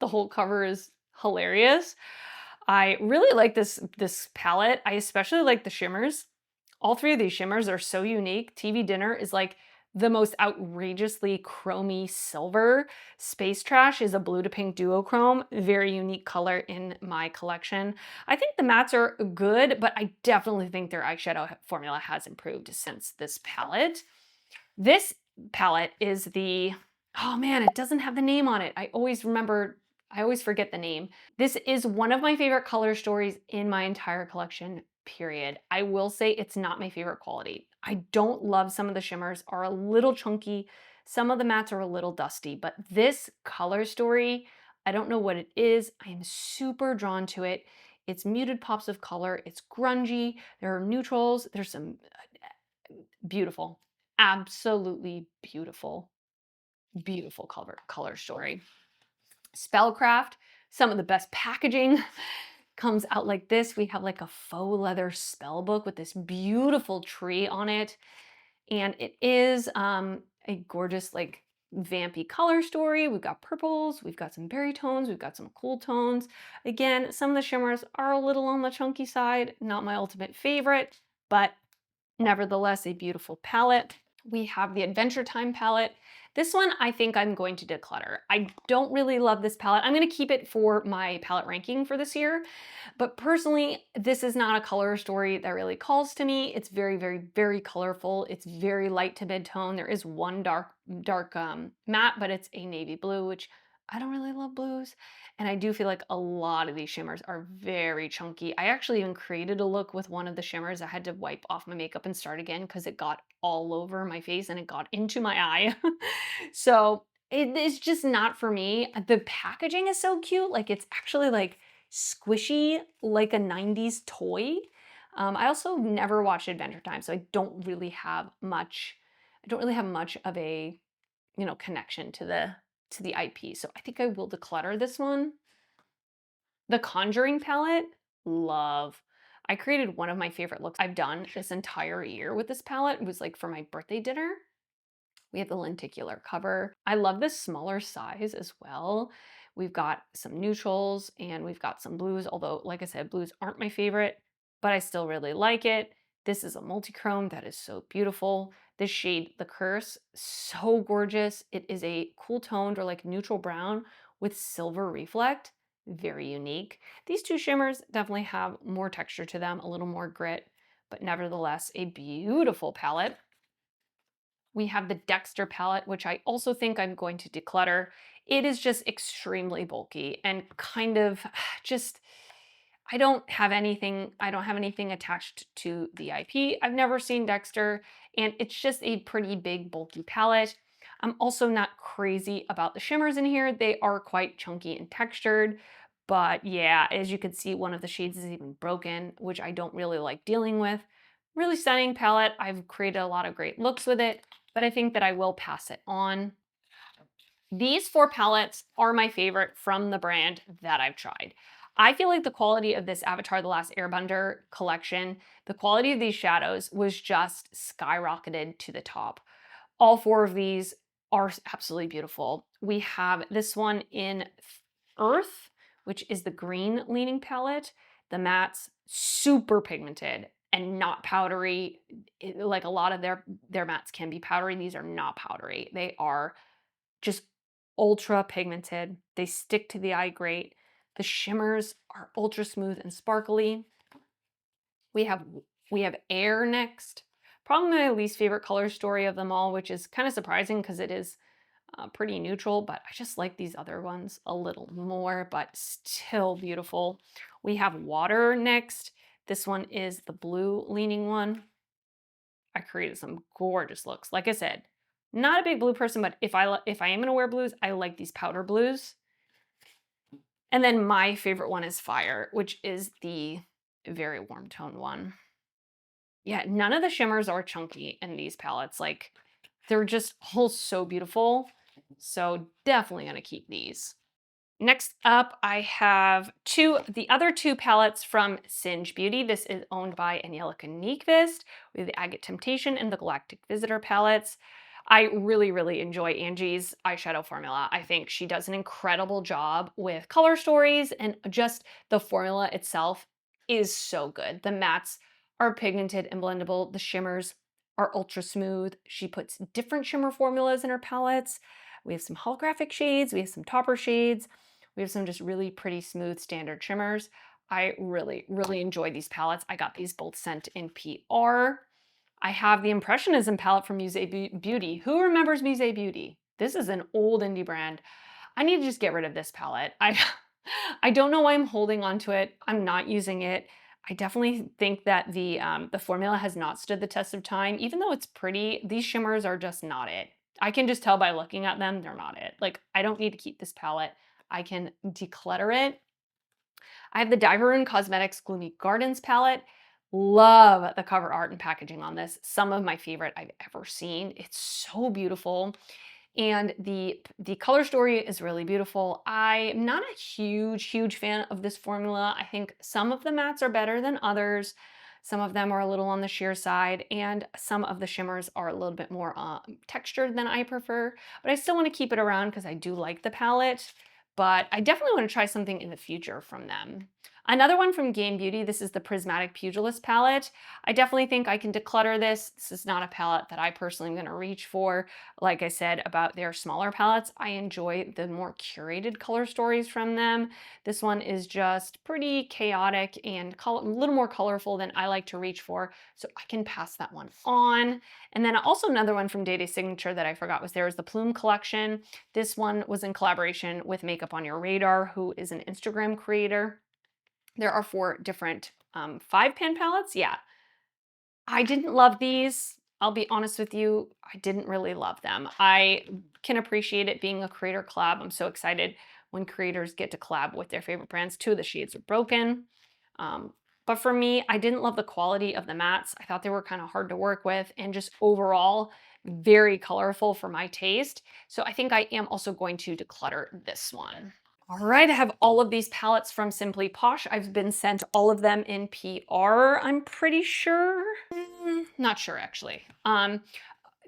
The whole cover is hilarious. I really like this palette. I especially like the shimmers. All 3 of these shimmers are so unique. TV Dinner is like the most outrageously chromy silver. Space Trash is a blue to pink duochrome. Very unique color in my collection. I think the mattes are good, but I definitely think their eyeshadow formula has improved since this palette. This palette is oh man, it doesn't have the name on it. I always forget the name. This is one of my favorite color stories in my entire collection, period. I will say it's not my favorite quality. I don't love some of the shimmers, are a little chunky. Some of the mattes are a little dusty, but this color story, I don't know what it is. I am super drawn to it. It's muted pops of color. It's grungy. There are neutrals. There's some beautiful, absolutely beautiful, beautiful color story. Spellcraft, some of the best packaging comes out like this. We have like a faux leather spell book with this beautiful tree on it. And it is a gorgeous, like, vampy color story. We've got purples, we've got some berry tones, we've got some cool tones. Again, some of the shimmers are a little on the chunky side, not my ultimate favorite, but nevertheless a beautiful palette. We have the Adventure Time palette. This one I think I'm going to declutter. I don't really love this palette. I'm going to keep it for my palette ranking for this year, but personally, this is not a color story that really calls to me. It's very, very, very colorful. It's very light to mid-tone. There is one dark matte, but it's a navy blue, which I don't really love blues. And I do feel like a lot of these shimmers are very chunky. I actually even created a look with one of the shimmers. I had to wipe off my makeup and start again because it got all over my face and it got into my eye. So it is just not for me. The packaging is so cute. Like, it's actually like squishy, like a 90s toy. I also never watched Adventure Time, so I don't really have much of a, you know, connection to the IP. So I think I will declutter this one. The Conjuring palette, love. I created one of my favorite looks I've done this entire year with this palette. It was like for my birthday dinner. We have the lenticular cover. I love this smaller size as well. We've got some neutrals and we've got some blues, although like I said, blues aren't my favorite, but I still really like it. This is a multi-chrome that is so beautiful. This shade, The Curse, so gorgeous. It is a cool toned or like neutral brown with silver reflect, very unique. These two shimmers definitely have more texture to them, a little more grit, but nevertheless a beautiful palette. We have the Dexter palette, which I also think I'm going to declutter. It is just extremely bulky and kind of just, I don't have anything attached to the IP. I've never seen Dexter, and it's just a pretty big bulky palette. I'm also not crazy about the shimmers in here. They are quite chunky and textured, but yeah, as you can see, one of the shades is even broken, which I don't really like dealing with. Really stunning palette. I've created a lot of great looks with it, but I think that I will pass it on. These four palettes are my favorite from the brand that I've tried. I feel like the quality of this Avatar: The Last Airbender collection, the quality of these shadows was just skyrocketed to the top. All four of these are absolutely beautiful. We have this one in Earth, which is the green leaning palette. The mattes, super pigmented and not powdery. Like a lot of their mattes can be powdery. These are not powdery. They are just ultra pigmented. They stick to the eye great. The shimmers are ultra smooth and sparkly. We have Air next. Probably my least favorite color story of them all, which is kind of surprising because it is pretty neutral, but I just like these other ones a little more, but still beautiful. We have Water next. This one is the blue leaning one. I created some gorgeous looks. Like I said, not a big blue person, but if I am gonna wear blues, I like these powder blues. And then my favorite one is Fire, which is the very warm tone one. Yeah, none of the shimmers are chunky in these palettes. Like, they're just all so beautiful. So definitely gonna keep these. Next up, I have the other two palettes from Singe Beauty. This is owned by Angelica Nyqvist. We have the Agate Temptation and the Galactic Visitor palettes. I really, really enjoy Angie's eyeshadow formula. I think she does an incredible job with color stories, and just the formula itself is so good. The mattes are pigmented and blendable. The shimmers are ultra smooth. She puts different shimmer formulas in her palettes. We have some holographic shades. We have some topper shades. We have some just really pretty smooth standard shimmers. I really, really enjoy these palettes. I got these both sent in PR. I have the Impressionism palette from Musée Beauty. Who remembers Musée Beauty? This is an old indie brand. I need to just get rid of this palette. I don't know why I'm holding on to it. I'm not using it. I definitely think that the formula has not stood the test of time. Even though it's pretty, these shimmers are just not it. I can just tell by looking at them, they're not it. Like, I don't need to keep this palette. I can declutter it. I have the Diveroon Cosmetics Gloomy Gardens palette. Love the cover art and packaging on this. Some of my favorite I've ever seen. It's so beautiful. And the color story is really beautiful. I'm not a huge fan of this formula. I think some of the mattes are better than others. Some of them are a little on the sheer side, and some of the shimmers are a little bit more textured than I prefer. But I still want to keep it around because I do like the palette. But I definitely want to try something in the future from them. Another one from Game Beauty, this is the Prismatic Pugilist palette. I definitely think I can declutter this. This is not a palette that I personally am going to reach for. Like I said about their smaller palettes, I enjoy the more curated color stories from them. This one is just pretty chaotic and a little more colorful than I like to reach for, so I can pass that one on. And then also another one from Day Day Signature that I forgot was there is the Plume collection. This one was in collaboration with Makeup on Your Radar, who is an Instagram creator. There are 4 different 5-pan palettes. Yeah, I didn't love these. I'll be honest with you, I didn't really love them. I can appreciate it being a creator collab. I'm so excited when creators get to collab with their favorite brands. 2 of the shades are broken. But for me, I didn't love the quality of the mattes. I thought they were kind of hard to work with and just overall very colorful for my taste. So I think I am also going to declutter this one. All right, I have all of these palettes from Simply Posh. I've been sent all of them in PR, I'm pretty sure. Not sure, actually.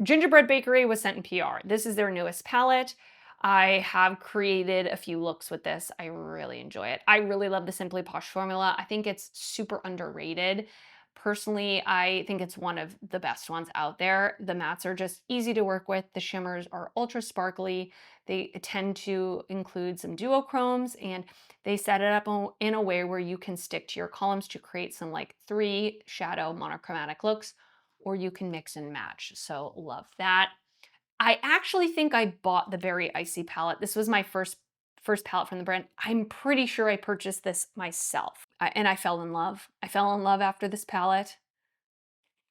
Gingerbread Bakery was sent in PR. This is their newest palette. I have created a few looks with this. I really enjoy it. I really love the Simply Posh formula. I think it's super underrated. Personally, I think it's one of the best ones out there. The mattes are just easy to work with. The shimmers are ultra sparkly. They tend to include some duochromes, and they set it up in a way where you can stick to your columns to create some like 3 shadow monochromatic looks, or you can mix and match. So love that. I actually think I bought the Berry Icy palette. This was my first palette from the brand. I'm pretty sure I purchased this myself. And I fell in love. I fell in love after this palette,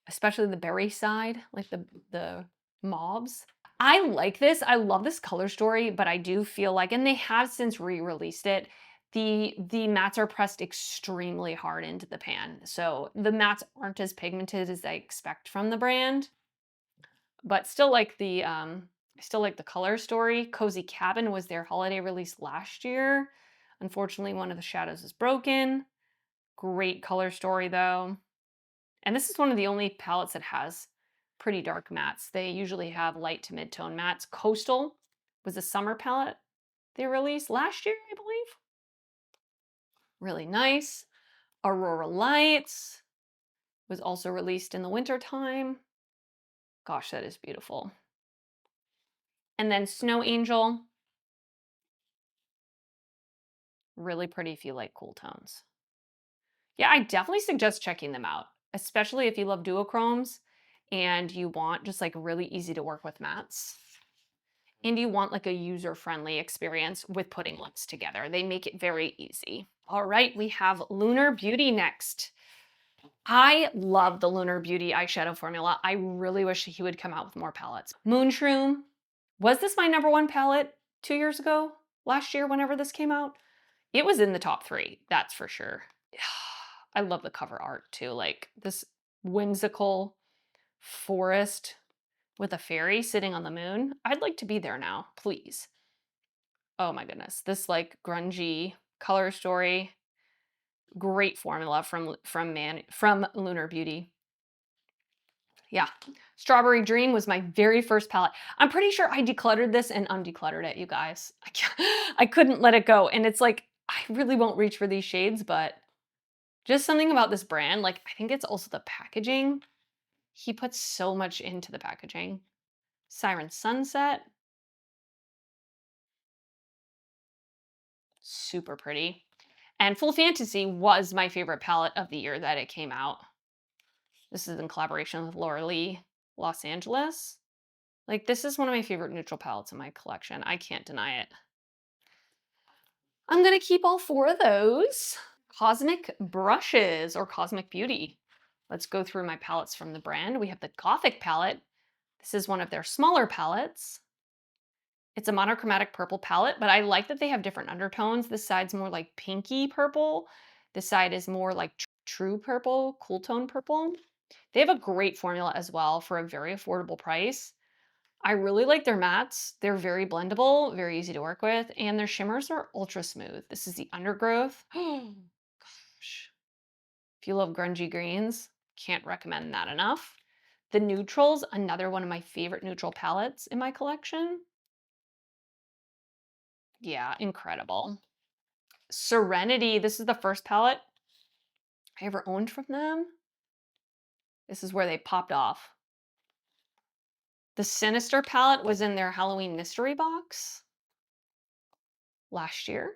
especially the berry side, like the mauves. I like this. I love this color story, but I do feel like, and they have since re-released it, the mattes are pressed extremely hard into the pan. So the mattes aren't as pigmented as I expect from the brand, but still like the color story. Cozy Cabin was their holiday release last year. Unfortunately, one of the shadows is broken. Great color story though. And this is one of the only palettes that has pretty dark mattes. They usually have light to mid-tone mattes. Coastal was a summer palette they released last year, I believe. Really nice. Aurora Lights was also released in the winter time. Gosh, that is beautiful. And then Snow Angel. Really pretty if you like cool tones. Yeah, I definitely suggest checking them out, especially if you love duochromes and you want just like really easy to work with mattes. And you want like a user-friendly experience with putting looks together. They make it very easy. All right, we have Lunar Beauty next. I love the Lunar Beauty eyeshadow formula. I really wish he would come out with more palettes. Moonshroom. Was this my #1 palette 2 years ago? Last year, whenever this came out? It was in the top 3, that's for sure. I love the cover art too, like this whimsical forest with a fairy sitting on the moon. I'd like to be there now, please. Oh my goodness, this like grungy color story. Great formula from Lunar Beauty. Yeah, Strawberry Dream was my very first palette. I'm pretty sure I decluttered this and undecluttered it, you guys. I couldn't let it go. And it's like, I really won't reach for these shades, but just something about this brand, like I think it's also the packaging. He puts so much into the packaging. Siren Sunset. Super pretty. And Full Fantasy was my favorite palette of the year that it came out. This is in collaboration with Laura Lee, Los Angeles. Like, this is one of my favorite neutral palettes in my collection. I can't deny it. I'm gonna keep all 4 of those. Cosmic Brushes, or Cosmic Beauty. Let's go through my palettes from the brand. We have the Gothic palette. This is one of their smaller palettes. It's a monochromatic purple palette, but I like that they have different undertones. This side's more like pinky purple. This side is more like true purple, cool tone purple. They have a great formula as well for a very affordable price. I really like their mattes. They're very blendable, very easy to work with, and their shimmers are ultra smooth. This is the Undergrowth. Gosh. If you love grungy greens, can't recommend that enough. The Neutrals, another one of my favorite neutral palettes in my collection. Yeah, incredible. Serenity, this is the first palette I ever owned from them. This is where they popped off. The Sinister palette was in their Halloween mystery box last year.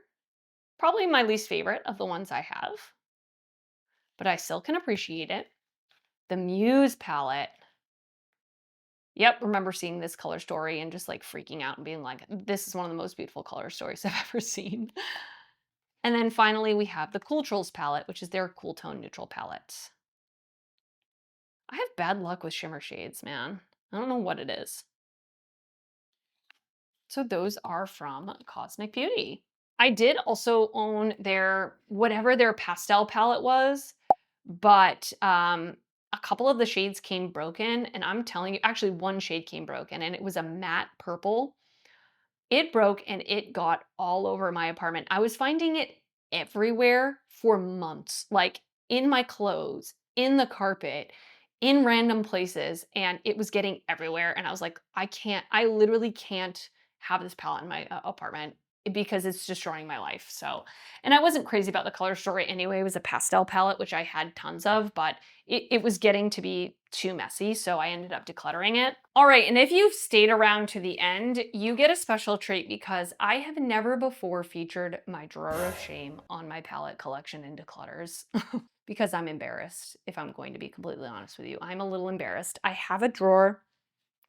Probably my least favorite of the ones I have, but I still can appreciate it. The Muse palette. Yep, remember seeing this color story and just like freaking out and being like, this is one of the most beautiful color stories I've ever seen. And then finally we have the Cool Trolls palette, which is their cool tone neutral palette. I have bad luck with shimmer shades, man. I don't know what it is. So those are from Cosmic Beauty. I did also own their, whatever their pastel palette was, but a couple of the shades came broken, and I'm telling you, actually one shade came broken, and it was a matte purple. It broke and it got all over my apartment. I was finding it everywhere for months, like in my clothes, in the carpet, in random places, and it was getting everywhere. And I was like, I literally can't have this palette in my apartment because it's destroying my life. So, and I wasn't crazy about the color story anyway. It was a pastel palette, which I had tons of, but it was getting to be too messy, so I ended up decluttering it. All right, and if you've stayed around to the end, you get a special treat because I have never before featured my drawer of shame on my palette collection and declutters because I'm embarrassed, if I'm going to be completely honest with you. I'm a little embarrassed. I have a drawer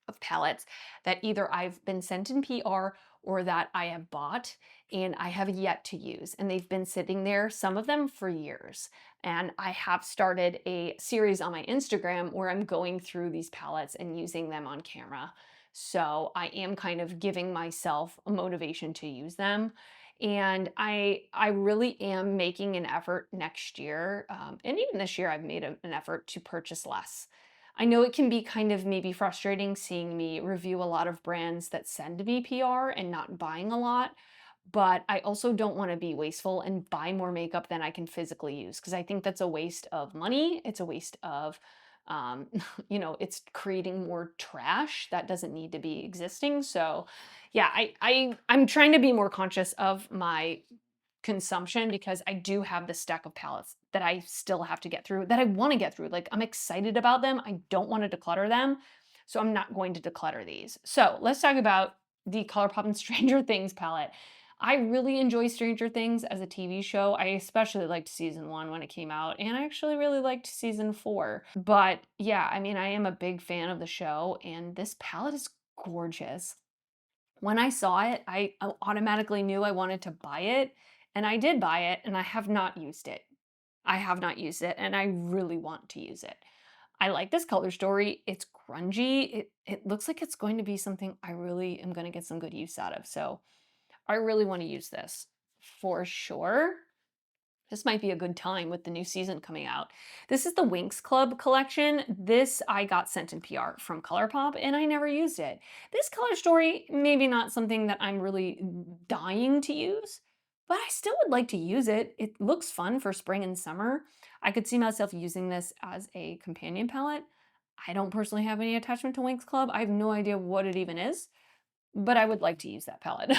of palettes that either I've been sent in PR or that I have bought and I have yet to use. And they've been sitting there, some of them for years. And I have started a series on my Instagram where I'm going through these palettes and using them on camera. So I am kind of giving myself a motivation to use them. And I really am making an effort next year. And even this year, I've made an effort to purchase less. I know it can be kind of maybe frustrating seeing me review a lot of brands that send me PR and not buying a lot, but I also don't want to be wasteful and buy more makeup than I can physically use because I think that's a waste of money. It's a waste of, it's creating more trash that doesn't need to be existing. So yeah, I'm trying to be more conscious of my consumption because I do have this stack of palettes that I still have to get through, that I want to get through. Like I'm excited about them. I don't want to declutter them. So I'm not going to declutter these. So let's talk about the ColourPop and Stranger Things palette. I really enjoy Stranger Things as a TV show. I especially liked season 1 when it came out, and I actually really liked season 4. But yeah, I mean, I am a big fan of the show, and this palette is gorgeous. When I saw it, I automatically knew I wanted to buy it, and I did buy it, and I have not used it. I have not used it, and I really want to use it. I like this color story. It's grungy. It looks like it's going to be something I really am going to get some good use out of. So I really want to use this for sure. This might be a good time with the new season coming out. This is the Winx Club collection. This I got sent in PR from ColourPop and I never used it. This color story, maybe not something that I'm really dying to use, but I still would like to use it. It looks fun for spring and summer. I could see myself using this as a companion palette. I don't personally have any attachment to Winx Club. I have no idea what it even is, but I would like to use that palette.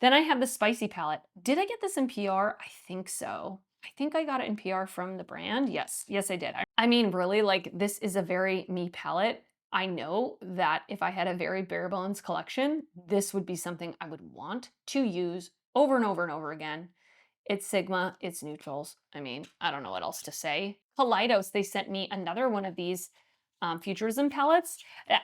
Then I have the Spicy palette. Did I get this in PR? I think so. I think I got it in PR from the brand. Yes, I did. I mean, really, like, this is a very me palette. I know that if I had a very bare bones collection, this would be something I would want to use over and over and over again. It's Sigma, it's neutrals. I mean, I don't know what else to say. Kaleidos, they sent me another one of these Futurism palettes.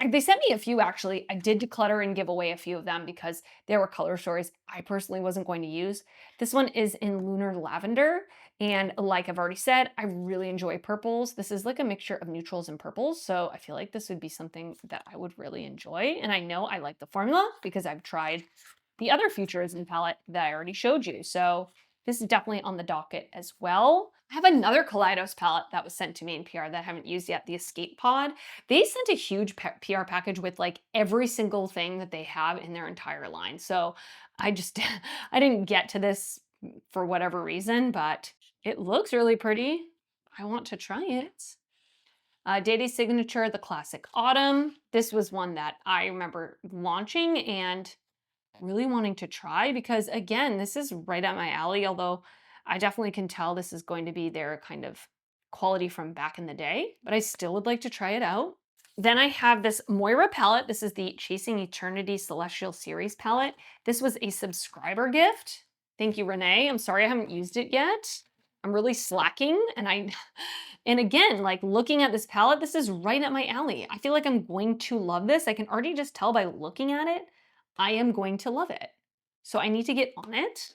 They sent me a few actually. I did declutter and give away a few of them because there were color stories I personally wasn't going to use. This one is in Lunar Lavender. And like I've already said, I really enjoy purples. This is like a mixture of neutrals and purples. So I feel like this would be something that I would really enjoy. And I know I like the formula because I've tried the other Futurism palette that I already showed you. So this is definitely on the docket as well. I have another Kaleidos palette that was sent to me in PR that I haven't used yet, the Escape Pod. They sent a huge PR package with like every single thing that they have in their entire line. So I just, I didn't get to this for whatever reason, but it looks really pretty. I want to try it. Day Signature, the Classic Autumn. This was one that I remember launching and really wanting to try because again, this is right up my alley, although I definitely can tell this is going to be their kind of quality from back in the day, but I still would like to try it out. Then I have this Moira palette. This is the Chasing Eternity Celestial Series palette. This was a subscriber gift. Thank you, Renee. I'm sorry I haven't used it yet. I'm really slacking and again, like looking at this palette, this is right up my alley. I feel like I'm going to love this. I can already just tell by looking at it, I am going to love it. So I need to get on it.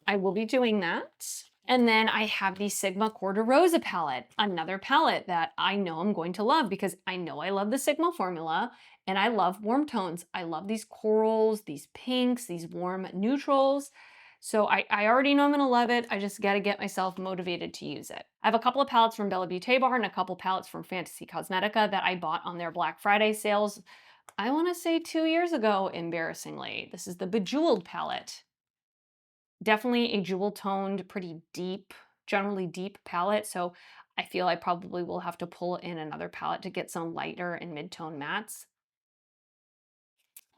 I will be doing that. And then I have the Sigma Corda Rosa palette, another palette that I know I'm going to love because I know I love the Sigma formula and I love warm tones. I love these corals, these pinks, these warm neutrals. So I already know I'm gonna love it. I just gotta get myself motivated to use it. I have a couple of palettes from Bella Beauté Bar and a couple palettes from Fantasy Cosmetica that I bought on their Black Friday sales. I wanna say 2 years ago, embarrassingly. This is the Bejeweled palette. Definitely a jewel toned, pretty deep, generally deep palette. So I feel I probably will have to pull in another palette to get some lighter and mid-tone mattes.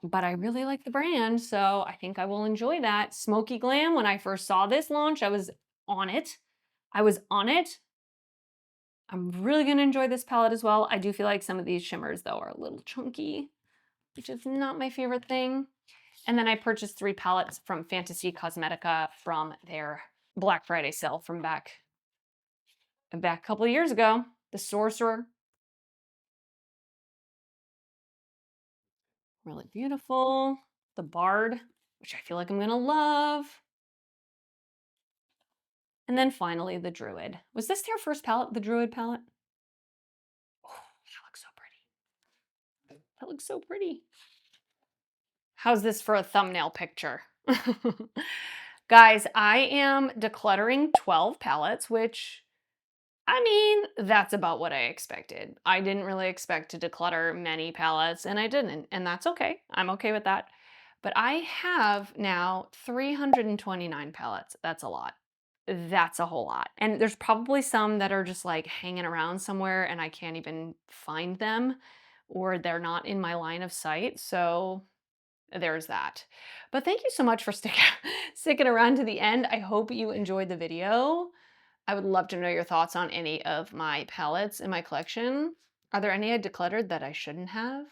But I really like the brand, so I think I will enjoy that. Smoky Glam, when I first saw this launch, I was on it. I'm really gonna enjoy this palette as well. I do feel like some of these shimmers though are a little chunky, which is not my favorite thing. And then I purchased 3 palettes from Fantasy Cosmetica from their Black Friday sale from back a couple of years ago. The Sorcerer. Really beautiful. The Bard, which I feel like I'm gonna love. And then finally the Druid. Was this their first palette, the Druid palette? Oh, that looks so pretty. That looks so pretty. How's this for a thumbnail picture? Guys, I am decluttering 12 palettes, which, I mean, that's about what I expected. I didn't really expect to declutter many palettes, and I didn't, and that's okay. I'm okay with that. But I have now 329 palettes. That's a lot. That's a whole lot. And there's probably some that are just like hanging around somewhere and I can't even find them, or they're not in my line of sight. So there's that. But thank you so much for sticking around to the end. I hope you enjoyed the video. I would love to know your thoughts on any of my palettes in my collection. Are there any I decluttered that I shouldn't have?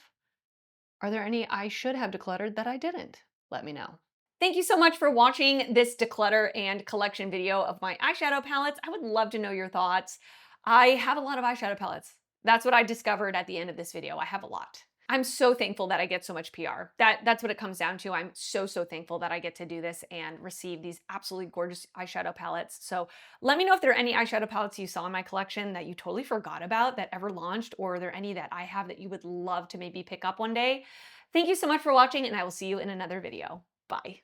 Are there any I should have decluttered that I didn't? Let me know. Thank you so much for watching this declutter and collection video of my eyeshadow palettes. I would love to know your thoughts. I have a lot of eyeshadow palettes. That's what I discovered at the end of this video. I have a lot. I'm so thankful that I get so much PR. That's what it comes down to. I'm so thankful that I get to do this and receive these absolutely gorgeous eyeshadow palettes. So let me know if there are any eyeshadow palettes you saw in my collection that you totally forgot about that ever launched, or are there any that I have that you would love to maybe pick up one day? Thank you so much for watching, and I will see you in another video. Bye.